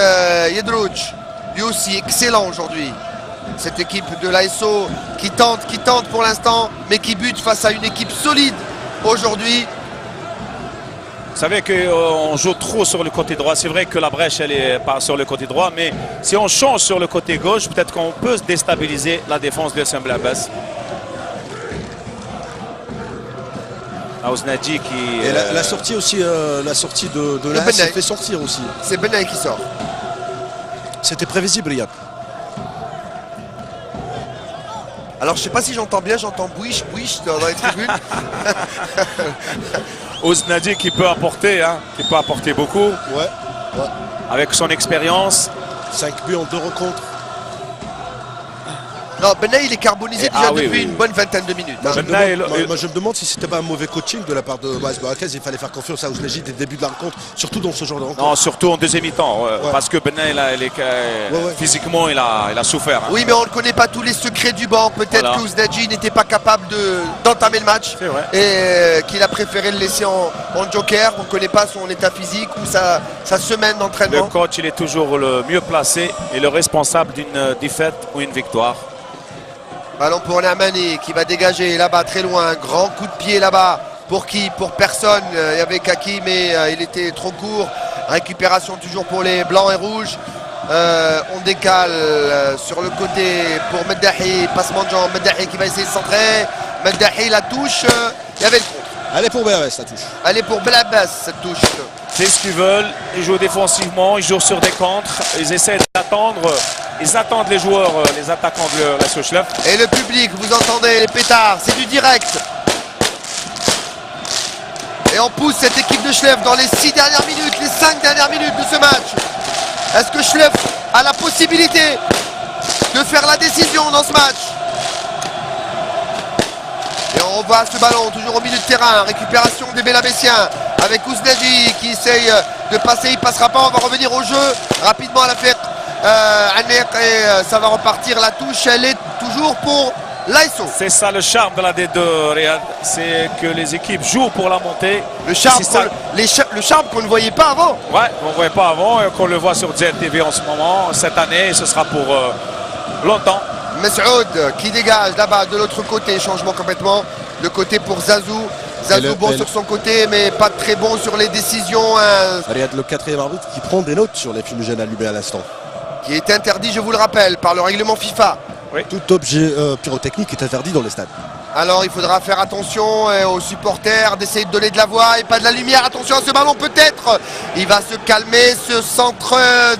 Yedrouch. Lui aussi excellent aujourd'hui. Cette équipe de l'ASO qui tente pour l'instant, mais qui bute face à une équipe solide aujourd'hui. Vous savez qu'on joue trop sur le côté droit. C'est vrai que la brèche, elle est pas sur le côté droit, mais si on change sur le côté gauche, peut-être qu'on peut se déstabiliser la défense de Saint-Blaise. Aouznadji qui... Et la sortie aussi, la sortie de l'AS Benaï. fait sortir aussi. C'est Benaï qui sort. C'était prévisible, Riyad. Alors je sais pas si j'entends bien, j'entends bouiche dans les tribunes. Aouznadji qui peut apporter, hein, qui peut apporter beaucoup Ouais. avec son expérience. 5 buts en 2 rencontres. Non, Benaï il est carbonisé déjà oui, depuis oui. une bonne vingtaine de minutes. Moi, je me Benaï demande, et le- je me demande si c'était pas un mauvais coaching de la part de Maes Boakez. Il fallait faire confiance à Aouznadji dès le début de la rencontre, surtout dans ce genre de rencontre. Non, surtout en deuxième mi-temps, Ouais. parce que Benaï, ouais. physiquement, il a souffert. hein. Oui, mais on ne connaît pas tous les secrets du banc. Peut-être Voilà. que Aouznadji n'était pas capable d'entamer le match C'est vrai. et qu'il a préféré le laisser en joker. On ne connaît pas son état physique ou sa semaine Le d'entraînement. coach, il est toujours le mieux placé et le responsable d'une défaite ou une victoire. Ballon pour Namani qui va dégager là-bas très loin. Un grand coup de pied là-bas. Pour qui? Pour personne. Il y avait Kaki mais il était trop court. Récupération toujours pour les blancs et rouges. On décale sur le côté pour Meddahi. Passement de jambes. Meddahi qui va essayer de centrer. Meddahi la touche. Il y avait le contre. Allez pour BAS, ça touche. Allez pour Belabès cette touche. C'est ce qu'ils veulent. Ils jouent défensivement, ils jouent sur des contres. Ils essaient d'attendre. Ils attendent les joueurs, les attaquants de la Sochlev. Et le public, vous entendez les pétards, c'est du direct. Et on pousse cette équipe de Schleff dans les 6 dernières minutes, les 5 dernières minutes de ce match. Est-ce que Schleff a la possibilité de faire la décision dans ce match? Et on revoit ce ballon toujours au milieu de terrain. Récupération des Belabessiens avec Aouznadji qui essaye de passer. Il ne passera pas. On va revenir au jeu rapidement à la fête. Et ça va repartir. La touche, elle est toujours pour l'ASO. C'est ça le charme de la D2, Riyad. C'est que les équipes jouent pour la montée. Le charme, C'est ça. le charme qu'on ne voyait pas avant. Ouais, on ne voyait pas avant et qu'on le voit sur ZTV en ce moment. Cette année, et ce sera pour longtemps. Messoud qui dégage là-bas de l'autre côté. Changement complètement. Le côté pour Zazou. Zazou bon sur son côté, mais pas très bon sur les décisions. Riyad, le 4e arbitre qui prend des notes sur les fumigènes allumés à l'instant. Qui est interdit, je vous le rappelle, par le règlement FIFA. Tout objet pyrotechnique est interdit dans les stades. Alors il faudra faire attention aux supporters d'essayer de donner de la voix et pas de la lumière. Attention à ce ballon peut-être. Il va se calmer, ce centre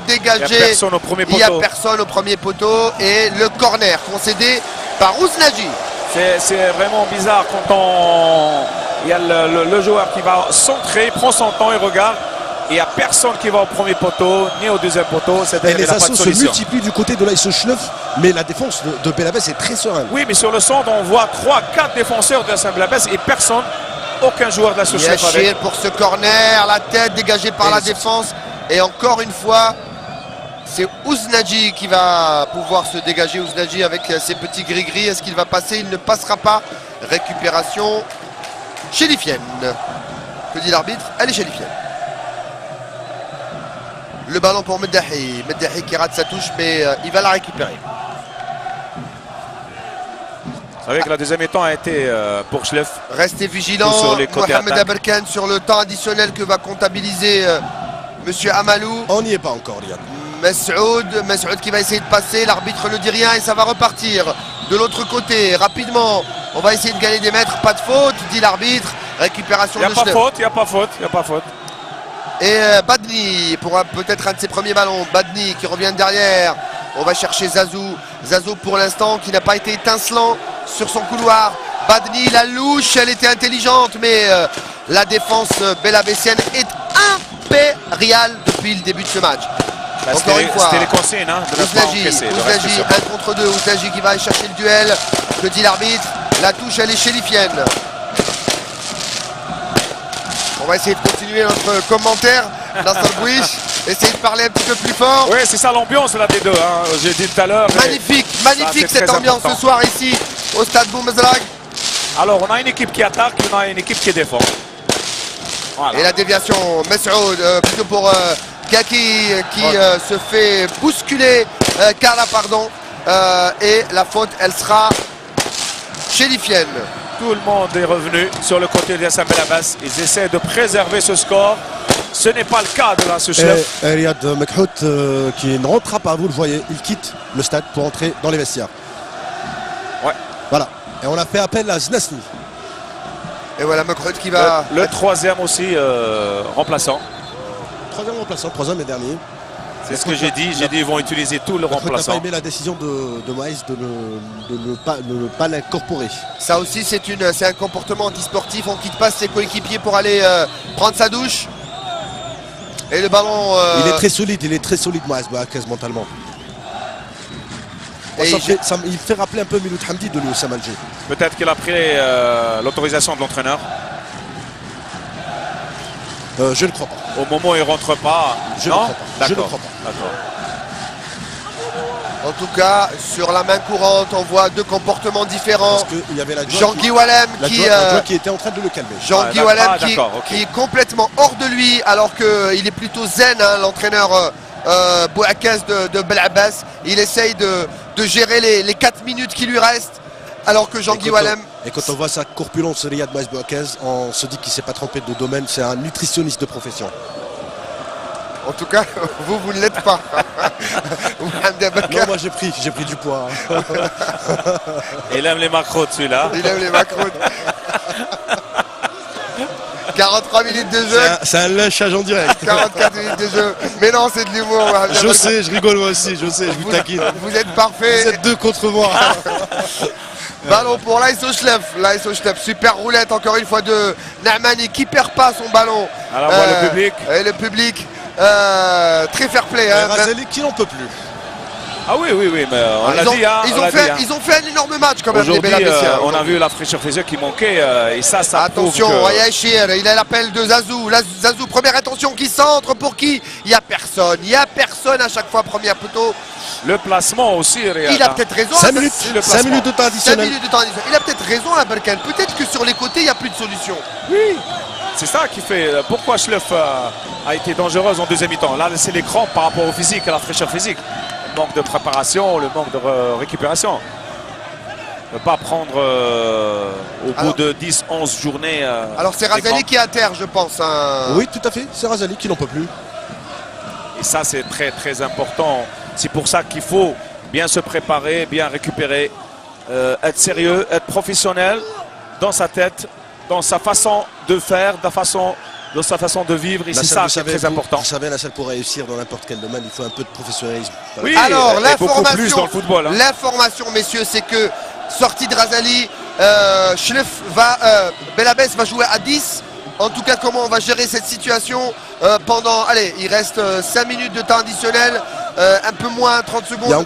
dégagé. Il n'y a personne au premier Il n'y a poteau. personne au premier poteau. Et le corner concédé par Aouznadji. C'est vraiment bizarre quand il y a le joueur qui va centrer, il prend son temps, il regarde. Il n'y a personne qui va au premier poteau, ni au deuxième poteau. Et C'est-à-dire qu'il les n'a pas de assauts se solution. multiplient du côté de l'AS Schleff, mais la défense de Belabès est très sereine. Oui, mais sur le centre, on voit 3-4 défenseurs de la Saint-Blabès et personne, aucun joueur de la Sochlev Yachir avec. pour ce corner, la tête dégagée par la défense. Et encore une fois, c'est Aouznadji qui va pouvoir se dégager. Aouznadji avec ses petits gris-gris. Est-ce qu'il va passer? Il ne passera pas. Récupération chérifienne. Que dit l'arbitre? Elle est chérifienne. Le ballon pour Meddahi. Meddahi qui rate sa touche, mais il va la récupérer. Vous savez que la deuxième mi-temps a été pour Schleff. Restez vigilants. Sur les côtés Mohamed attaque. Aberkan sur le temps additionnel que va comptabiliser Monsieur Amalou. On n'y est pas encore, Riyad. Messoud qui va essayer de passer, l'arbitre ne dit rien et ça va repartir de l'autre côté rapidement. On va essayer de gagner des mètres, pas de faute, dit l'arbitre. Récupération Il n'y a de pas Schleff. faute, il n'y a pas faute, il n'y a pas faute. Et Badni pour peut-être un de ses premiers ballons. Badni qui revient derrière. On va chercher Zazou. Zazou pour l'instant qui n'a pas été étincelant sur son couloir. Badni, la louche, elle était intelligente, mais la défense belabessienne est impériale depuis le début de ce match. Bah, Encore une fois, c'était les consignes hein, de la part encaissée. Le reste, Aouznadji, c'est sûr. 1 contre 2. Aouznadji qui va aller chercher le duel. Que dit l'arbitre? La touche, elle est chérifienne. On va essayer de continuer notre commentaire. Nasser Bouich, essayer de parler un petit peu plus fort. Oui, c'est ça l'ambiance là des deux. Hein. J'ai dit tout à l'heure. mais Magnifique, ça, magnifique c'est cette très ambiance important. ce soir ici au stade Boumezrag. Alors, on a une équipe qui attaque, on a une équipe qui défend. Voilà. Et la déviation, Messoud, plutôt pour Kaki qui se fait bousculer. Kala, pardon. Et la faute, elle sera chérifienne. Tout le monde est revenu sur le côté de Saint-Belabès. Ils essaient de préserver ce score. Ce n'est pas le cas de la Sochlev. Et Riyad Mekhout qui ne rentrera pas, vous le voyez, il quitte le stade pour entrer dans les vestiaires. Ouais. Voilà. Et on a fait appel à Znasni. Et voilà Mekrout qui va... Le troisième aussi remplaçant. Troisième remplaçant, troisième et dernier. C'est ce que j'ai dit. J'ai dit ils vont utiliser tout le Je n'ai pas remplaçant. aimé la décision de Maïs de ne pas l'incorporer. Ça aussi c'est un comportement antisportif. On quitte pas ses coéquipiers pour aller prendre sa douche. Et le ballon... Il est très solide Maïs Bouakez mentalement. Et Il fait rappeler un peu Miloud Hamdi de l'Oussam Alger. Peut-être qu'il a pris l'autorisation de l'entraîneur. Je ne crois pas. Au moment où il rentre pas. Je ne non crois pas. Je ne D'accord. crois pas. D'accord. En tout cas, sur la main courante, on voit deux comportements différents. Parce qu'il y avait la Jean-Guy Walem qui était en train de le calmer. Jean-Guy Ah, Walem d'accord, ok. qui est complètement hors de lui, alors qu'il est plutôt zen, hein, l'entraîneur Bouakez de Belabès. Il essaye de gérer les 4 minutes qui lui restent, alors que Jean-Guy Walem... Et quand on voit sa corpulence Riyad Maïs Bouakez, on se dit qu'il ne s'est pas trompé de domaine. C'est un nutritionniste de profession. En tout cas, vous ne l'êtes pas. Non, moi j'ai pris du poids. Il aime les macros celui-là. Il aime les macros. 43 minutes de jeu. C'est un lâchage en direct. 44 minutes de jeu. Mais non, c'est de l'humour. Je sais, je rigole moi aussi, je sais, je vous taquine. Vous êtes parfait. Vous êtes deux contre moi. Ballon pour l'AS Ochlef. l'AS Ochlef, super roulette encore une fois de Nahmani qui perd pas son ballon. Alors voilà le public. Et le public, très fair play. Hein. Razali qui n'en peut plus. Ah oui, mais on l'a dit. Ils ont fait un énorme match quand même, les Aujourd'hui, Belabessiens. on a vu la fraîcheur physique qui manquait et ça Attention, prouve que... Yachir, il a l'appel de Zazou. Zazou, première attention qui centre pour qui? Il n'y a personne. Il n'y a personne à chaque fois, premier poteau. Le placement aussi, Riyad. Il a peut-être raison. 5 minutes, le 5 minutes de temps 5 additionnel. minutes de temps additionnel. Il a peut-être raison, la Berkane. Peut-être que sur les côtés, il n'y a plus de solution. Oui, c'est ça qui fait pourquoi Schleff a été dangereuse en deuxième mi-temps. Là, c'est l'écran par rapport au physique, à la fraîcheur physique. Le manque de préparation, le manque de récupération. Ne pas prendre au bout de 10-11 journées. Alors c'est Razali qui est à terre, je pense. Hein. Oui, tout à fait, c'est Razali qui n'en peut plus. Et ça, c'est très très important. C'est pour ça qu'il faut bien se préparer, bien récupérer, être sérieux, être professionnel dans sa tête, dans sa façon de faire, dans sa façon de vivre. Et c'est ça qui est très important. Vous savez, la salle pour réussir dans n'importe quel domaine, il faut un peu de professionnalisme. Oui, alors et beaucoup plus dans le football. Hein. L'information, messieurs, c'est que sortie de Razali, Belabès va jouer à 10. En tout cas, comment on va gérer cette situation pendant... Allez, il reste 5 minutes de temps additionnel, un peu moins, 30 secondes.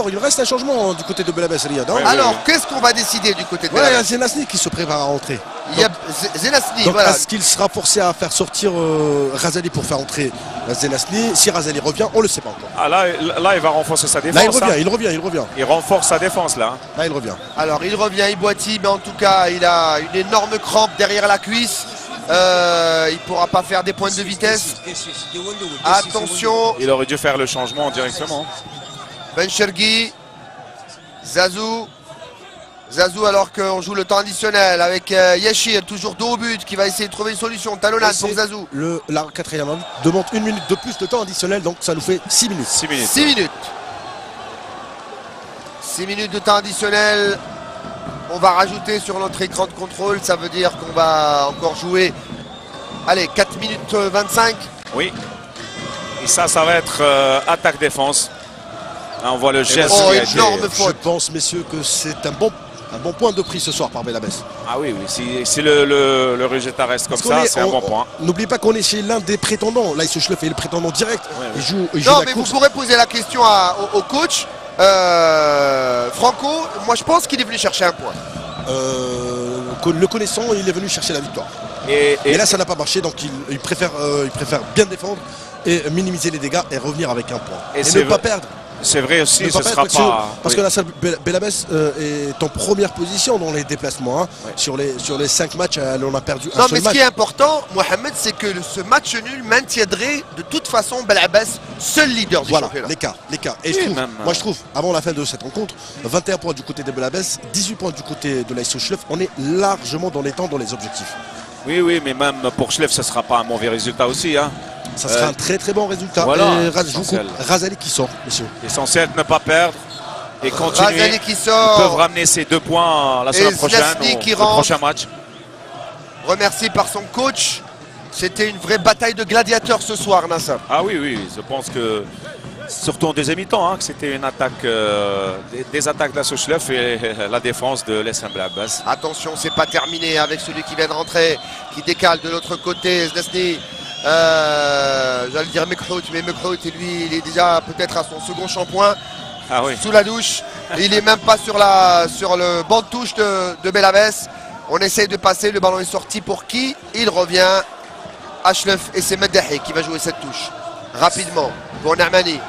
Il reste un changement du côté de Belabès, Riyad. Hein. Alors, qu'est-ce qu'on va décider du côté de Il y a Belabès? Zenasni qui se prépare à rentrer. Il y a Zenasni, Donc, voilà. est-ce qu'il sera forcé à faire sortir Razali pour faire entrer Zenasni? Si Razali revient, on ne le sait pas encore. Ah, là, il va renforcer sa défense. Là, il hein. revient. Il renforce sa défense, là. Là, il revient. Alors, il revient, il boitille, mais en tout cas, il a une énorme crampe derrière la cuisse. Il ne pourra pas faire des pointes de vitesse. Attention, Il aurait dû faire le changement directement. Ben Chergui, Zazou alors qu'on joue le temps additionnel avec Yachir, toujours dos au but, qui va essayer de trouver une solution. Talonnade pour Zazou. La quatrième minute demande 1 minute de plus de temps additionnel, donc ça nous fait 6 minutes. 6 minutes. 6 minutes. 6 minutes de temps additionnel. On va rajouter sur notre écran de contrôle, ça veut dire qu'on va encore jouer, allez, 4 minutes 25. Oui. Et ça va être attaque-défense. Là, on voit le geste. Oh, qui a été- énorme Je faute. pense, messieurs, que c'est un bon point de prix ce soir par Belabès. Ah oui. Si le résultat reste comme ça, c'est un bon point. N'oubliez pas qu'on est chez l'un des prétendants. Là, il se fait le prétendant direct. Ouais. Il joue Non, la mais course. vous pourrez poser la question au coach. Franco, moi je pense qu'il est venu chercher un point. Le connaissant, il est venu chercher la victoire. Et Et là, ça n'a pas marché, donc il préfère bien défendre et minimiser les dégâts et revenir avec un point. Et Et c'est ne pas vrai. perdre. c'est vrai aussi, Ne ce pas sera perdre pas... parce oui. que la salle Belabès est en première position dans les déplacements. Hein. Ouais. Sur les 5 matchs, on a perdu Non, un mais seul ce match. qui est important, Mohamed, c'est que ce match nul maintiendrait de toute façon Belabès seul leader du Voilà, championnat. l'écart. Et Oui, je trouve, avant la fin de cette rencontre, 21 points du côté de Belabès, 18 points du côté de l'AS Ochlef. On est largement dans les temps, dans les objectifs. Oui, mais même pour Schleff, ce ne sera pas un mauvais résultat aussi. Hein. Ça sera un très très bon résultat. voilà, Et essentiel. Razali qui sort, messieurs. L'essentiel de ne pas perdre et continuer. Razali qui Ils peuvent sort. ramener ces 2 points la semaine Et prochaine Znesny qui au rentre. prochain match. remercié par son coach. C'était une vraie bataille de gladiateurs ce soir, Nasser. Ah oui, oui, je pense que surtout en deuxième mi-temps, hein, que c'était une attaque, des attaques d'Assochleuf et la défense de l'SM Belabès. Attention, c'est pas terminé avec celui qui vient de rentrer, qui décale de l'autre côté. Zdesny, j'allais dire Mekhout, mais Mekhout, lui, il est déjà peut-être à son second shampoing. Ah oui. Sous la douche. Il n'est même pas sur le banc de touche de Belabès. On essaye de passer, le ballon est sorti pour qui? Il revient. Ashlef et c'est Meddahi qui va jouer cette touche. Rapidement pour Nahmani.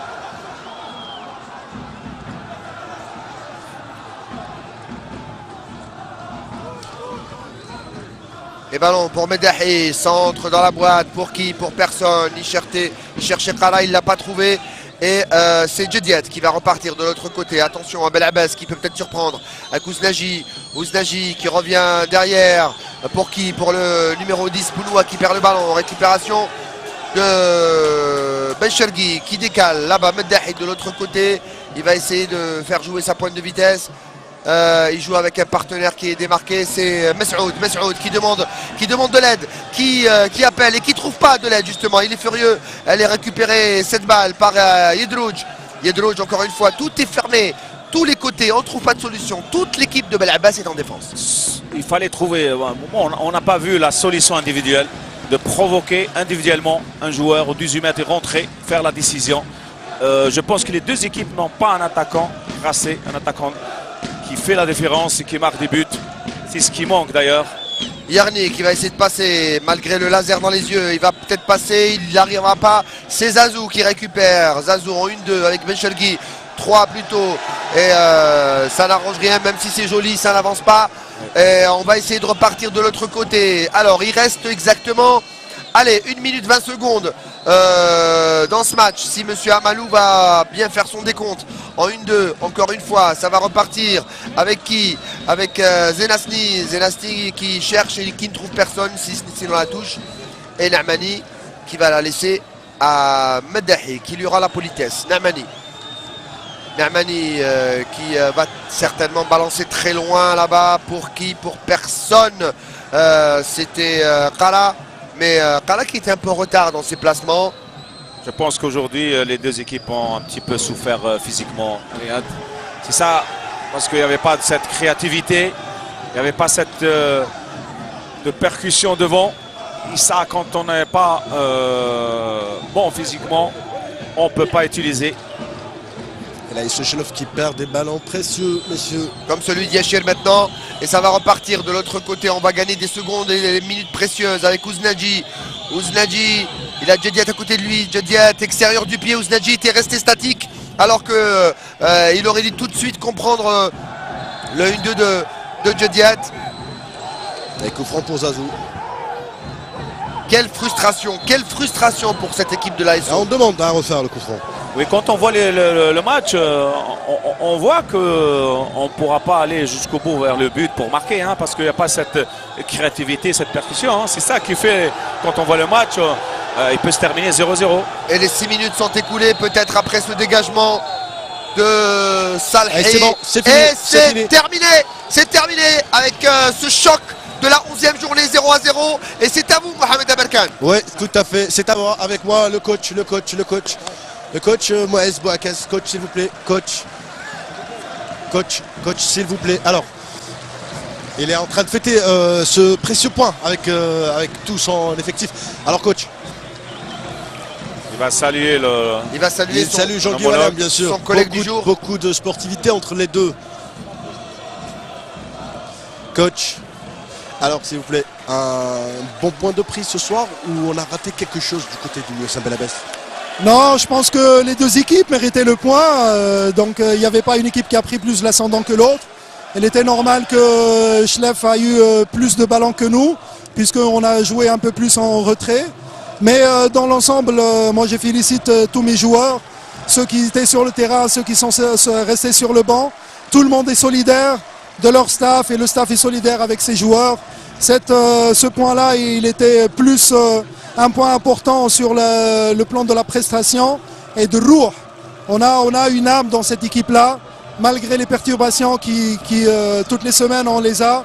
Et ballon pour Meddahi, centre dans la boîte, pour qui? Pour personne. Il cherchait Khala, il ne l'a pas trouvé. Et c'est Djediat qui va repartir de l'autre côté. Attention à Belabès qui peut peut-être surprendre. Avec Ouznaji. Ouznaji qui revient derrière. Pour qui? Pour le numéro 10, Bounoua qui perd le ballon. Récupération de Benchergui qui décale. Là-bas, Meddahi de l'autre côté. Il va essayer de faire jouer sa pointe de vitesse. Il joue avec un partenaire qui est démarqué, c'est Mes'oud qui demande de l'aide, qui appelle et qui trouve pas de l'aide justement. Il est furieux, elle est récupérée cette balle par Yedrouj. Yedrouj encore une fois, tout est fermé, tous les côtés, on ne trouve pas de solution. Toute l'équipe de Belabès est en défense. Il fallait trouver un moment, on n'a pas vu la solution individuelle de provoquer individuellement un joueur au 18 mètres et rentrer, faire la décision. Je pense que les deux équipes n'ont pas un attaquant tracé, un attaquant qui fait la différence et qui marque des buts. C'est ce qui manque d'ailleurs. Yarni qui va essayer de passer malgré le laser dans les yeux. Il va peut-être passer, il n'arrivera pas. C'est Zazou qui récupère. Zazou en 1-2 avec Benchergui. 3 plutôt. Et ça n'arrange rien, même si c'est joli, ça n'avance pas. Et on va essayer de repartir de l'autre côté. Alors il reste exactement, allez, 1 minute 20 secondes dans ce match. Si M. Amalou va bien faire son décompte en 1-2, encore une fois, ça va repartir avec qui? Avec Zenasni. Zenasni qui cherche et qui ne trouve personne, si dans la touche. Et Nahmani qui va la laisser à Meddahi, qui lui aura la politesse. Nahmani qui va certainement balancer très loin là-bas. Pour qui? Pour personne. C'était Khala. Mais Khala qui était un peu en retard dans ses placements. Je pense qu'aujourd'hui, les deux équipes ont un petit peu souffert physiquement. C'est ça, parce qu'il n'y avait pas cette créativité, il n'y avait pas cette de percussion devant. Et ça, quand on n'est pas bon physiquement, on ne peut pas utiliser. Et là, Assochleuf qui perd des ballons précieux, messieurs. Comme celui d'Yachir maintenant. Et ça va repartir de l'autre côté. On va gagner des secondes et des minutes précieuses avec Ouznaji. Ouznaji, il a Djediat à côté de lui. Djediat, extérieur du pied. Ouznaji était resté statique. Alors que il aurait dû tout de suite comprendre le 1-2 de Djediat. Et coup franc pour Zazou. Quelle frustration pour cette équipe de l'ASO. On demande à refaire le coup franc. Oui, quand on voit le match, on voit qu'on ne pourra pas aller jusqu'au bout vers le but pour marquer, hein, parce qu'il n'y a pas cette créativité, cette percussion. Hein. C'est ça qui fait, quand on voit le match, il peut se terminer 0-0. Et les 6 minutes sont écoulées, peut-être après ce dégagement de Salhi. Et c'est bon, c'est fini. Et c'est terminé. C'est terminé avec ce choc de la 11e journée 0-0. Et c'est à vous, Mohamed Aberkan. Oui, tout à fait. C'est à moi, avec moi, le coach, Moïse Bouakès. Coach, s'il vous plaît. Coach, s'il vous plaît. Alors, il est en train de fêter ce précieux point avec tout son effectif. Alors, coach. Il va saluer Jean-Guy Walem, bien sûr. Son collègue du jour. Beaucoup de sportivité entre les deux. Coach. Alors, s'il vous plaît, un bon point de prise ce soir ou on a raté quelque chose du côté du USM Belabès? Non, je pense que les deux équipes méritaient le point. Donc il n'y avait pas une équipe qui a pris plus l'ascendant que l'autre. Il était normal que Schleff a eu plus de ballons que nous, puisqu'on a joué un peu plus en retrait. Mais dans l'ensemble, moi je félicite tous mes joueurs, ceux qui étaient sur le terrain, ceux qui sont restés sur le banc. Tout le monde est solidaire de leur staff et le staff est solidaire avec ses joueurs. Ce point-là, il était plus un point important sur le plan de la prestation et de Rouh. On a une âme dans cette équipe-là, malgré les perturbations qui toutes les semaines on les a.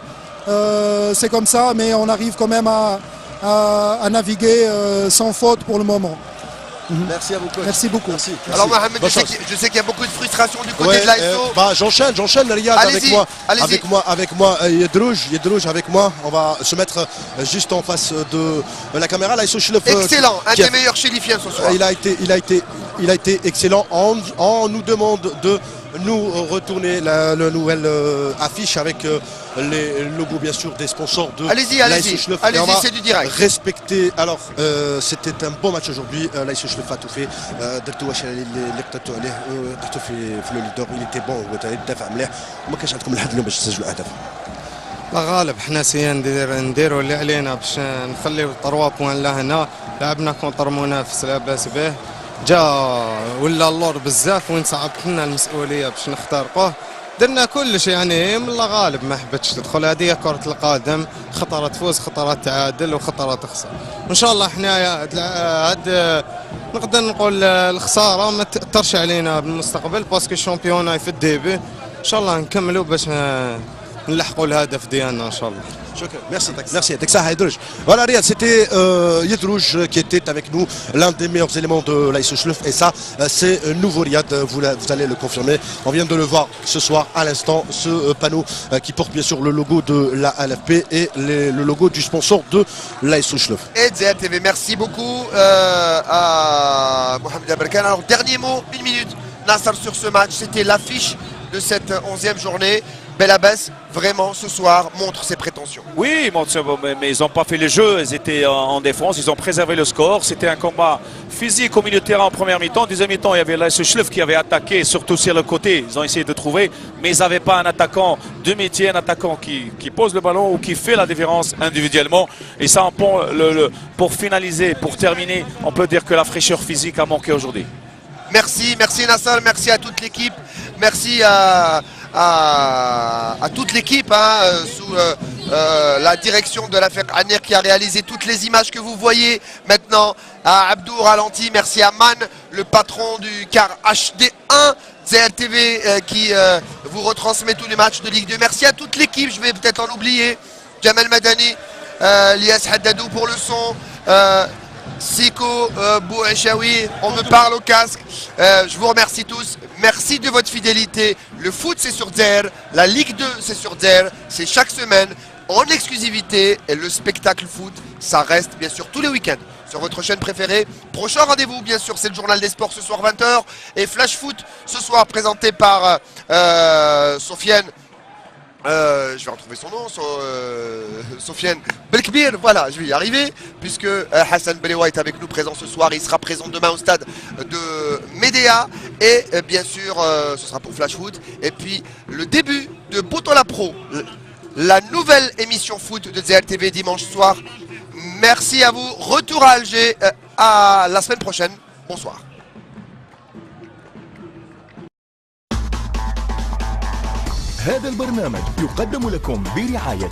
c'est comme ça, mais on arrive quand même à naviguer sans faute pour le moment. Merci à vous, coach. Merci beaucoup. Merci. Alors Mohamed, Bonne chance. je sais qu'il y a beaucoup de frustration du côté Ouais, de l'ASO. j'enchaîne Riyad Allez-y, allez-y. avec moi Yedrouj avec moi. On va se mettre juste en face de la caméra. Là, Excellent, un des meilleurs chilifiens ce soir. Il a été excellent. On nous demande de nous retourner la nouvelle affiche avec les logos bien sûr des sponsors de Allez-y, c'est du direct. Respecter. Alors c'était un bon match aujourd'hui. l'AS Chlef a tout fait. درتو واش اللي قدرتوا عليه درتو في لو ليدر. il était bon دافع مليح وما كانش عندكم لحد اليوم باش تسجلوا اهداف. لا غالب حنا سيا نديروا اللي علينا باش نخليو 3 بوان لهنا. لعبنا كونتر منافس لاباس به جا ولا اللور بزاف وين صعبت لنا المسؤوليه باش نخترقوه. درنا كلش يعني من لا غالب ما حبتش تدخل. هذه كرة القدم، خطرة تفوز خطرة تعادل وخطرة تخسر. وان شاء الله احنا هاد نقدر نقول الخساره ما تاثرش علينا بالمستقبل باسكو الشامبيون في الديبي. ان شاء الله نكملوا باش نلحقوا الهدف ديالنا ان شاء الله. Merci. Texas Haïdrouj. Voilà Riyad, c'était Yedrouj qui était avec nous, l'un des meilleurs éléments de l'AS Chlef. Et ça, c'est nouveau Riyad, vous allez le confirmer. On vient de le voir ce soir à l'instant, ce panneau qui porte bien sûr le logo de la LFP et le logo du sponsor de l'AS Chlef. Et ZRTV, merci beaucoup à Mohamed Aberkan. Alors dernier mot, 1 minute, Nassar sur ce match, c'était l'affiche de cette 11e journée. Belabès, vraiment, ce soir, montre ses prétentions. Oui, mais ils n'ont pas fait le jeu. Ils étaient en défense, ils ont préservé le score. C'était un combat physique au milieu de terrain en première mi-temps. Deuxième mi-temps, il y avait l'AS Chlef qui avait attaqué, surtout sur le côté. Ils ont essayé de trouver, mais ils n'avaient pas un attaquant de métier, un attaquant qui pose le ballon ou qui fait la différence individuellement. Et ça, pour finaliser, pour terminer, on peut dire que la fraîcheur physique a manqué aujourd'hui. Merci Nassar, merci à toute l'équipe, merci à toute l'équipe sous la direction de l'affaire Anir qui a réalisé toutes les images que vous voyez maintenant, à Abdou Ralenti, merci à Man, le patron du car HD1, ZLTV qui vous retransmet tous les matchs de Ligue 2. Merci à toute l'équipe, je vais peut-être en oublier, Jamal Madani, Lias Haddadou pour le son, Siko Bouachaoui, on me parle au casque. Je vous remercie tous. Merci de votre fidélité. Le foot c'est sur Zer, la Ligue 2 c'est sur Zer, c'est chaque semaine en exclusivité et le spectacle foot ça reste bien sûr tous les week-ends sur votre chaîne préférée. Prochain rendez-vous bien sûr c'est le journal des sports ce soir 20h et Flash Foot ce soir présenté par Sofiane. Je vais retrouver son nom, Sofiane Belkbir, voilà, je vais y arriver, puisque Hassan Belewa est avec nous présent ce soir, il sera présent demain au stade de Médéa, et bien sûr, ce sera pour Flash Foot, et puis le début de Botola Pro, la nouvelle émission foot de ZLTV dimanche soir. Merci à vous, retour à Alger, à la semaine prochaine, bonsoir. هذا البرنامج يقدم لكم برعاية